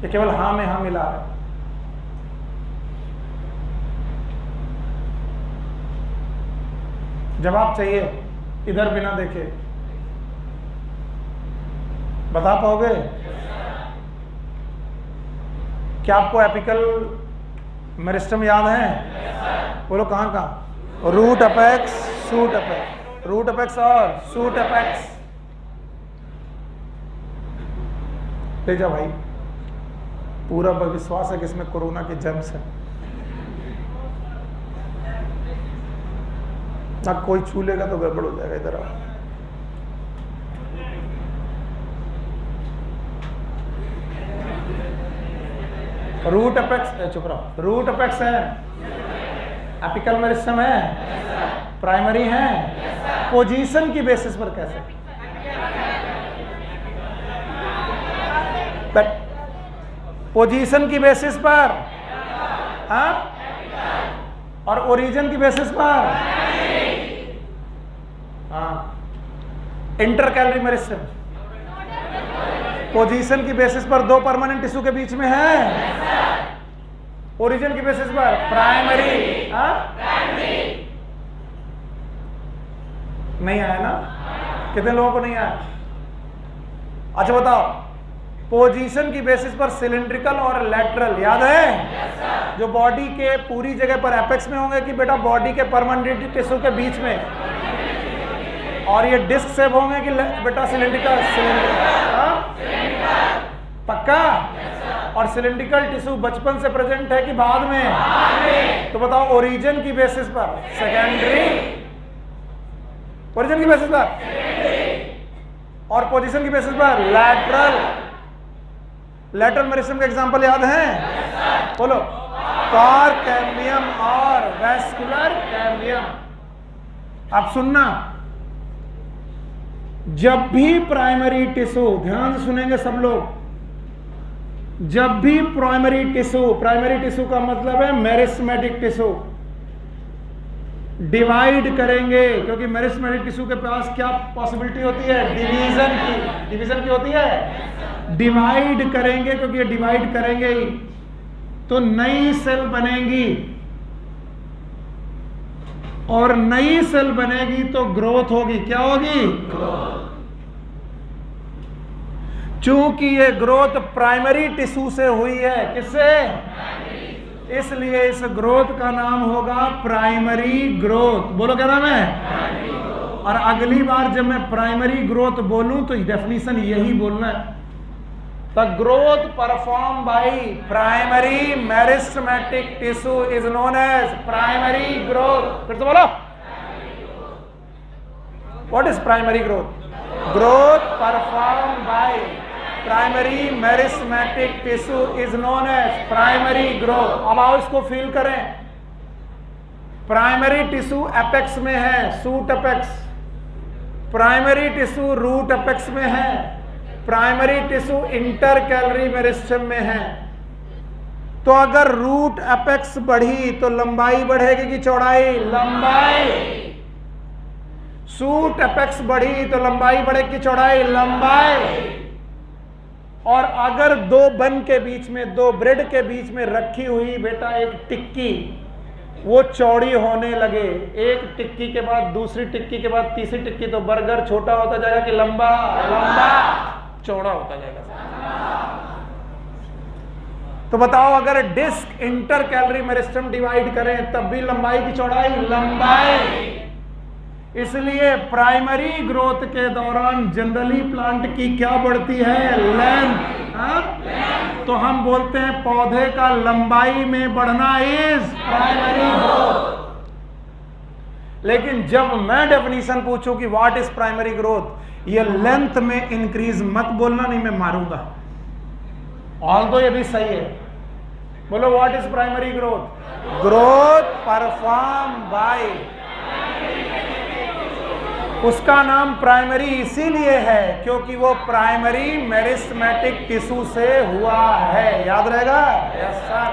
A: ये केवल हाँ में हाँ मिला रहे। जवाब चाहिए इधर बिना देखे, बता पाओगे? क्या आपको एपिकल मेरिस्टेम याद है? बोलो कहां कहां? Root apex, shoot apex, root apex और शूट अपेक्स। ले जा भाई, पूरा विश्वास है कि इसमें कोरोना के जर्म्स हैं। ना कोई छू लेगा तो गड़बड़ हो जाएगा। इधर आओ। रूट अपेक्स, चुप रहो। रूट अपेक्स है, एपिकल मेरिस्टेम है, प्राइमरी है। पोजीशन की बेसिस पर कैसे? पोजीशन की बेसिस पर, हाँ, और ओरिजिन की बेसिस पर, हाँ। इंटरकैलरी मेरिस्टेम पोजीशन की बेसिस पर 2 परमानेंट टिश्यू के बीच में है। ओरिजिन की बेसिस पर प्राइमरी, हाँ, नहीं आया ना? कितने लोगों को नहीं आया? अच्छा बताओ, पोजीशन की बेसिस पर सिलिंड्रिकल और लैटरल याद है? जो बॉडी के पूरी जगह पर एपेक्स में होंगे कि बेटा बॉडी के परमानेंट टिश्यू के बीच में? और ये डिस्क शेप होंगे कि बेटा सिलिंड्रिकल? पक्का? और सिलिंड्रिकल टिश्यू बचपन से प्रेजेंट है कि बाद में? तो बताओ ओरिजिन की बेसिस पर सेकेंडरी, ओरिजिन की बेसिस पर, और पोजीशन की बेसिस पर लैटरल। लैटरल मेरिस्टेम का एग्जांपल याद है? बोलो। कॉर कैम्बियम और वैस्कुलर कैम्बियम। अब सुनना, जब भी प्राइमरी टिश्यू, ध्यान से सुनेंगे सब लोग, जब भी प्राइमरी टिश्यू का मतलब है मेरिस्टेमेटिक टिश्यू, डिवाइड करेंगे, क्योंकि मेरिस्टेमेटिक टिश्यू के पास क्या पॉसिबिलिटी होती है? डिवीजन की होती है। डिवाइड करेंगे, क्योंकि ये डिवाइड करेंगे ही तो नई सेल बनेगी, और नई सेल बनेगी तो ग्रोथ होगी। क्या होगी? चूंकि ये ग्रोथ प्राइमरी टिश्यू से हुई है, किससे? इसलिए इस ग्रोथ का नाम होगा प्राइमरी ग्रोथ। बोलो क्या नाम है? और अगली बार जब मैं प्राइमरी ग्रोथ बोलूं तो डेफिनेशन यही बोलना है, the growth perform by primary meristematic tissue is known as primary growth. फिर से बोलो, what is primary growth? Growth perform by primary meristematic tissue is known as primary growth. अब आओ इसको फील करें। प्राइमरी टिश्यू एपेक्स में है, shoot apex. Primary tissue root apex में है। प्राइमरी टिश्यू इंटरकैलरी मेरिस्टेम में है। तो अगर रूट एपेक्स बढ़ी तो लंबाई बढ़ेगी कि चौड़ाई? लंबाई। सूट एपेक्स बढ़ी तो लंबाई बढ़ेगी कि चौड़ाई? लंबाई। और अगर दो बन के बीच में, दो ब्रेड के बीच में रखी हुई बेटा एक टिक्की, वो चौड़ी होने लगे, एक टिक्की के बाद दूसरी टिक्की के बाद तीसरी टिक्की, तो बर्गर छोटा होता जाएगा कि लंबा? लंबा। चौड़ा होता जाएगा। तो बताओ, अगर डिस्क इंटरकैलरी मेरिस्टेम डिवाइड करें तब भी लंबाई की चौड़ाई? लंबाई। इसलिए प्राइमरी ग्रोथ के दौरान जनरली प्लांट की क्या बढ़ती है? लेंथ। तो हम बोलते हैं पौधे का लंबाई में बढ़ना इज प्राइमरी ग्रोथ। लेकिन जब मैं डेफिनेशन पूछूं कि व्हाट इज प्राइमरी ग्रोथ, ये लेंथ में इंक्रीज मत बोलना, नहीं मैं मारूंगा। ऑल्दो ये भी सही है। बोलो, what is primary growth? Growth perform bye, उसका नाम प्राइमरी इसीलिए है क्योंकि वो प्राइमरी मेरिस्टेमेटिक टिश्यू से हुआ है। याद रहेगा? Yes sir.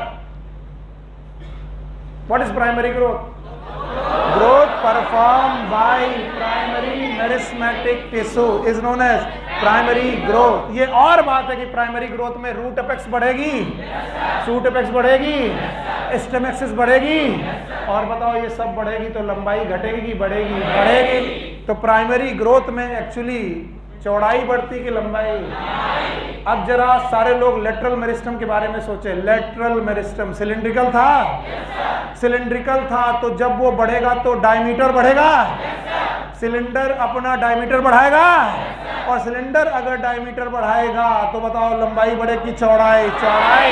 A: What is primary growth? Growth perform by primary meristematic tissue is known as primary growth. ये और बात है कि प्राइमरी ग्रोथ में रूट एपेक्स बढ़ेगी, सूट एपेक्स बढ़ेगी, स्टेम एक्सिस बढ़ेगी, और बताओ ये सब बढ़ेगी तो लंबाई घटेगी कि बढ़ेगी? बढ़ेगी। तो प्राइमरी ग्रोथ में एक्चुअली चौड़ाई बढ़ती कि लंबाई? अब जरा सारे लोग लेटरल मेरिस्टेम के बारे में सोचे। लेटरल मेरिस्टेम सिलिंड्रिकल था? सिलिंड्रिकल था, तो जब वो बढ़ेगा तो डायमीटर बढ़ेगा। सिलेंडर अपना डायमीटर बढ़ाएगा, और सिलेंडर अगर डायमीटर बढ़ाएगा तो बताओ लंबाई बढ़ेगी चौड़ाई? चौड़ाई।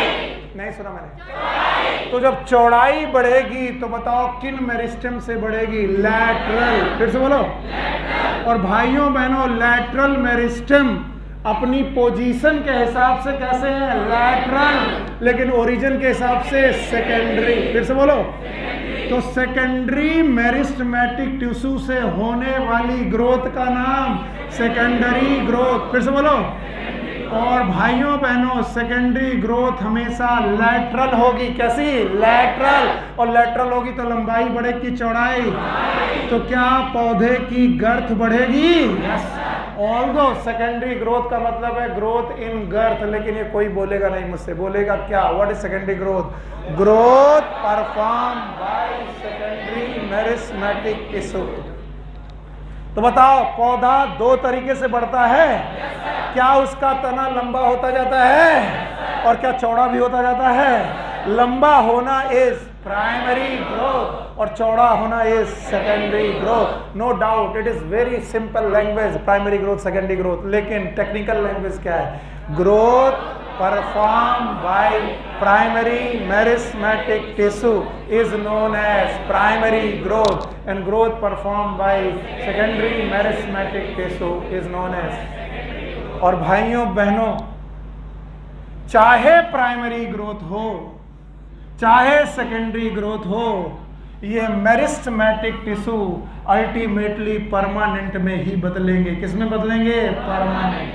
A: नहीं सुना मैंने? तो जब चौड़ाई बढ़ेगी तो बताओ किन मेरिस्टेम से बढ़ेगी? लैटरल। फिर से बोलो। और भाइयों बहनों, लैटरल मेरिस्टेम अपनी पोजीशन के हिसाब से कैसे है? लैटरल। लेकिन ओरिजिन के हिसाब से सेकेंडरी। फिर से बोलो। तो सेकेंडरी मेरिस्टेमेटिक टिश्यू से होने वाली ग्रोथ का नाम सेकेंडरी ग्रोथ। फिर से बोलो। और भाइयों बहनों, सेकेंडरी ग्रोथ हमेशा लैटरल होगी। कैसी? लैटरल। और लैटरल होगी तो लंबाई बढ़ेगी, चौड़ाई? तो क्या पौधे की गर्थ बढ़ेगी? यस। ऑल्दो सेकेंडरी ग्रोथ का मतलब है ग्रोथ इन गर्थ, लेकिन ये कोई बोलेगा नहीं मुझसे। बोलेगा क्या? What is secondary growth? Growth perform by secondary meristematic tissue. तो बताओ पौधा दो तरीके से बढ़ता है, क्या उसका तना लंबा होता जाता है और क्या चौड़ा भी होता जाता है? लंबा होना इज प्राइमरी ग्रोथ और चौड़ा होना is secondary growth. No doubt, it is very simple language, primary growth, secondary growth. लेकिन टेक्निकल लैंग्वेज क्या है? Growth perform by primary meristematic tissue is known as primary growth and growth perform by secondary meristematic tissue is known as. और भाइयों बहनों, चाहे primary growth हो चाहे secondary growth हो, ये मेरिस्टेमेटिक टिश्यू अल्टीमेटली परमानेंट में ही बदलेंगे। किसमें बदलेंगे? परमानेंट।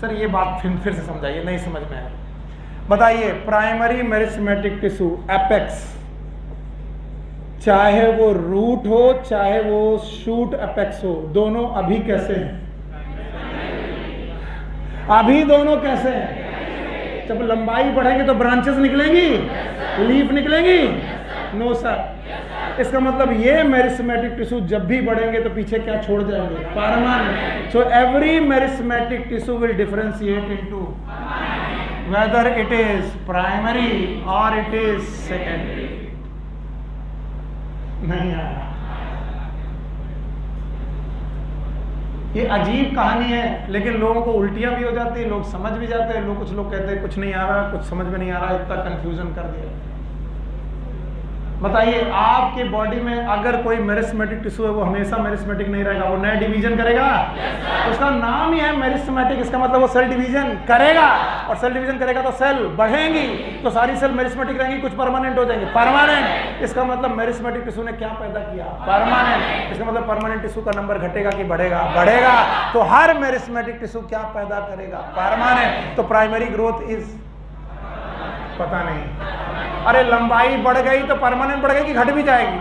A: सर ये बात फिर से समझाइए, नहीं समझ में आया। बताइए, प्राइमरी मेरिस्टेमेटिक टिश्यू एपेक्स, चाहे वो रूट हो चाहे वो शूट एपेक्स हो, दोनों अभी कैसे हैं? अभी दोनों कैसे हैं? जब लंबाई बढ़ेगी तो ब्रांचेस निकलेंगी, लीफ निकलेंगी? No sir. इसका मतलब ये मेरिस्टेमेटिक टिश्यू जब भी बढ़ेंगे तो पीछे क्या छोड़ जाएंगे? Permanent. So every meristematic tissue will differentiate into whether it is primary और इट इज सेकेंडरी। नहीं आया? ये अजीब कहानी है, लेकिन लोगों को उल्टियां भी हो जाती है, लोग समझ भी जाते हैं। कुछ लोग कहते हैं कुछ नहीं आ रहा, कुछ समझ में नहीं आ रहा, इतना कंफ्यूजन कर दिया। बताइए, आपके बॉडी में अगर कोई मेरिस्टेमेटिक टिश्यू है वो हमेशा मेरिस्टेमेटिक नहीं रहेगा, वो नया डिवीजन करेगा। उसका नाम ही है मेरिस्टेमेटिक, इसका मतलब वो सेल डिवीजन करेगा, और सेल डिवीजन करेगा तो सेल बढ़ेंगी, तो सारी सेल मेरिस्टेमेटिक रहेंगी, कुछ परमानेंट हो जाएंगे। परमानेंट, इसका मतलब मेरिस्टेमेटिक टिश्यू ने क्या पैदा किया? परमानेंट। इसका मतलब परमानेंट टिश्यू का नंबर घटेगा कि बढ़ेगा? बढ़ेगा। तो हर मेरिस्टेमेटिक टिश्यू क्या पैदा करेगा? परमानेंट। तो प्राइमरी ग्रोथ इज पता नहीं। अरे लंबाई बढ़ गई तो परमानेंट बढ़ गई कि घट भी जाएगी?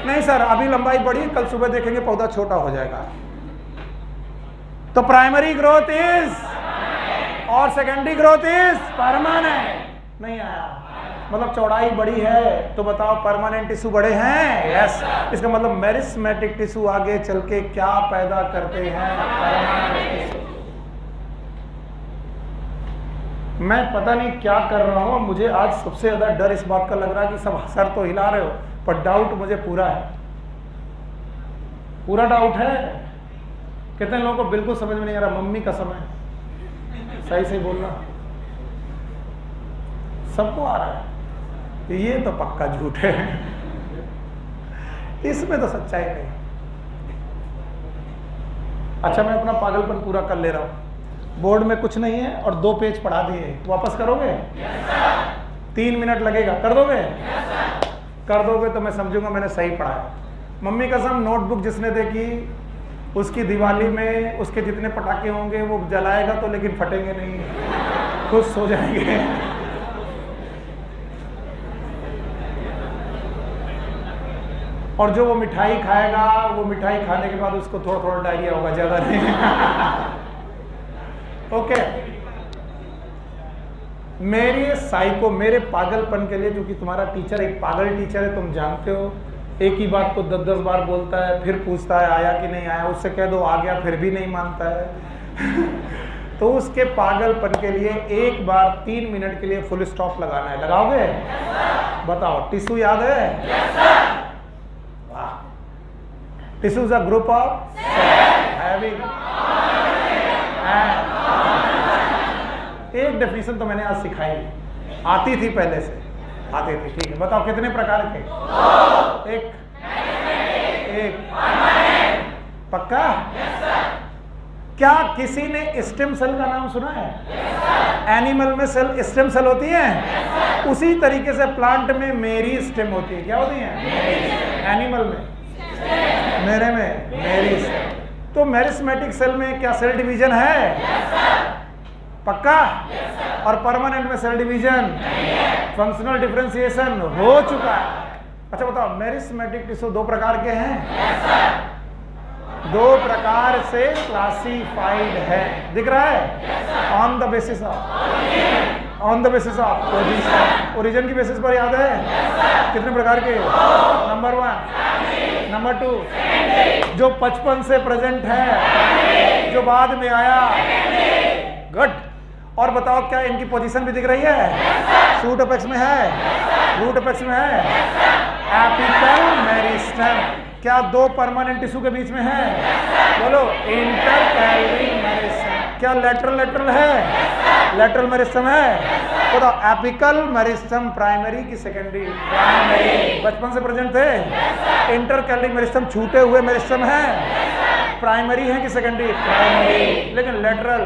A: नहीं सर, अभी लंबाई बढ़ी, कल सुबह देखेंगे पौधा छोटा हो जाएगा। तो प्राइमरी ग्रोथ इज और सेकेंडरी ग्रोथ इज परमानेंट। नहीं आया? मतलब चौड़ाई बढ़ी है तो बताओ परमानेंट टिश्यू बड़े हैं? यस। इसका मतलब मेरिस्टेमेटिक टिश्यू आगे चल के क्या पैदा करते हैं? Permanent tissue. मैं पता नहीं क्या कर रहा हूँ, मुझे आज सबसे ज्यादा डर इस बात का लग रहा है कि सब सर तो हिला रहे हो, पर डाउट मुझे पूरा है, पूरा डाउट है। कितने लोगों को बिल्कुल समझ में नहीं आ रहा? मम्मी कसम है, सही से बोलना। सबको आ रहा है, ये तो पक्का झूठ है, इसमें तो सच्चाई नहीं। अच्छा, मैं अपना पागलपन पूरा कर ले रहा हूँ। बोर्ड में कुछ नहीं है और 2 पेज पढ़ा दिए, वापस करोगे? 3 मिनट लगेगा, कर दोगे? कर दोगे तो मैं समझूंगा मैंने सही पढ़ाया। मम्मी कसम, नोटबुक जिसने देखी उसकी दिवाली में उसके जितने पटाखे होंगे वो जलाएगा तो, लेकिन फटेंगे नहीं, खुश हो जाएंगे। और जो वो मिठाई खाएगा, वो मिठाई खाने के बाद उसको थोड़ा थोड़ा डायरिया होगा, ज्यादा नहीं। ओके। मेरे पागलपन के लिए, क्योंकि तुम्हारा टीचर एक पागल टीचर है, तुम जानते हो, एक ही बात को 10-10 बार बोलता है, फिर पूछता है आया कि नहीं आया, उससे कह दो आ गया, फिर भी नहीं मानता है। तो उसके पागलपन के लिए एक बार 3 मिनट के लिए फुल स्टॉप लगाना है। लगाओगे? बताओ, टिश्यू याद है? वाह। Tissue is a group of having एक डेफिनेशन तो मैंने आज सिखाई, आती थी पहले से, आती थी। ठीक है, बताओ कितने प्रकार के? एक पक्का? क्या किसी ने स्टेम सेल का नाम सुना है? एनिमल में सेल स्टेम सेल होती है, उसी तरीके से प्लांट में मेरी स्टेम होती है। क्या होती है? एनिमल में, मेरे में मेरी स्टेम। तो मेरिस्टेमेटिक सेल में क्या सेल डिवीजन है? पक्का? और परमानेंट में सेल डिवीजन, फंक्शनल डिफरेंशिएशन हो चुका है। अच्छा बताओ, मेरिस्टेमेटिक टिश्यू 2 प्रकार के हैं? 2 प्रकार से क्लासिफाइड है, दिख रहा है? On the basis of position, origin की बेसिस पर याद है? कितने प्रकार के? नंबर 1 नंबर 2 जो 55 से प्रेजेंट है, जो बाद में आया। गुड। और बताओ क्या इनकी पोजीशन भी दिख रही है? शूट अपेक्स में है, रूट अपेक्स में है, एपिकल मेरिस्टेम। क्या दो परमानेंट टिश्यू के बीच में है? बोलो इंटरकैलरी मेरिस्टेम। क्या लेटरल है? लेटरल मेरिस्टेम है। बताओ एपिकल मेरिस्टेम प्राइमरी की सेकेंडरी? प्राइमरी। बचपन से प्रेजेंट थे। इंटरकैलरी मेरिस्टेम छूटे हुए मेरिस्टेम है, प्राइमरी है कि सेकेंडरी? प्राइमरी। लेकिन लेटरल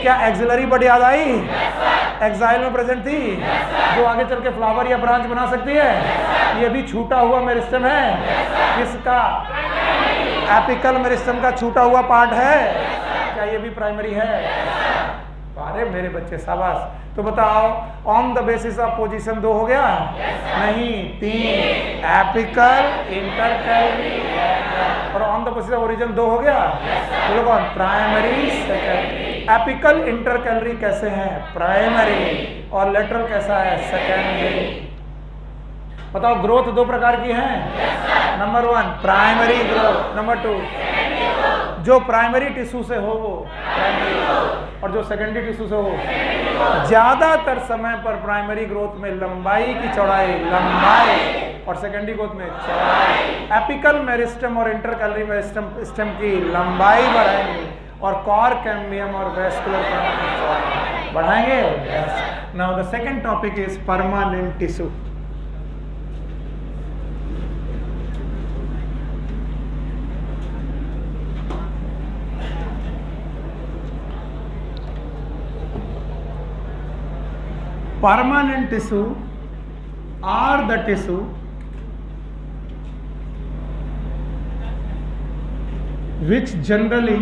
A: क्या एक्सिलरी बड याद आई? एक्साइल में प्रेजेंट थी, जो आगे चल के फ्लावर या ब्रांच बना सकती है। ये भी छूटा हुआ मेरिस्टेम है। किसका? एपिकल मेरिस्टेम का छूटा हुआ पार्ट है। क्या ये भी प्राइमरी है? अरे मेरे बच्चे शाबाश। तो बताओ on the basis of position 2 हो गया? नहीं, 3। एपिकल, इंटरकैलरी और on the basis of origin 2 हो गया। बोलो कौन? Primary, secondary. एपिकल इंटरकैलरी कैसे हैं? प्राइमरी। और लेटरल कैसा है? सेकेंडरी। बताओ ग्रोथ 2 प्रकार की है। नंबर 1 प्राइमरी ग्रोथ, नंबर 2 जो प्राइमरी टिश्यू से हो वो प्राइमरी, और जो सेकेंडरी टिश्यू से हो। ज्यादातर समय पर प्राइमरी ग्रोथ में लंबाई की चौड़ाई, लंबाई, और सेकेंडरी ग्रोथ में चौड़ाई। एपिकल मेरिस्टेम और इंटरकैलरी मेरिस्टेम की लंबाई बढ़ाएंगे और कॉर कैम्बियम और वेस्कुलर बढ़ाएंगे। Now the second topic is permanent tissue. Permanent tissue are the tissue which generally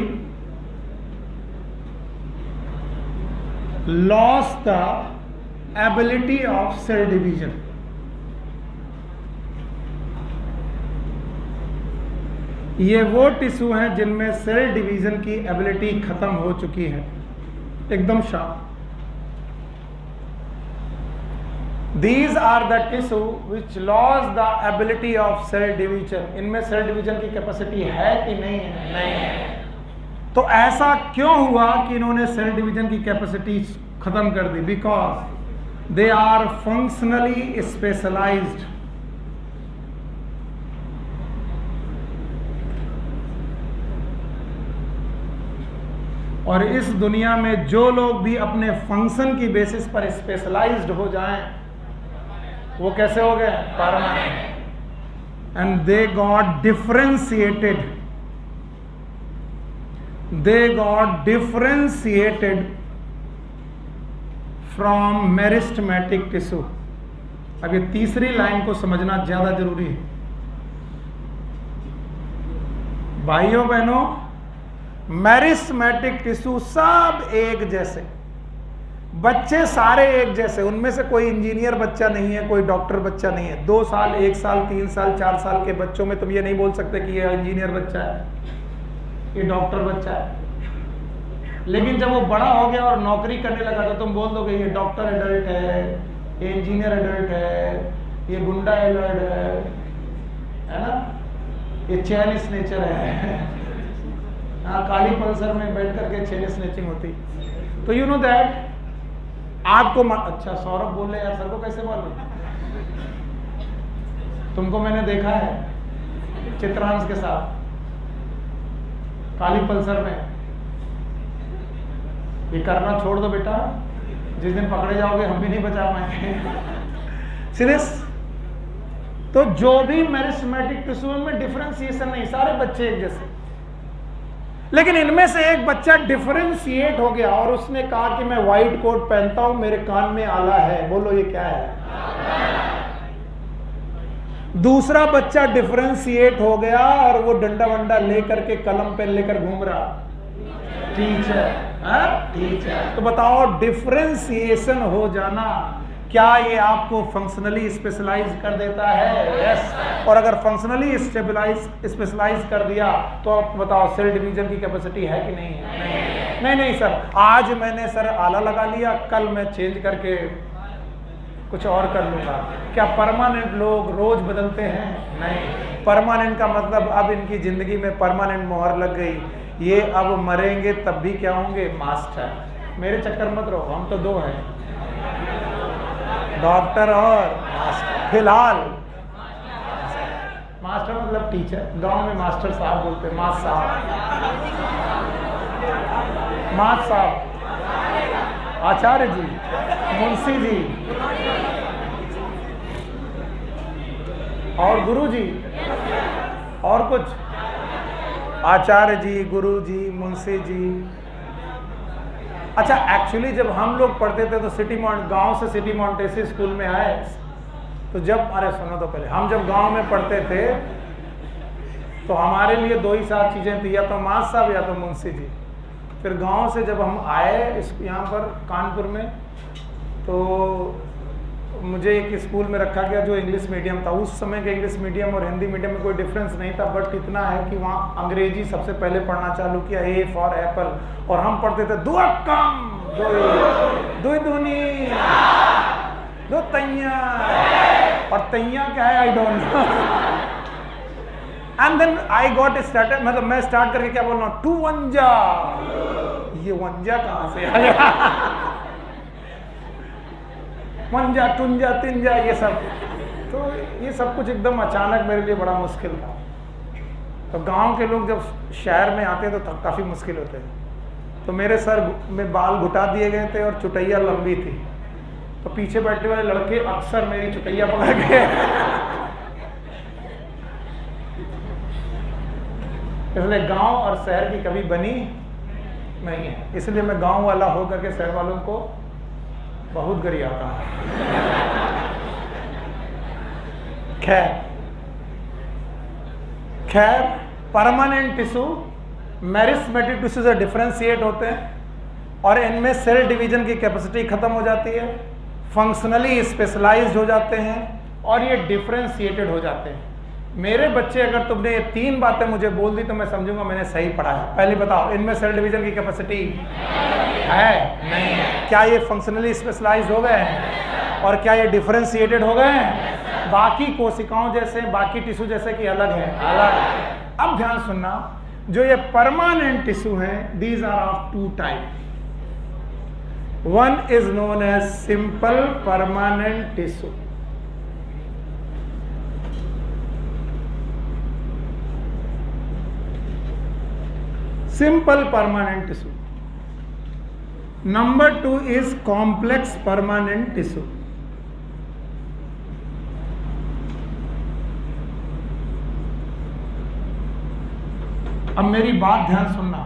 A: lost the ability of cell division. ये वो टिश्यू हैं जिनमें सेल डिवीजन की एबिलिटी खत्म हो चुकी है, एकदम sharp. These are the tissue which lost the ability of cell division. इनमें सेल डिवीजन की कैपेसिटी है कि नहीं है? नहीं है। तो ऐसा क्यों हुआ कि इन्होंने सेल डिवीजन की कैपेसिटी खत्म कर दी? Because they are functionally specialised. और इस दुनिया में जो लोग भी अपने फंक्शन की बेसिस पर स्पेशलाइज्ड हो जाएं, वो कैसे हो गए? Permanent. And they got differentiated, from meristematic tissue. अब ये तीसरी लाइन को समझना ज्यादा जरूरी है भाइयों बहनों। मेरिस्टेमेटिक टिश्यू सब एक जैसे, बच्चे सारे एक जैसे, उनमें से कोई इंजीनियर बच्चा नहीं है, कोई डॉक्टर बच्चा नहीं है। 2 साल, 1 साल, 3 साल, 4 साल के बच्चों में तुम ये नहीं बोल सकते कि ये इंजीनियर बच्चा है, ये डॉक्टर बच्चा है। लेकिन जब वो बड़ा हो गया और नौकरी करने लगा तो तुम बोल दोगे ये डॉक्टर एडल्ट है, ये इंजीनियर एडल्ट है, ये गुंडा एडल्ट है ना, ये चैन स्नेचर है। हाँ, काली पल्सर में बैठ करके चैन स्नेचिंग होती। तो यू नो दैट आपको अच्छा सौरभ बोल रहे यार, सर को कैसे मालूम? तुमको मैंने देखा है चित्रांश के साथ काली पल्सर में। ये करना छोड़ दो बेटा, जिस दिन पकड़े जाओगे हम भी नहीं बचा पाएंगे। सीरियस। तो जो भी मेरिस्टेमेटिक टिश्यू में डिफरेंशिएशन नहीं, सारे बच्चे एक जैसे। लेकिन इनमें से एक बच्चा डिफरेंशिएट हो गया और उसने कहा कि मैं व्हाइट कोट पहनता हूं, मेरे कान में आला है। बोलो ये क्या है? दूसरा बच्चा डिफरेंशिएट हो गया और वो डंडा वंडा लेकर के कलम पेन लेकर घूम रहा, टीचर। टीचर। तो बताओ डिफरेंशिएशन हो जाना क्या ये आपको फंक्शनली स्पेशलाइज कर देता है? यस। और अगर फंक्शनली स्पेशलाइज कर दिया तो आप बताओ सेल डिवीजन की कैपेसिटी है कि नहीं है? नहीं सर, आज मैंने सर आला लगा लिया, कल मैं चेंज करके कुछ और कर लूँगा। क्या परमानेंट लोग रोज बदलते हैं? नहीं। परमानेंट का मतलब अब इनकी ज़िंदगी में परमानेंट मोहर लग गई, ये अब मरेंगे तब भी क्या होंगे? मास्टर। मेरे चक्कर मत रहो, हम तो दो हैं, डॉक्टर और मास्टर। फिलहाल मास्टर मतलब टीचर, गांव में मास्टर साहब बोलते हैं, मास साहब, मास साहब, आचार्य जी, मुंशी जी और गुरु जी और कुछ, आचार्य जी, गुरु जी, मुंशी जी। अच्छा, एक्चुअली जब हम लोग पढ़ते थे तो गांव से सिटी मॉन्टेसी स्कूल में आए, तो जब, अरे सुनो तो पहले, हम जब गांव में पढ़ते थे तो हमारे लिए दो ही सात चीज़ें थी, या तो मास साहब या तो मुंशी जी। फिर गांव से जब हम आए यहाँ पर कानपुर में, तो मुझे एक स्कूल में रखा गया जो इंग्लिश मीडियम था। उस समय के इंग्लिश मीडियम और हिंदी मीडियम में कोई डिफरेंस नहीं था, बट इतना है कि वहाँ अंग्रेजी सबसे पहले पढ़ना चालू किया, ए फॉर एप्पल, और हम पढ़ते थे दो कम दो दूनी दो तैया, और तैया क्या है I don't know. And then I got started, मतलब मैं स्टार्ट करके क्या बोल रहा हूँ, टू वंजा, ये वंजा कहाँ से आया? वंजा, टुंजा, तिंजा, ये सब, तो ये सब कुछ एकदम अचानक मेरे लिए बड़ा मुश्किल था। तो गांव के लोग जब शहर में आते हैं तो काफ़ी मुश्किल होते हैं। तो मेरे सर में बाल घुटा दिए गए थे और चुटैया लंबी थी, तो पीछे बैठने वाले लड़के अक्सर मेरी चुटैया पकड़ के इसलिए गांव और शहर की कभी बनी नहीं है, इसलिए मैं गांव वाला होकर के शहर वालों को बहुत गरियाता हूं। खैर परमानेंट टिश्यू मेरिस्मेटिक टिश्यू से डिफ्रेंशिएट होते हैं और इनमें सेल डिवीजन की कैपेसिटी खत्म हो जाती है, फंक्शनली स्पेशलाइज्ड हो जाते हैं और ये डिफ्रेंशिएटेड हो जाते हैं। मेरे बच्चे, अगर तुमने ये तीन बातें मुझे बोल दी तो मैं समझूंगा मैंने सही पढ़ा है। पहले बताओ, इनमें सेल डिवीजन की कैपेसिटी है? नहीं है। क्या ये फंक्शनली स्पेशलाइज्ड हो गए हैं? और क्या ये डिफरेंशिएटेड हो गए हैं? बाकी कोशिकाओं जैसे, बाकी टिश्यू जैसे कि अलग है? अलग। अब ध्यान सुनना, जो ये परमानेंट टिश्यू हैं, these are of two type. One is known as simple permanent tissue, simple permanent tissue. Number 2 is complex permanent tissue. अब मेरी बात ध्यान सुनना,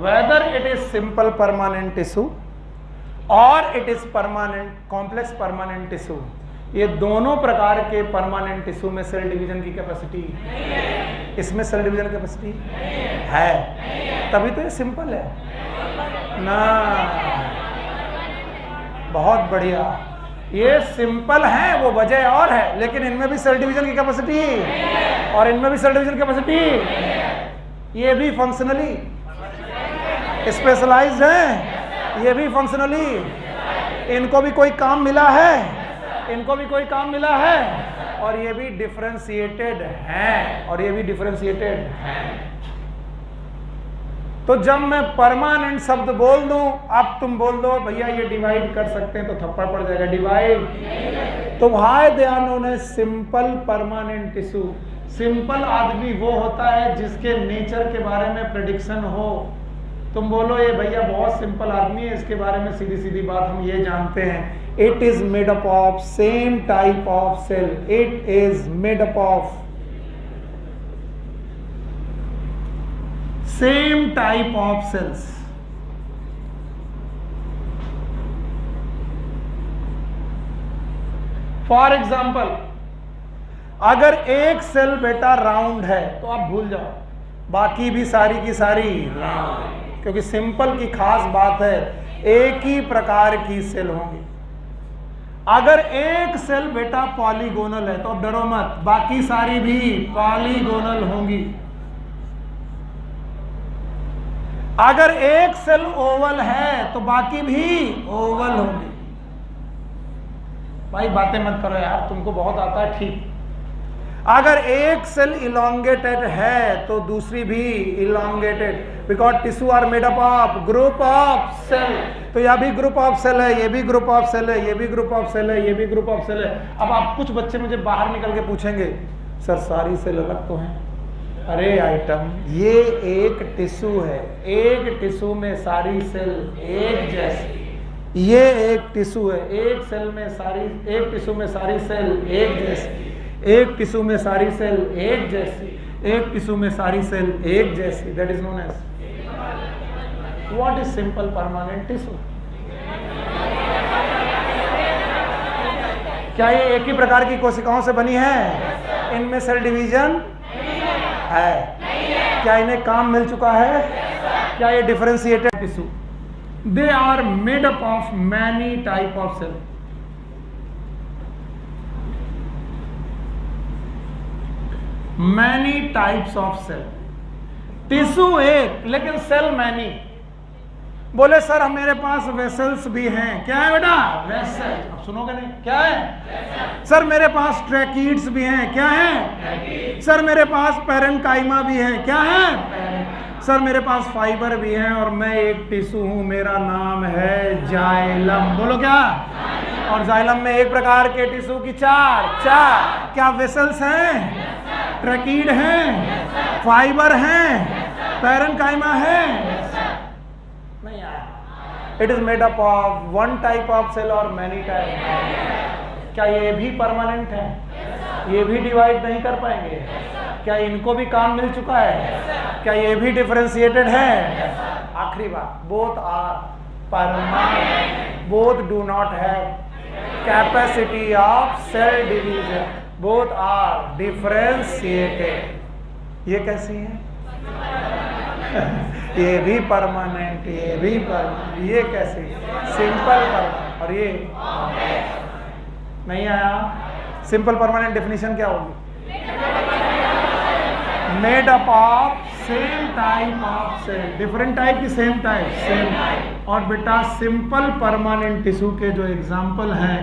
A: whether it is simple permanent tissue or it is permanent complex permanent tissue, ये दोनों प्रकार के permanent tissue में सेल डिवीजन की कैपेसिटी है। इसमें सेल डिवीजन कैपेसिटी है, तभी तो ये सिंपल है ना। बहुत बढ़िया, ये सिंपल है, वो वजह और है, लेकिन इनमें भी सेल डिवीजन की कैपेसिटी और इनमें भी सेल डिवीजन कैपेसिटी, ये भी फंक्शनली स्पेशलाइज्ड है, ये भी फंक्शनली, इनको भी कोई काम मिला है, इनको भी कोई काम मिला है, और ये भी डिफरेंशिएटेड हैं, और ये भी डिफरेंशिएटेड हैं। तो जब मैं परमानेंट शब्द बोल दूं, अब तुम बोल दो भैया ये डिवाइड कर सकते हैं, तो थप्पड़ पड़ जाएगा डिवाइड। तो why they are known as simple permanent tissue. Simple आदमी वो होता है जिसके नेचर के बारे में प्रेडिक्शन हो। तुम बोलो ये भैया बहुत सिंपल आदमी है, इसके बारे में सीधी सीधी बात हम ये जानते हैं, it is made up of same type of cell, it is made up of same type of cells. For example, अगर एक सेल बेटा राउंड है तो आप भूल जाओ, बाकी भी सारी की सारी राउंड, क्योंकि सिंपल की खास बात है एक ही प्रकार की सेल होंगी। अगर एक सेल बेटा पॉलीगोनल है तो अब डरो मत, बाकी सारी भी पॉलीगोनल होंगी। अगर एक सेल ओवल है तो बाकी भी ओवल होंगी। भाई बातें मत करो यार, तुमको बहुत आता है ठीक। अगर एक सेल इलोंगेटेड है तो दूसरी भी elongated, because tissue are made up of group of cell. तो यह भी ग्रुप ऑफ सेल है, ये भी ग्रुप ऑफ सेल है, ये भी ग्रुप ऑफ सेल है, ये भी ग्रुप ऑफ सेल है। अब आप कुछ बच्चे मुझे बाहर निकल के पूछेंगे सर सारी सेल अलग तो हैं। अरे आइटम, ये एक टिश्यू है, एक टिश्यू में सारी सेल एक जैसी। ये एक टिश्यू है, एक सेल में सारी, एक टिश्यू में सारी सेल एक जैसी, एक टिश्यू में सारी सेल एक जैसी, एक टिश्यू में सारी सेल एक जैसी। That is known as what is simple permanent tissue. क्या ये एक ही प्रकार की कोशिकाओं से बनी है? इनमें सेल डिवीजन है? क्या इन्हें काम मिल चुका है? क्या ये differentiated tissue? They are made up of many type of cell. Many types of cell. Tissue एक लेकिन सेल मैनी। बोले सर मेरे पास वेसल्स भी हैं। क्या है बेटा? वेसल। अब सुनोगे नहीं, क्या है? सर मेरे पास ट्रैकीड्स भी हैं। क्या है? सर मेरे पास पैरेन्काइमा भी है। क्या है? सर मेरे पास फाइबर भी है और मैं एक टिश्यू हूं, मेरा नाम है जाइलम। बोलो क्या? और जाइलम में एक प्रकार के टिश्यू की चार। क्या वेसल्स हैं? ट्रैकीड हैं? फाइबर हैं? पैरेन्काइमा है? नहीं आया। It is made up of one type of cell और मैनी टाइप। क्या ये भी परमानेंट है? ये भी डिवाइड नहीं कर पाएंगे? क्या इनको भी काम मिल चुका है? क्या ये भी डिफरेंशिएटेड है? आखिरी बात, both are permanent, both do not have capacity of cell division, both are differentiated. ये कैसी है? ये भी परमानेंट, ये भी परमानेंट। ये कैसे? Simple permanent. और ये नहीं आया। सिंपल परमानेंट डेफिनेशन क्या होगी? Made up of same type of cell. Different type की सेम टाइप, सेम। और बेटा सिंपल परमानेंट टिश्यू के जो एग्जाम्पल हैं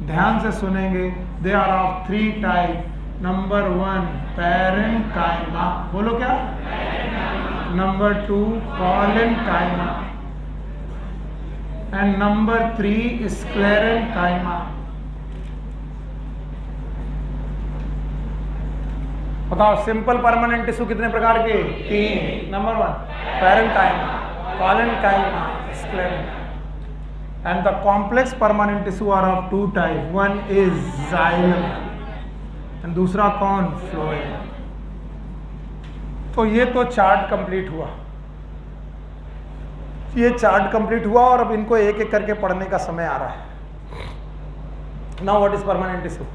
A: ध्यान से सुनेंगे, they are of 3 type. Number 1 parenchyma. बोलो क्या? Number 2 collenchyma and number 3 sclerenchyma. बताओ सिंपल परमानेंट टिश्यू कितने प्रकार के? 3। Number 1 parenchyma, collenchyma, sclerenchyma. And the complex permanent tissue are of 2 type. One is xylem and दूसरा कौन? फ्लोएम। तो ये तो चार्ट कंप्लीट हुआ, ये चार्ट कंप्लीट हुआ और अब इनको एक एक करके पढ़ने का समय आ रहा है। Now what is permanent tissue?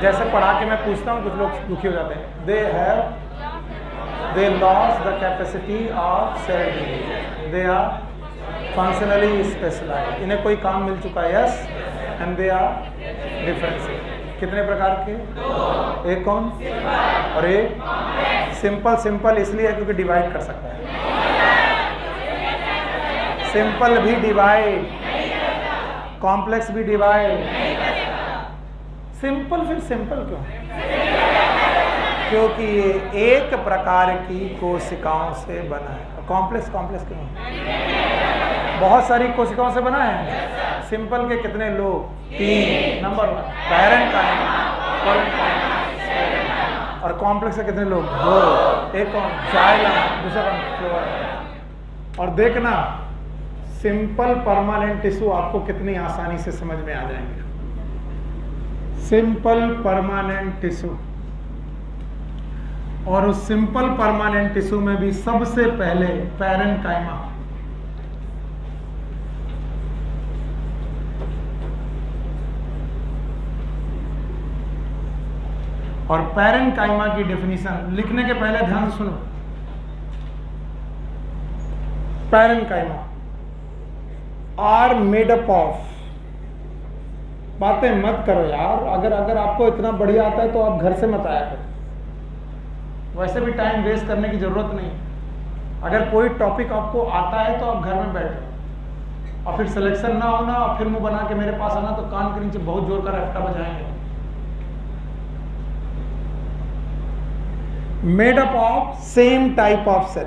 A: जैसे पढ़ा के मैं पूछता हूँ कुछ लोग दुखी हो जाते हैं। They lose the capacity of cell division, they are functionally specialised. इन्हें कोई काम मिल चुका है, yes, and they are differentiated. कितने प्रकार के? 2। एक कौन? और एक सिंपल। सिंपल इसलिए है क्योंकि डिवाइड कर सकता है। सिंपल भी डिवाइड, कॉम्प्लेक्स भी डिवाइड। सिंपल फिर सिंपल क्यों? क्योंकि ये एक प्रकार की कोशिकाओं से बना है। कॉम्प्लेक्स क्यों? बहुत सारी कोशिकाओं से बना है। सिंपल के कितने लोग? 3। नंबर 1 पैरेन्काइमा, और कॉम्प्लेक्स के कितने लोग? 2। एक कौन? जाइलम, दूसरा कौन? फ्लोएम। और देखना सिंपल परमानेंट टिश्यू आपको कितनी आसानी से समझ में आ जाएंगे। सिंपल परमानेंट टिश्यू, और उस सिंपल परमानेंट टिश्यू में भी सबसे पहले पैरेन्काइमा। और पैरेन्काइमा की डेफिनेशन लिखने के पहले ध्यान से सुनो। Parenchyma are made up of, बातें मत करो यार, अगर आपको इतना बढ़िया आता है तो आप घर से मत आया करो। वैसे भी टाइम वेस्ट करने की जरूरत नहीं। अगर कोई टॉपिक आपको आता है तो आप घर में बैठो। और फिर सिलेक्शन ना होना और फिर मुंह बना के मेरे पास आना तो कान के नीचे बहुत जोर का रट्टा बजाएंगे। Made up of same type of cell.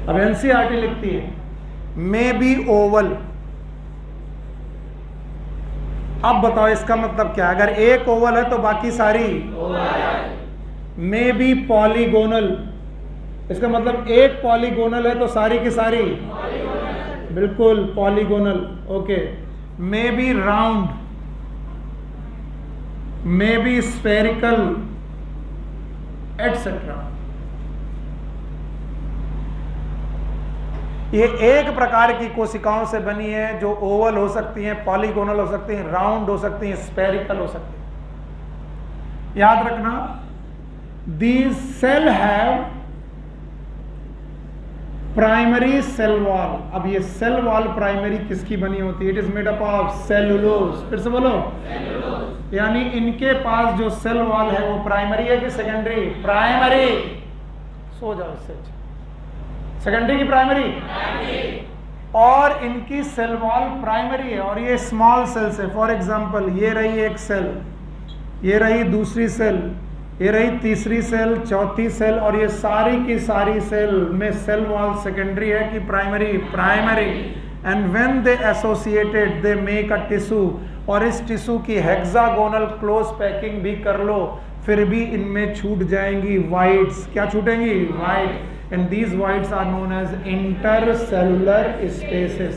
A: अब एनसीईआरटी लिखती है मे बी ओवल। अब बताओ इसका मतलब क्या? अगर एक ओवल है तो बाकी सारी मे बी पॉलीगोनल। इसका मतलब एक पॉलीगोनल है तो सारी की सारी बिल्कुल polygonal. Okay. May be round, may be spherical etcetera. ये एक प्रकार की कोशिकाओं से बनी है जो ओवल हो सकती हैं, पॉलीगोनल हो सकती हैं, राउंड हो सकती हैं, स्फेरिकल हो सकती हैं। याद रखना, these cell have primary cell wall. अब ये सेल वॉल प्राइमरी किसकी बनी होती है? It is made up of cellulose. फिर से बोलो, यानी इनके पास जो सेल वॉल है वो प्राइमरी है कि सेकेंडरी? प्राइमरी। सो जाओ इससे, सेकेंडरी की प्राइमरी? और इनकी सेल वॉल प्राइमरी है और ये स्मॉल सेल्स है। फॉर एग्जांपल ये रही एक सेल, ये रही दूसरी सेल, ये रही तीसरी सेल, चौथी सेल, और ये सारी की सारी सेल में सेल वॉल सेकेंडरी है कि primary? Primary. And when they associated they make a tissue. और इस टिश्यू की हेक्सागोनल क्लोज पैकिंग भी कर लो फिर भी इनमें छूट जाएंगी वाइड्स। क्या छूटेंगी? Wide. And these voids are known as intercellular spaces.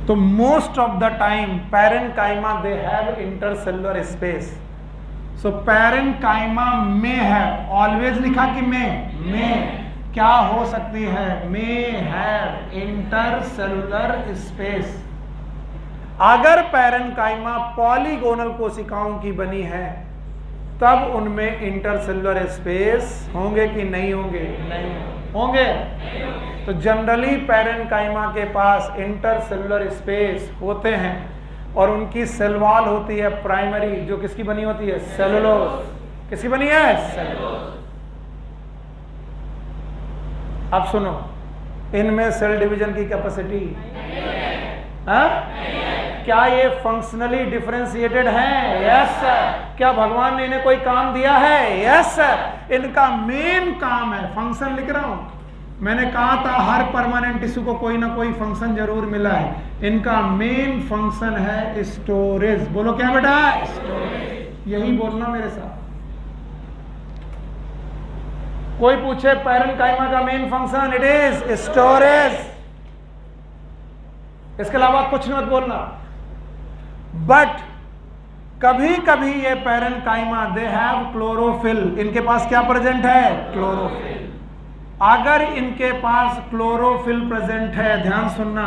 A: तो most of the time parenchyma they have intercellular space. So parenchyma may have, always लिखा कि may क्या हो सकती है? may have intercellular space। अगर पैरेन्काइमा पॉलीगोनल कोशिकाओं की बनी है तब उनमें इंटरसेलुलर स्पेस होंगे कि नहीं होंगे? नहीं होंगे। तो जनरली पैरेन्काइमा के पास इंटरसेलुलर स्पेस होते हैं और उनकी सेल वॉल होती है प्राइमरी, जो किसकी बनी होती है? सेलुलोज। किसकी बनी है? सेलुलोज। अब सुनो, इनमें सेल डिवीजन की कैपेसिटी क्या ये फंक्शनली डिफरेंशिएटेड है? Yes sir. क्या भगवान ने इन्हें कोई काम दिया है? Yes sir. इनका मेन काम है, फंक्शन लिख रहा हूं, मैंने कहा था हर परमानेंट टिश्यू को कोई ना कोई फंक्शन जरूर मिला है। इनका मेन फंक्शन है स्टोरेज। बोलो क्या बेटा? स्टोरेज। यही बोलना मेरे साथ। कोई पूछे पैरेन्काइमा का main function, it is storage. इसके अलावा कुछ मत बोलना। बट कभी कभी ये पैरेन्काइमा दे हैव क्लोरोफिल। इनके पास क्या प्रेजेंट है? क्लोरोफिल। अगर इनके पास क्लोरोफिल प्रेजेंट है, ध्यान सुनना,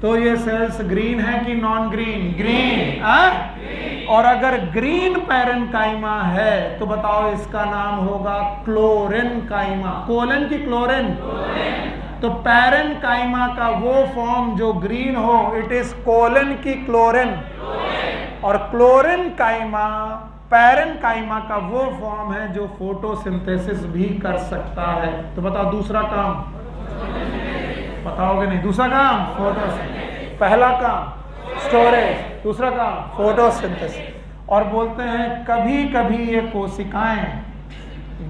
A: तो ये सेल्स ग्रीन है कि नॉन ग्रीन? ग्रीन। और अगर ग्रीन पैरेन्काइमा है तो बताओ इसका नाम होगा क्लोरेन्काइमा। कोलन की क्लोरेन? तो पैरेन्काइमा का वो फॉर्म जो ग्रीन हो, इट इज कोलन की क्लोरेन। और क्लोरेन्काइमा पैरेन्काइमा का वो फॉर्म है जो फोटोसिंथेसिस भी कर सकता है। तो बताओ दूसरा काम बताओगे नहीं? दूसरा काम फोटोसिंथेसिस। पहला काम स्टोरेज, दूसरा काम फोटोसिंथेसिस। और बोलते हैं कभी कभी ये कोशिकाएं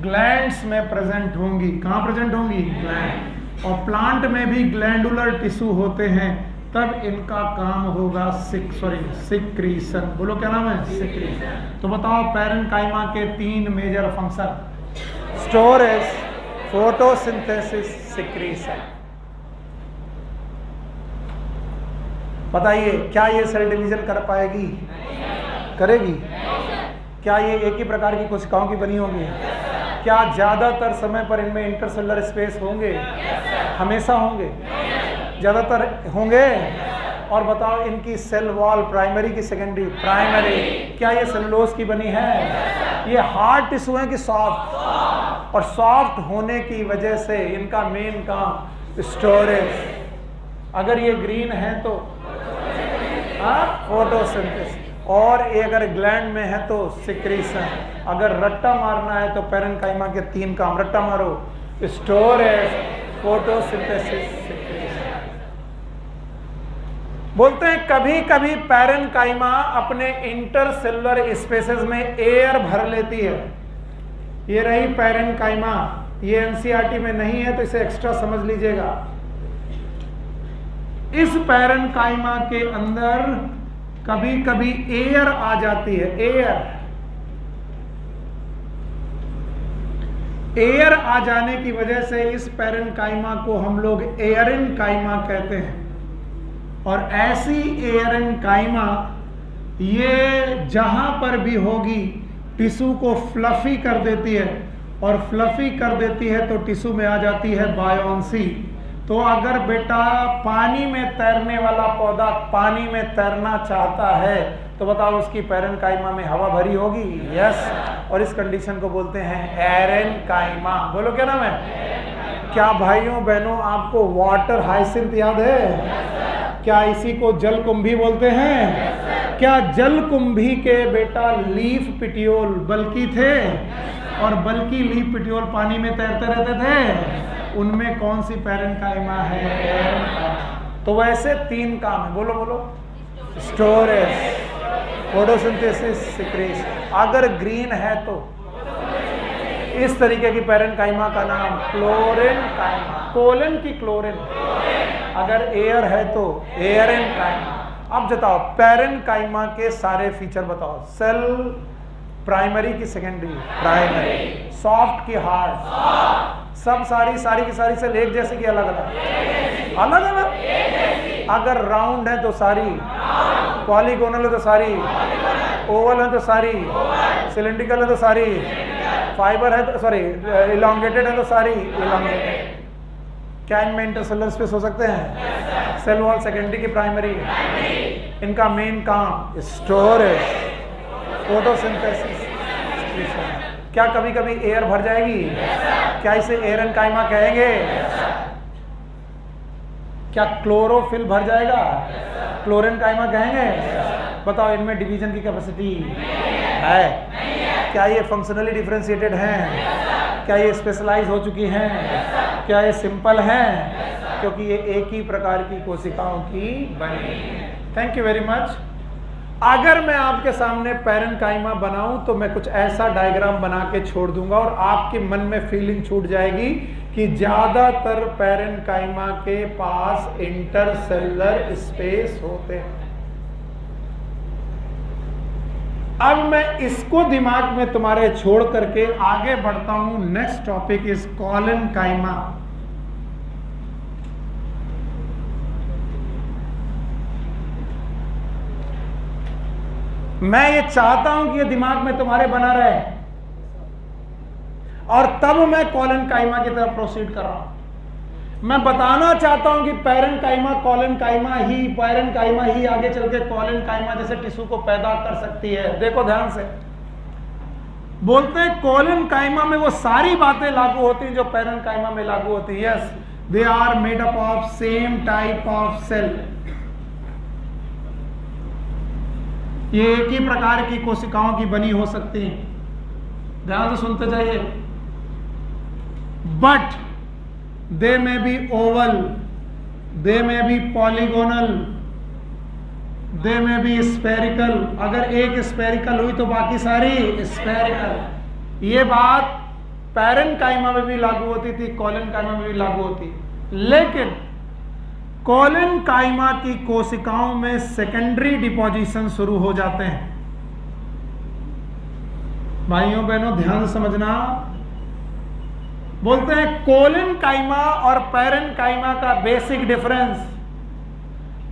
A: ग्लैंड्स में प्रेजेंट होंगी। कहाँ प्रेजेंट होंगी? ग्लैंड। और प्लांट में भी ग्लैंडुलर टिश्यू होते हैं, तब इनका काम होगा सिक्रीशन। बोलो क्या नाम है? सिक्रीशन। तो बताओ पैरेन्काइमा के 3 major function, storage, photosynthesis, secretion. बताइए क्या ये सेल डिवीजन कर पाएगी? करेगी? क्या ये एक ही प्रकार की कोशिकाओं की बनी होंगी? क्या ज्यादातर समय पर इनमें इंटरसेलुलर स्पेस होंगे? हमेशा होंगे? ज्यादातर होंगे? और बताओ इनकी सेल वॉल प्राइमरी की सेकेंडरी? प्राइमरी। क्या ये सेलुलोज की बनी है? ये हार्ड टिश्यू है कि सॉफ्ट? और सॉफ्ट होने की वजह से इनका मेन काम स्टोरेज। अगर ये ग्रीन है तो फोटोसिंथेसिस। और ये अगर ग्लैंड में है तो सिक्रीशन। अगर रट्टा मारना है तो पैरेनकाइमा के 3 काम, रट्टा मारो, स्टोरेज, फोटोसिंथेसिस, सिक्रीशन। बोलते हैं कभी कभी पैरेनकाइमा अपने इंटरसेलुलर स्पेसेस में एयर भर लेती है। ये रही पैरेनकाइमा, ये एनसीईआरटी में नहीं है तो इसे एक्स्ट्रा समझ लीजिएगा। इस पैरेनकाइमा के अंदर कभी कभी एयर आ जाती है, एयर आ जाने की वजह से इस पैरेनकाइमा को हम लोग एयरेनकाइमा कहते हैं। और ऐसी एयरेनकाइमा ये जहां पर भी होगी टिश्यू को फ्लफी कर देती है, और फ्लफी कर देती है तो टिश्यू में आ जाती है बायोन्सी। तो अगर बेटा पानी में तैरने वाला पौधा पानी में तैरना चाहता है तो बताओ उसकी पैरेनकाइमा में हवा भरी होगी? यस। और इस कंडीशन को बोलते हैं एरेनकाइमा। बोलो क्या नाम है? क्या भाइयों बहनों आपको वाटर हाइसिंथ याद है? क्या इसी को जलकुंभी बोलते हैं? क्या जलकुंभी के बेटा लीफ पिटियोल बल्कि थे, और बल्कि लीफ पिटियोल पानी में तैरते रहते थे? उनमें कौन सी पैरेनकाइमा है? तो वैसे 3 काम है, बोलो बोलो, स्टोरेज, फोटोसिंथेसिस, सिक्रीशन। अगर ग्रीन है तो इस तरीके की पैरेनकाइमा का नाम क्लोरेनकाइमा, कोलन की क्लोरिन। अगर एयर है तो एयरेनकाइमा। अब बताओ पैरेनकाइमा के सारे फीचर बताओ। सेल प्राइमरी की सेकेंडरी? प्राइमरी। सॉफ्ट की हार्ड? सब सारी की सारी सेल एक जैसे की अलग अलग? अलग अलग। अगर राउंड है तो सारी, पॉलीगोनल है तो सारी, ओवल है तो सारी, सिलेंड्रिकल है तो सारी, फाइबर है तो सॉरी इलॉन्गेटेड है तो सारी इलॉन्गेटेड। क्या इनमें इंटरसेलुलर स्पेस हो सकते हैं? सेल वॉल सेकेंडरी की प्राइमरी। इनका मेन काम स्टोरेज, फोटोसिंथेसिस, क्या कभी कभी एयर भर जाएगी? क्या इसे एयरेनकाइमा कहेंगे? क्या क्लोरोफिल भर जाएगा? क्लोरेनकाइमा कहेंगे? बताओ इनमें डिवीजन की कैपेसिटी है? क्या ये फंक्शनली डिफरेंशिएटेड हैं? क्या ये स्पेशलाइज हो चुकी हैं? क्या ये सिंपल हैं? क्योंकि ये एक ही प्रकार की कोशिकाओं की बनी है। Thank you very much. अगर मैं आपके सामने पैरेनकाइमा बनाऊं तो मैं कुछ ऐसा डायग्राम बना के छोड़ दूंगा और आपके मन में फीलिंग छूट जाएगी कि ज्यादातर पैरेनकाइमा के पास इंटरसेलुलर स्पेस होते हैं। अब मैं इसको दिमाग में तुम्हारे छोड़ करके आगे बढ़ता हूं। Next topic is collenchyma. मैं ये चाहता हूं कि ये दिमाग में तुम्हारे बना रहे, और तब मैं कॉलेनकाइमा की तरफ प्रोसीड कर रहा हूं। मैं बताना चाहता हूं कि पैरेनकाइमा कॉलेनकाइमा ही, पैरेनकाइमा ही आगे चल के कॉलेनकाइमा जैसे टिश्यू को पैदा कर सकती है। देखो ध्यान से, बोलते हैं कॉलेनकाइमा में वो सारी बातें लागू होती हैं जो पैरेनकाइमा में लागू होती है। Yes, they are made up of same type of cell. ये एक ही प्रकार की कोशिकाओं की बनी हो सकती है। ध्यान से सुनते जाइए। बट दे में बी ओवल, दे में बी पॉलीगोनल, दे में बी स्फेरिकल। अगर एक स्फेरिकल हुई तो बाकी सारी स्फेरिकल। ये बात पैरेनकाइमा में भी लागू होती थी, कॉलेनकाइमा में भी लागू होती। लेकिन कॉलेनकाइमा की कोशिकाओं में सेकेंडरी डिपोजिशन शुरू हो जाते हैं। भाइयों बहनों ध्यान से समझना। बोलते हैं कॉलेनकाइमा और पैरेनकाइमा का बेसिक डिफरेंस,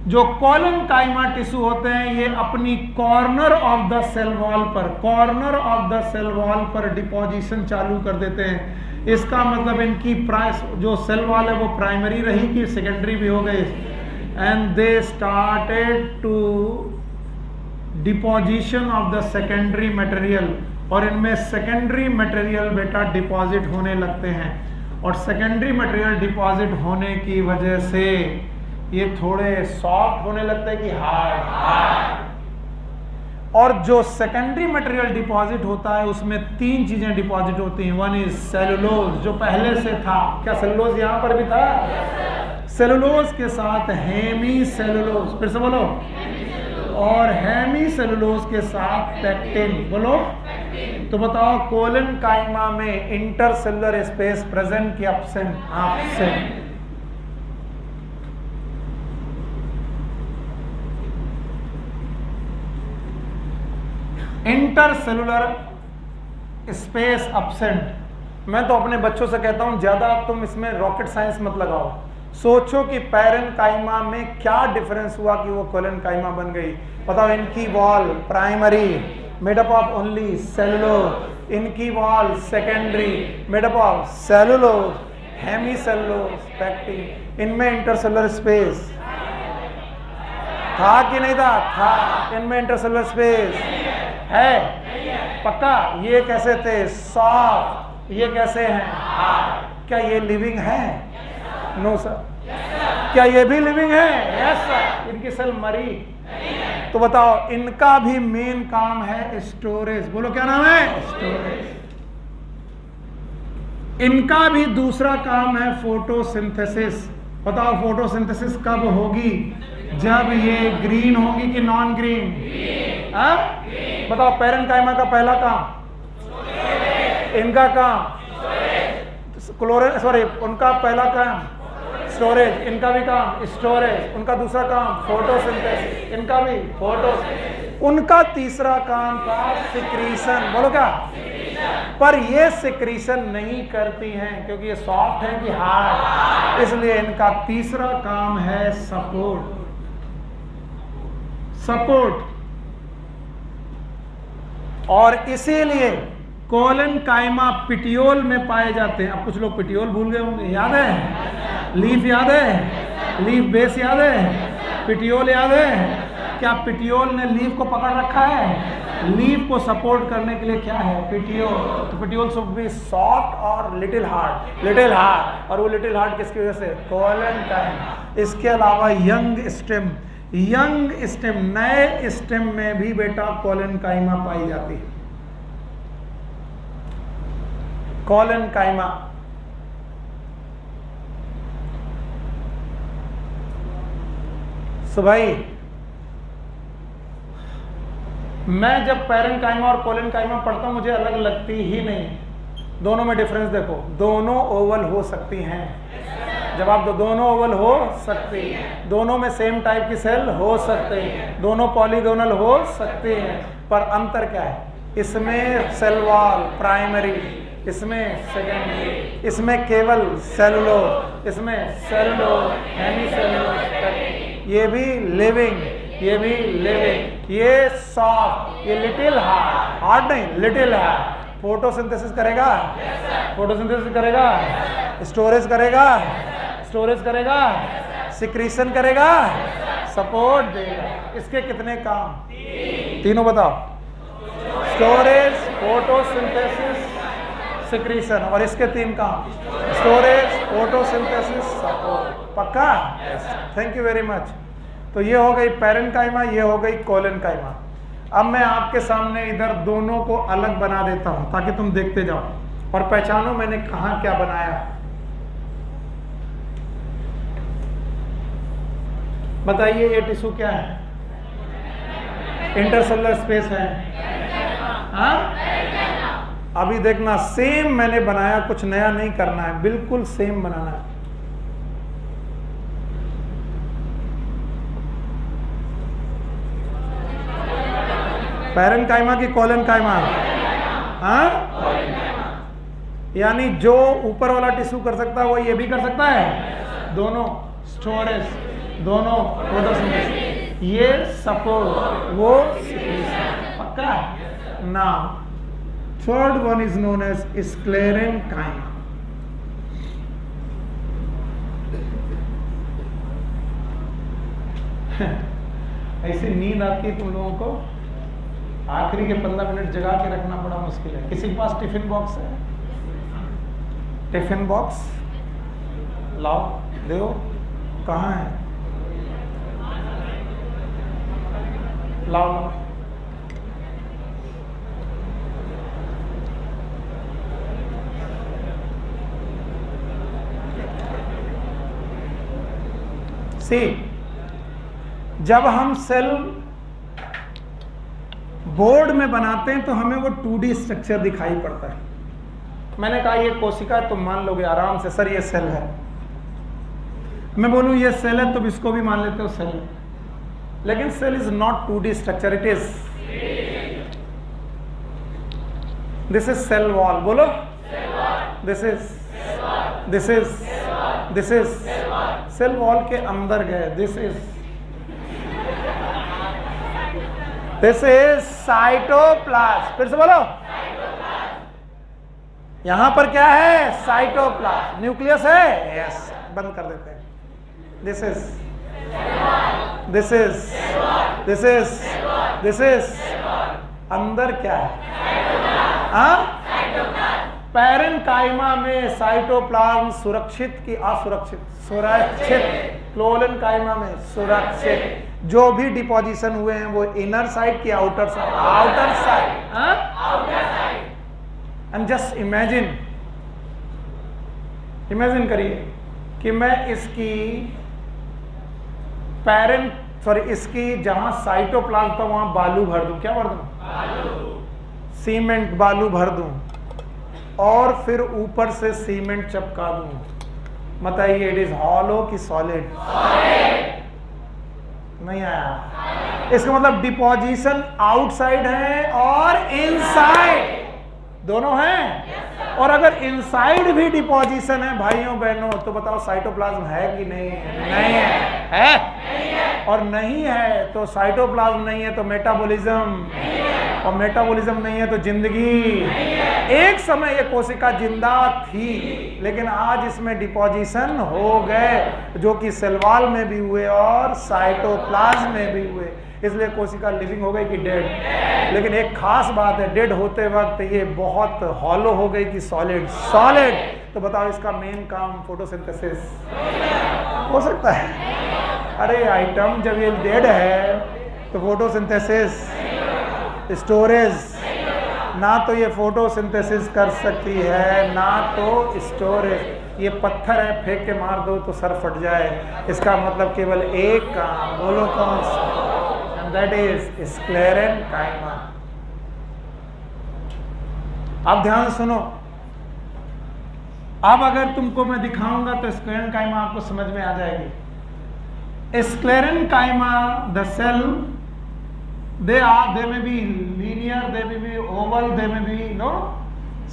A: जो कॉलेनकाइमा टिश्यू होते हैं ये अपनी corner of the cell wall पर, corner of the cell wall पर डिपोजिशन चालू कर देते हैं। इसका मतलब इनकी जो सेल वॉल है वो प्राइमरी रही कि सेकेंडरी भी हो गई। And they started to deposition of the secondary material, और इनमें सेकेंडरी मटेरियल बेटा डिपॉजिट होने लगते हैं। और सेकेंडरी मटेरियल डिपॉजिट होने की वजह से ये थोड़े सॉफ्ट होने लगते हैं कि हार्ड। और जो सेकेंडरी मटेरियल डिपॉजिट होता है उसमें 3 चीजें डिपॉजिट होती हैं। वन इज सेलुलोज, जो पहले से था। क्या सेलुलोज यहां पर भी था? सेलुलोज के साथ हेमी सेलुलोज, फिर से बोलो, और हेमी सेलुलोज के साथ पेक्टिन, बोलो। तो बताओ कोलन काइमा में इंटरसेलुलर स्पेस प्रेजेंट कि absent? Absent. Intercellular space absent. मैं तो अपने बच्चों से कहता हूं ज्यादा तुम इसमें रॉकेट साइंस मत लगाओ। सोचो कि पैरेन्काइमा में क्या डिफरेंस हुआ कि वो कोलेनकाइमा बन गई। बताओ, इनकी wall primary made up of only cellulose, इनकी wall secondary made up of cellulose, hemicellulose, pectin. इनमें इंटरसेलुलर स्पेस था कि नहीं था? था। इनमें इंटरसेलुलर स्पेस है? पक्का? ये कैसे थे? सॉफ्ट। ये कैसे हैं? क्या ये लिविंग है? No sir. क्या ये भी लिविंग है? Yes sir. इनकी सेल मरी। तो बताओ, इनका भी मेन काम है स्टोरेज। बोलो क्या नाम है? स्टोरेज। इनका भी दूसरा काम है फोटोसिंथेसिस। बताओ फोटोसिंथेसिस कब होगी? जब ये ग्रीन होगी कि नॉन ग्रीन? बताओ, पैरेन्काइमा का पहला काम, इनका काम क्लोरेन, सॉरी, उनका पहला काम स्टोरेज, इनका भी काम स्टोरेज, उनका दूसरा काम फोटोसिंथेसिस, इनका भी फोटो, उनका तीसरा काम था सिक्रीशन। बोलो क्या? पर ये सिक्रीशन नहीं करती हैं क्योंकि ये सॉफ्ट है कि हार्ड, इसलिए इनका तीसरा काम है सपोर्ट। सपोर्ट। और इसीलिए कोलेनकाइमा पिटियोल में पाए जाते हैं। अब कुछ लोग पिटियोल भूल गए होंगे, याद है? लीफ याद है? लीफ बेस याद है? पिटियोल याद है? क्या पिटियोल ने लीफ को पकड़ रखा है? लीफ को सपोर्ट करने के लिए क्या है? पिटियोल। तो पिटियोल शुड बी सॉफ्ट और लिटिल हार्ड, लिटिल हार्ड। और वो लिटिल हार्ड किसकी वजह से? कोलेनकाइमा। इसके अलावा यंग स्टेम, यंग स्टेम, नए स्टेम में भी बेटा कोलेनकाइमा पाई जाती है। कोलेनकाइमा सो भाई, मैं जब पैरेन्काइमा और कोलेनकाइमा पढ़ता हूं मुझे अलग लगती ही नहीं। दोनों में डिफरेंस देखो, दोनों ओवल हो सकती हैं। जवाब दो, दोनों ओवल हो सकती हैं। दोनों में सेम टाइप की सेल हो सकते हैं। दोनों पॉलीगोनल हो सकते हैं। पर अंतर क्या है? इसमें सेल वॉल प्राइमरी, इसमें सेकेंडरी, इसमें केवल सेलुलोज, इसमें सेलुलोज, हेमी सेलुलोज। ये भी लिविंग, ये भी लिविंग, ये सॉफ्ट, ये लिटिल हार्ड, हार्ड नहीं लिटिल हार्ड। फोटोसिंथेसिस करेगा, फोटोसिंथेसिस करेगा, स्टोरेज करेगा, स्टोरेज करेगा, सिक्रीशन करेगा, सपोर्ट देगा। इसके कितने काम? तीनों बताओ। Storage, photosynthesis, secretion. और इसके 3 काम, स्टोरेज, फोटोसिंथेसिस, सपोर्ट। पक्का? Thank you very much. तो ये हो गई पैरेन्काइमा, ये हो गई कोलेनकाइमा। अब मैं आपके सामने इधर दोनों को अलग बना देता हूं ताकि तुम देखते जाओ और पहचानो मैंने कहां क्या बनाया। बताइए ये टिश्यू क्या है? इंटरसेलुलर स्पेस है। हाँ? अभी देखना, सेम मैंने बनाया, कुछ नया नहीं करना है, बिल्कुल सेम बनाना है। पैरेन्काइमा की कोलेनकाइमा? हाँ? यानी जो ऊपर वाला टिश्यू कर सकता है वो ये भी कर सकता है। दोनों स्टोरेज, दोनों फोटोसिंथेसिस, ये सपोर्ट, वो सिक्रीशन। पक्का? Now third one is known as sclerenchyma. ऐसी नींद आती है तुम लोगों को, आखिरी के 15 मिनट जगा के रखना बड़ा मुश्किल है। किसी के पास टिफिन बॉक्स है? टिफिन बॉक्स लाओ, दो। कहाँ है? लाओ लाओ। सी, जब हम सेल बोर्ड में बनाते हैं तो हमें वो 2D स्ट्रक्चर दिखाई पड़ता है। मैंने कहा ये कोशिका है, तुम मान लोगे आराम से सर ये सेल है। मैं बोलूं ये सेल है, तुम इसको भी मान लेते हो सेल है, लेकिन cell is not 2D structure, it is this is cell wall. बोलो दिस इज सेल वॉल के अंदर गए, दिस इज साइटोप्लाज्म। फिर से बोलो, यहां पर क्या है? साइटोप्लाज्म। न्यूक्लियस है, यस, बंद कर देते हैं। दिस इज अंदर क्या है? पैरेन्काइमा में साइटोप्लाज्म सुरक्षित की असुरक्षित? सुरक्षित। क्लोरेन्काइमा में सुरक्षित। जो भी डिपोजिशन हुए हैं वो इनर साइड की outer side? Outer side. And just imagine करिए कि मैं इसकी जहां साइटोप्लाज्म था वहां बालू भर दूं। क्या भर दूं? सीमेंट बालू भर दूं और फिर ऊपर से सीमेंट चिपका दूं। बताइए इट इज हॉलो कि सॉलिड? नहीं आया। इसका मतलब डिपोजिशन आउटसाइड है और इनसाइड दोनों हैं। और अगर इनसाइड भी डिपोजिशन है भाइयों बहनों, तो बताओ साइटोप्लाज्म है कि नहीं है? नहीं है। और नहीं है तो साइटोप्लाज्म नहीं है तो मेटाबॉलिज्म, और मेटाबॉलिज्म नहीं है तो जिंदगी। एक समय ये कोशिका जिंदा थी, लेकिन आज इसमें डिपोजिशन हो गए, जो कि सेल वॉल में भी हुए और साइटोप्लाज्म में भी हुए। इसलिए कोशिका लिविंग हो गई कि डेड। लेकिन एक खास बात है, डेड होते वक्त ये बहुत हॉलो हो गई कि सॉलिड? तो बताओ इसका मेन काम फोटोसिंथेसिस हो सकता है? अरे आइटम, जब ये डेड है तो फोटोसिंथेसिस, स्टोरेज, ना तो ये फोटोसिंथेसिस कर सकती है ना तो स्टोरेज। ये पत्थर है, फेंक के मार दो तो सर फट जाए। इसका मतलब केवल एक काम, बोलो कौन सा? That is sclerenchyma. अब ध्यान सुनो, अब अगर तुमको मैं दिखाऊंगा तो स्क्लेरेन्काइमा आपको समझ में आ जाएगी। Sclerenchyma the cell, they may be linear, they may be oval, they may be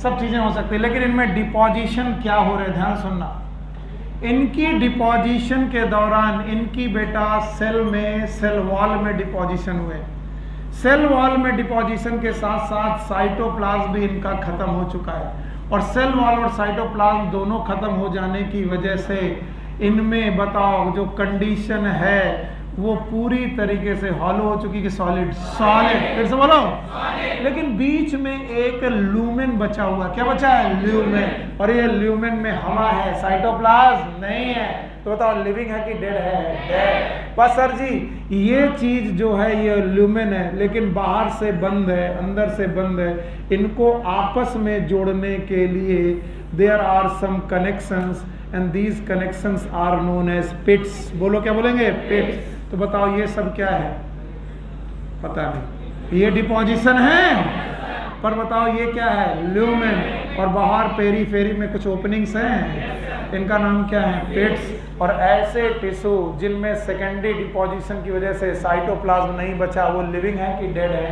A: सब चीजें हो सकती है, लेकिन इनमें डिपोजिशन क्या हो रहा है? ध्यान सुनना। इनकी डिपोजिशन के दौरान इनकी बेटा सेल वॉल में डिपोजिशन हुए। सेल वॉल में डिपोजिशन के साथ साथ साइटोप्लाज्म भी इनका खत्म हो चुका है, और सेल वॉल और साइटोप्लाज्म दोनों खत्म हो जाने की वजह से इनमें बताओ जो कंडीशन है वो पूरी तरीके से हॉलो हो चुकी कि सॉलिड? फिर से बोलो। लेकिन बीच में एक ल्यूमेन बचा हुआ। क्या बचा है? ल्यूमेन। और ये ल्यूमेन में हवा है, साइटोप्लाज्म नहीं है। तो बताओ लिविंग है कि डेड है? डेड। बस सर जी, ये चीज जो है ये ल्यूमेन है, लेकिन बाहर से बंद है, अंदर से बंद है। इनको आपस में जोड़ने के लिए there are some connections, and these connections are known as pits. बोलो, क्या बोलेंगे? पिट्स। तो बताओ ये सब क्या है? पता नहीं। ये डिपोजिशन है, पर बताओ ये क्या है? ल्यूमेन। और बाहर पेरीफेरी में कुछ ओपनिंग्स हैं, इनका नाम क्या है? पिट्स। और ऐसे टिश्यू जिनमें सेकेंडरी डिपोजिशन की वजह से साइटोप्लाज्म नहीं बचा, वो लिविंग है कि डेड है?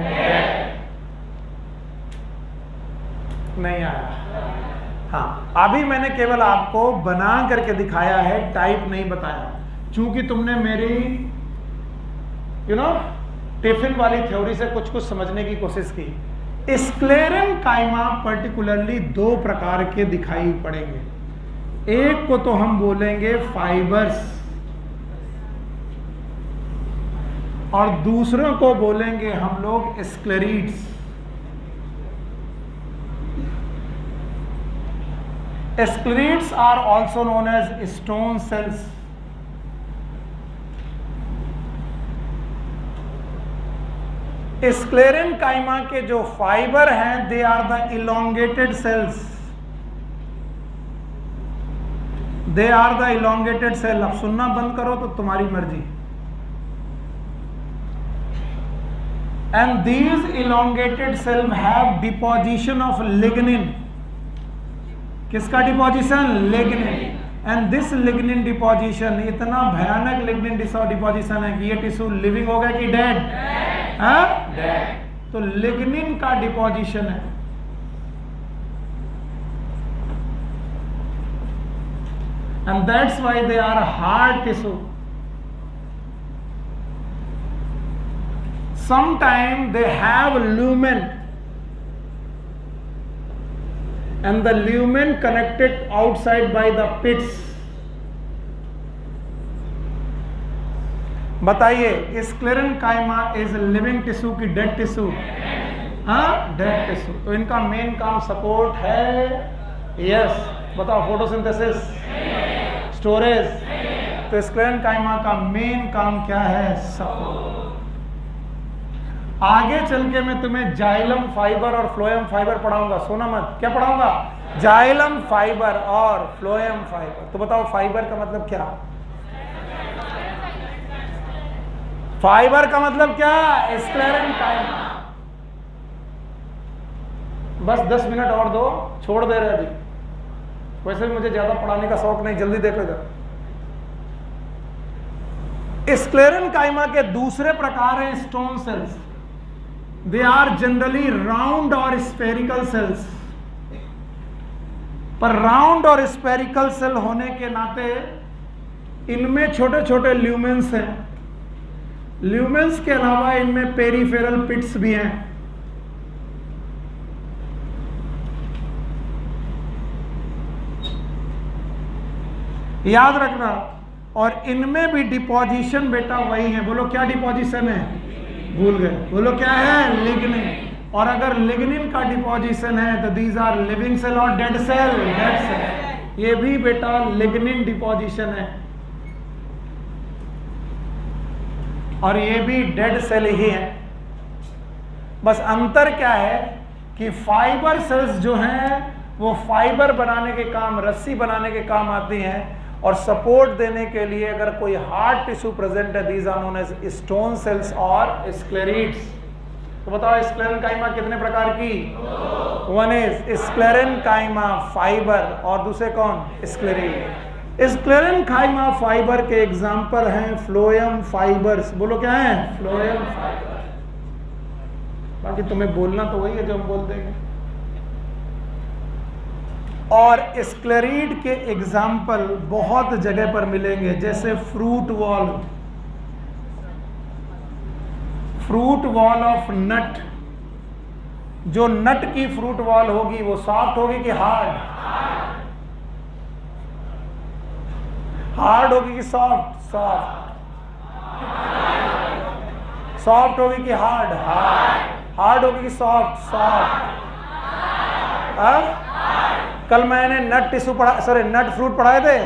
A: नहीं आया। हाँ, अभी मैंने केवल आपको बना करके दिखाया है, टाइप नहीं बताया। चूंकि तुमने मेरी टिफिन वाली थ्योरी से कुछ समझने की कोशिश की। स्क्लेरेन्काइमा पर्टिकुलरली दो प्रकार के दिखाई पड़ेंगे। एक को तो हम बोलेंगे फाइबर्स, और दूसरों को बोलेंगे हम लोग sclereids. Sclerids are also known as stone cells. Sclerenchyma के जो फाइबर हैं, they are the elongated cells. They are the elongated cell. अब सुनना बंद करो तो तुम्हारी मर्जी। And these elongated cell have deposition of lignin. किसका deposition? Lignin. And this lignin deposition, इतना भयानक लिग्निन डिपोजिशन है कि ये टिश्यू लिविंग हो गया कि डेड? डेड। तो लिग्निन का डिपोजिशन है। And that's why they are hard tissue. Sometimes they have lumen, and the lumen connected outside by the pits. बताइए, स्क्लेरेन्काइमा इज लिविंग टिश्यू की डेड टिश्यू? हाँ, dead tissue. तो इनका main काम support है। Yes, बताओ, photosynthesis, storage. तो sclerenchyma का मेन काम क्या है? सपोर्ट। आगे चल के मैं तुम्हें जाइलम फाइबर और फ्लोएम फाइबर पढ़ाऊंगा, सोना मत। क्या पढ़ाऊंगा? जाइलम फाइबर और फ्लोएम फाइबर। तो बताओ, फाइबर का मतलब क्या? फाइबर का मतलब क्या? स्क्लेरेन्काइमा। बस 10 मिनट और दो, छोड़ दे रहे अभी। वैसे भी मुझे ज्यादा पढ़ाने का शौक नहीं, जल्दी देखो इधर। स्क्लेरेन्काइमा के दूसरे प्रकार हैं stone cells. They are generally round और स्फेरिकल सेल्स। पर राउंड और स्फेरिकल सेल होने के नाते इनमें छोटे छोटे ल्यूमेंस हैं। ल्यूमेंस के अलावा इनमें पेरिफेरल पिट्स भी हैं। याद रखना। और इनमें भी डिपोजिशन बेटा वही है। बोलो, क्या डिपोजिशन है? भूल गए। बोलो, क्या है? लिग्निन। और अगर लिग्निन का डिपोजिशन है तो दीज आर लिविंग सेल और डेड सेल? Dead cell. ये भी बेटा लिग्निन डिपोजिशन है, और ये भी डेड सेल ही है। बस अंतर क्या है कि फाइबर सेल्स जो हैं वो फाइबर बनाने के काम, रस्सी बनाने के काम आती हैं। और सपोर्ट देने के लिए अगर कोई हार्ड टिश्यू प्रेजेंट है, these are known as stone cells और स्क्लेरीड्स। तो बताओ, स्क्लेरेन्काइमा कितने प्रकार की? वन इज स्क्लेरेन्काइमा फाइबर, और दूसरे कौन? स्क्लेरीड। स्क्लेरेन्काइमा फाइबर के एग्जाम्पल हैं फ्लोएम फाइबर्स। बोलो, क्या है? Phloem fibre. बाकी तुम्हें बोलना तो वही है जो हम बोल देंगे। और स्क्लेरीड के एग्जाम्पल बहुत जगह पर मिलेंगे, जैसे fruit wall. Fruit wall of nut. जो नट की फ्रूट वॉल होगी वो सॉफ्ट होगी कि हार्ड? हार्ड होगी कि सॉफ्ट? सॉफ्ट। सॉफ्ट होगी कि हार्ड? हार्ड। हार्ड होगी कि सॉफ्ट? सॉफ्ट। कल मैंने नट टिश्यू पढ़ा, सॉरी नट फ्रूट पढ़ाए थे,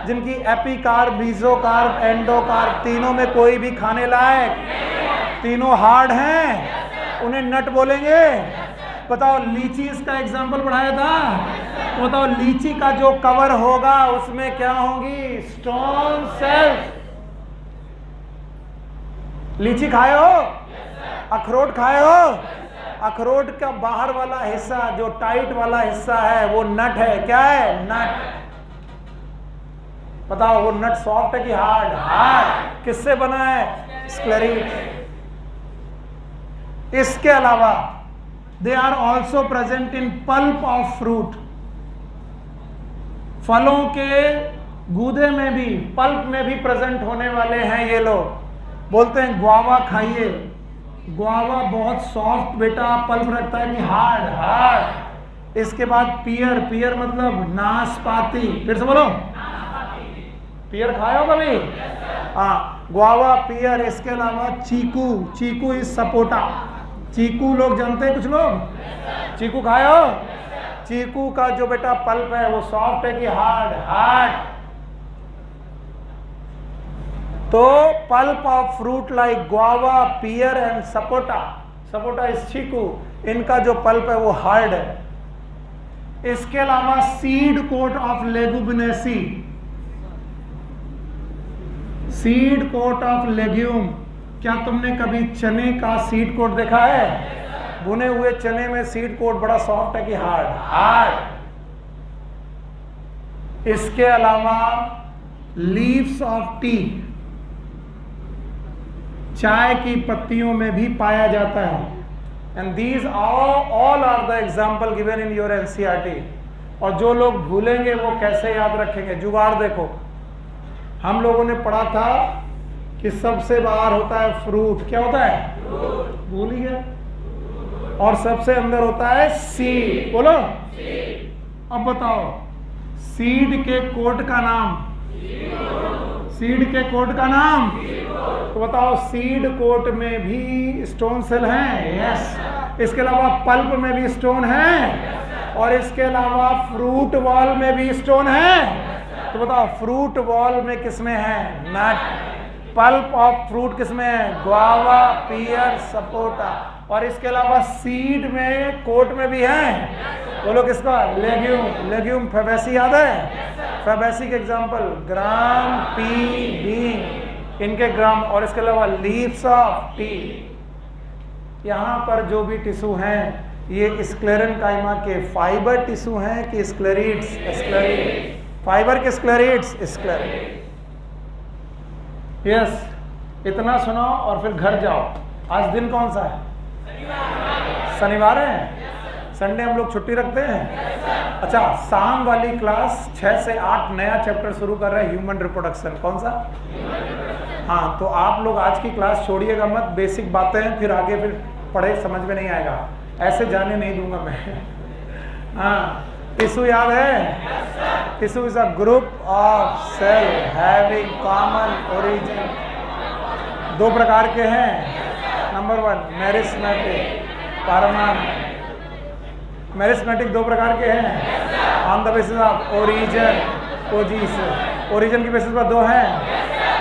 A: जिनकी एपिकार्प, बीजोकार्प, एंडोकार्प, तीनों में कोई भी खाने लायक, तीनों हार्ड हैं, उन्हें नट बोलेंगे। बताओ, लीची इसका एग्जाम्पल पढ़ाया था। बताओ, लीची का जो कवर होगा उसमें क्या होंगी? Stone cells. लीची खाए हो? अखरोट खाए हो? अखरोट का बाहर वाला हिस्सा, जो टाइट वाला हिस्सा है, वो नट है। क्या है? नट। बताओ, वो नट सॉफ्ट है कि हार्ड? हार्ड। किससे बना है? स्क्लेरीड। इसके अलावा they are also present in pulp of fruit. फलों के गूदे में भी, पल्प में भी प्रेजेंट होने वाले हैं ये लोग। बोलते हैं ग्वावा खाइए। ग्वावा बहुत सॉफ्ट बेटा पल्प रखता है कि हार्ड? हार्ड। इसके बाद पियर। पियर मतलब नाशपाती। फिर से बोलो, पियर खाए हो कभी? हाँ, ग्वावा, पियर। इसके अलावा चीकू। चीकू इज सपोटा। चीकू लोग जानते हैं कुछ लोग? चीकू खाए हो? चीकू का जो बेटा पल्प है वो सॉफ्ट है कि हार्ड? हार्ड। तो pulp of fruit like guava, pear and sapota, sapota is chikoo, इनका जो पल्प है वो हार्ड है। इसके अलावा seed coat of leguminaceae, seed coat of legume. क्या तुमने कभी चने का सीड कोट देखा है? भुने हुए चने में सीड कोट बड़ा सॉफ्ट है कि हार्ड? हार्ड। इसके अलावा लीव्स ऑफ टी, चाय की पत्तियों में भी पाया जाता है। And these all are the example given in your NCERT. और जो लोग भूलेंगे वो कैसे याद रखेंगे? जुगाड़ देखो, हम लोगों ने पढ़ा था कि सबसे बाहर होता है फ्रूट। क्या होता है? भूल ही गए। और सबसे अंदर होता है सीड। बोलो अब बताओ, सीड के कोट का नाम? सीड के कोट का नाम? तो बताओ, सीड कोट में भी स्टोन सेल हैं? यस। इसके अलावा पल्प में भी स्टोन है, और इसके अलावा फ्रूट वॉल में भी स्टोन है। तो बताओ, फ्रूट वॉल में किसमें है? नट। पल्प ऑफ फ्रूट किसमें है? ग्वावा, पियर, सपोटा। और इसके अलावा सीड में कोट में भी है। बोलो किसका? लेग्यूम। लेग्यूम फैबेसी याद है? फैबेसी के एग्जांपल ग्राम, पी, बीन, इनके ग्राम। और इसके अलावा लीव्स ऑफ टी। यहाँ पर जो भी टिश्यू हैं ये स्क्लेरेनकाइमा के फाइबर टिश्यू हैं कि स्क्लेरिड्स? स्क्लेरिड। फाइबर के स्क्लेरिड्स? स्क्लेरिड। यस। इतना सुनाओ और फिर घर जाओ। आज दिन कौन सा है? शनिवार है। संडे हम लोग छुट्टी रखते हैं। अच्छा, शाम वाली क्लास 6 से 8 नया चैप्टर शुरू कर रहे हैं, ह्यूमन रिप्रोडक्शन। कौन सा? हाँ, तो आप लोग आज की क्लास छोड़िएगा मत। बेसिक बातें हैं, फिर आगे फिर पढ़े समझ में नहीं आएगा, ऐसे जाने नहीं दूंगा मैं। हाँ, टिश्यू याद है? Tissue is a group of cell having common origin. 2 प्रकार के हैं। Number 1 meristematic, permanent. मेरिस्मेटिक 2 प्रकार के हैं on the basis of origin, position. Origin की बेसिस पर 2 हैं।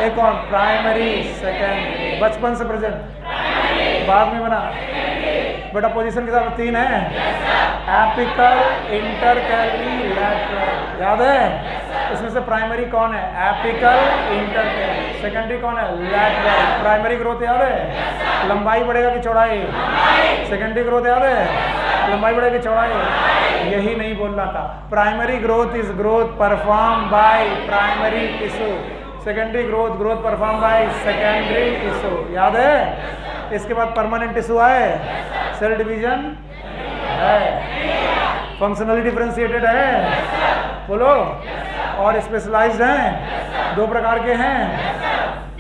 A: एक और प्राइमरी, सेकेंडरी। बचपन से प्रेजेंट, बाद में बना। बेटा पोजीशन के साथ 3 है। Apical, intercalary, lateral. याद है? इसमें से प्राइमरी कौन है? Apical, intercalary. सेकेंडरी कौन है? लैटरल। प्राइमरी ग्रोथ याद है? लंबाई बढ़ेगा कि चौड़ाई? सेकेंडरी ग्रोथ याद है? लंबाई बढ़ेगी चौड़ाई? यही नहीं बोलना था। Primary growth is growth perform by primary tissue. Secondary growth, growth perform by secondary tissue. याद है? इसके बाद परमानेंट टिश्यू है, सेल डिवीजन है, फंक्शनली डिफरेंशिएटेड है। बोलो। और स्पेशलाइज्ड हैं। 2 प्रकार के हैं।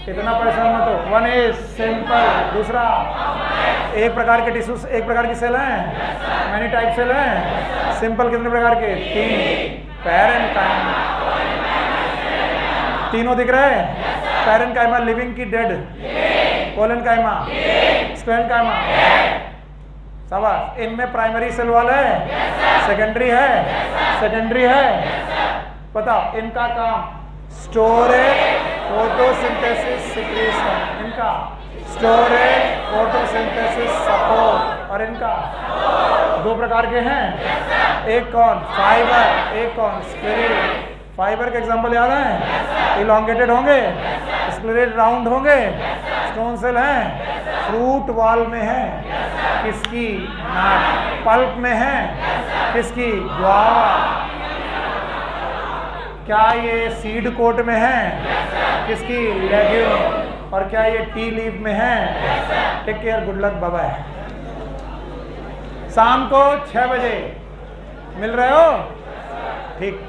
A: कितना परेशान मत हो। 1 इज सिंपल, दूसरा एक प्रकार के टिश्यू, एक प्रकार की सेल हैं, मैनी टाइप सेल हैं। सिंपल कितने प्रकार के? 3। पैरेन्काइमा, तीनों दिख रहे हैं। पैरेन्काइमा लिविंग की डेड, कोलेनकाइमा, स्क्लेरेनकाइमा। शाबाश। इनमें प्राइमरी सेल वाला है, सेकेंडरी है, सेकेंडरी है। बताओ इनका काम? Storage, photosynthesis, secretion. इनका स्टोरेज, फोटोसिंथेसिस, सपोर्ट। और इनका 2 प्रकार के हैं। एक कौन? फाइबर, एक कौन? स्क्लेरेट। फाइबर के एग्जांपल याद है? इलॉन्गेटेड होंगे, स्क्लेरेट राउंड होंगे, स्टोन सेल हैं। फ्रूट वॉल में है किसकी? नट। पल्प में है किसकी? ग्वावा। क्या ये सीड कोट में है किसकी? लेग्यूम। और क्या ये टी लीफ में है? Take care, good luck, bye bye. शाम को 6 बजे मिल रहे हो? ठीक।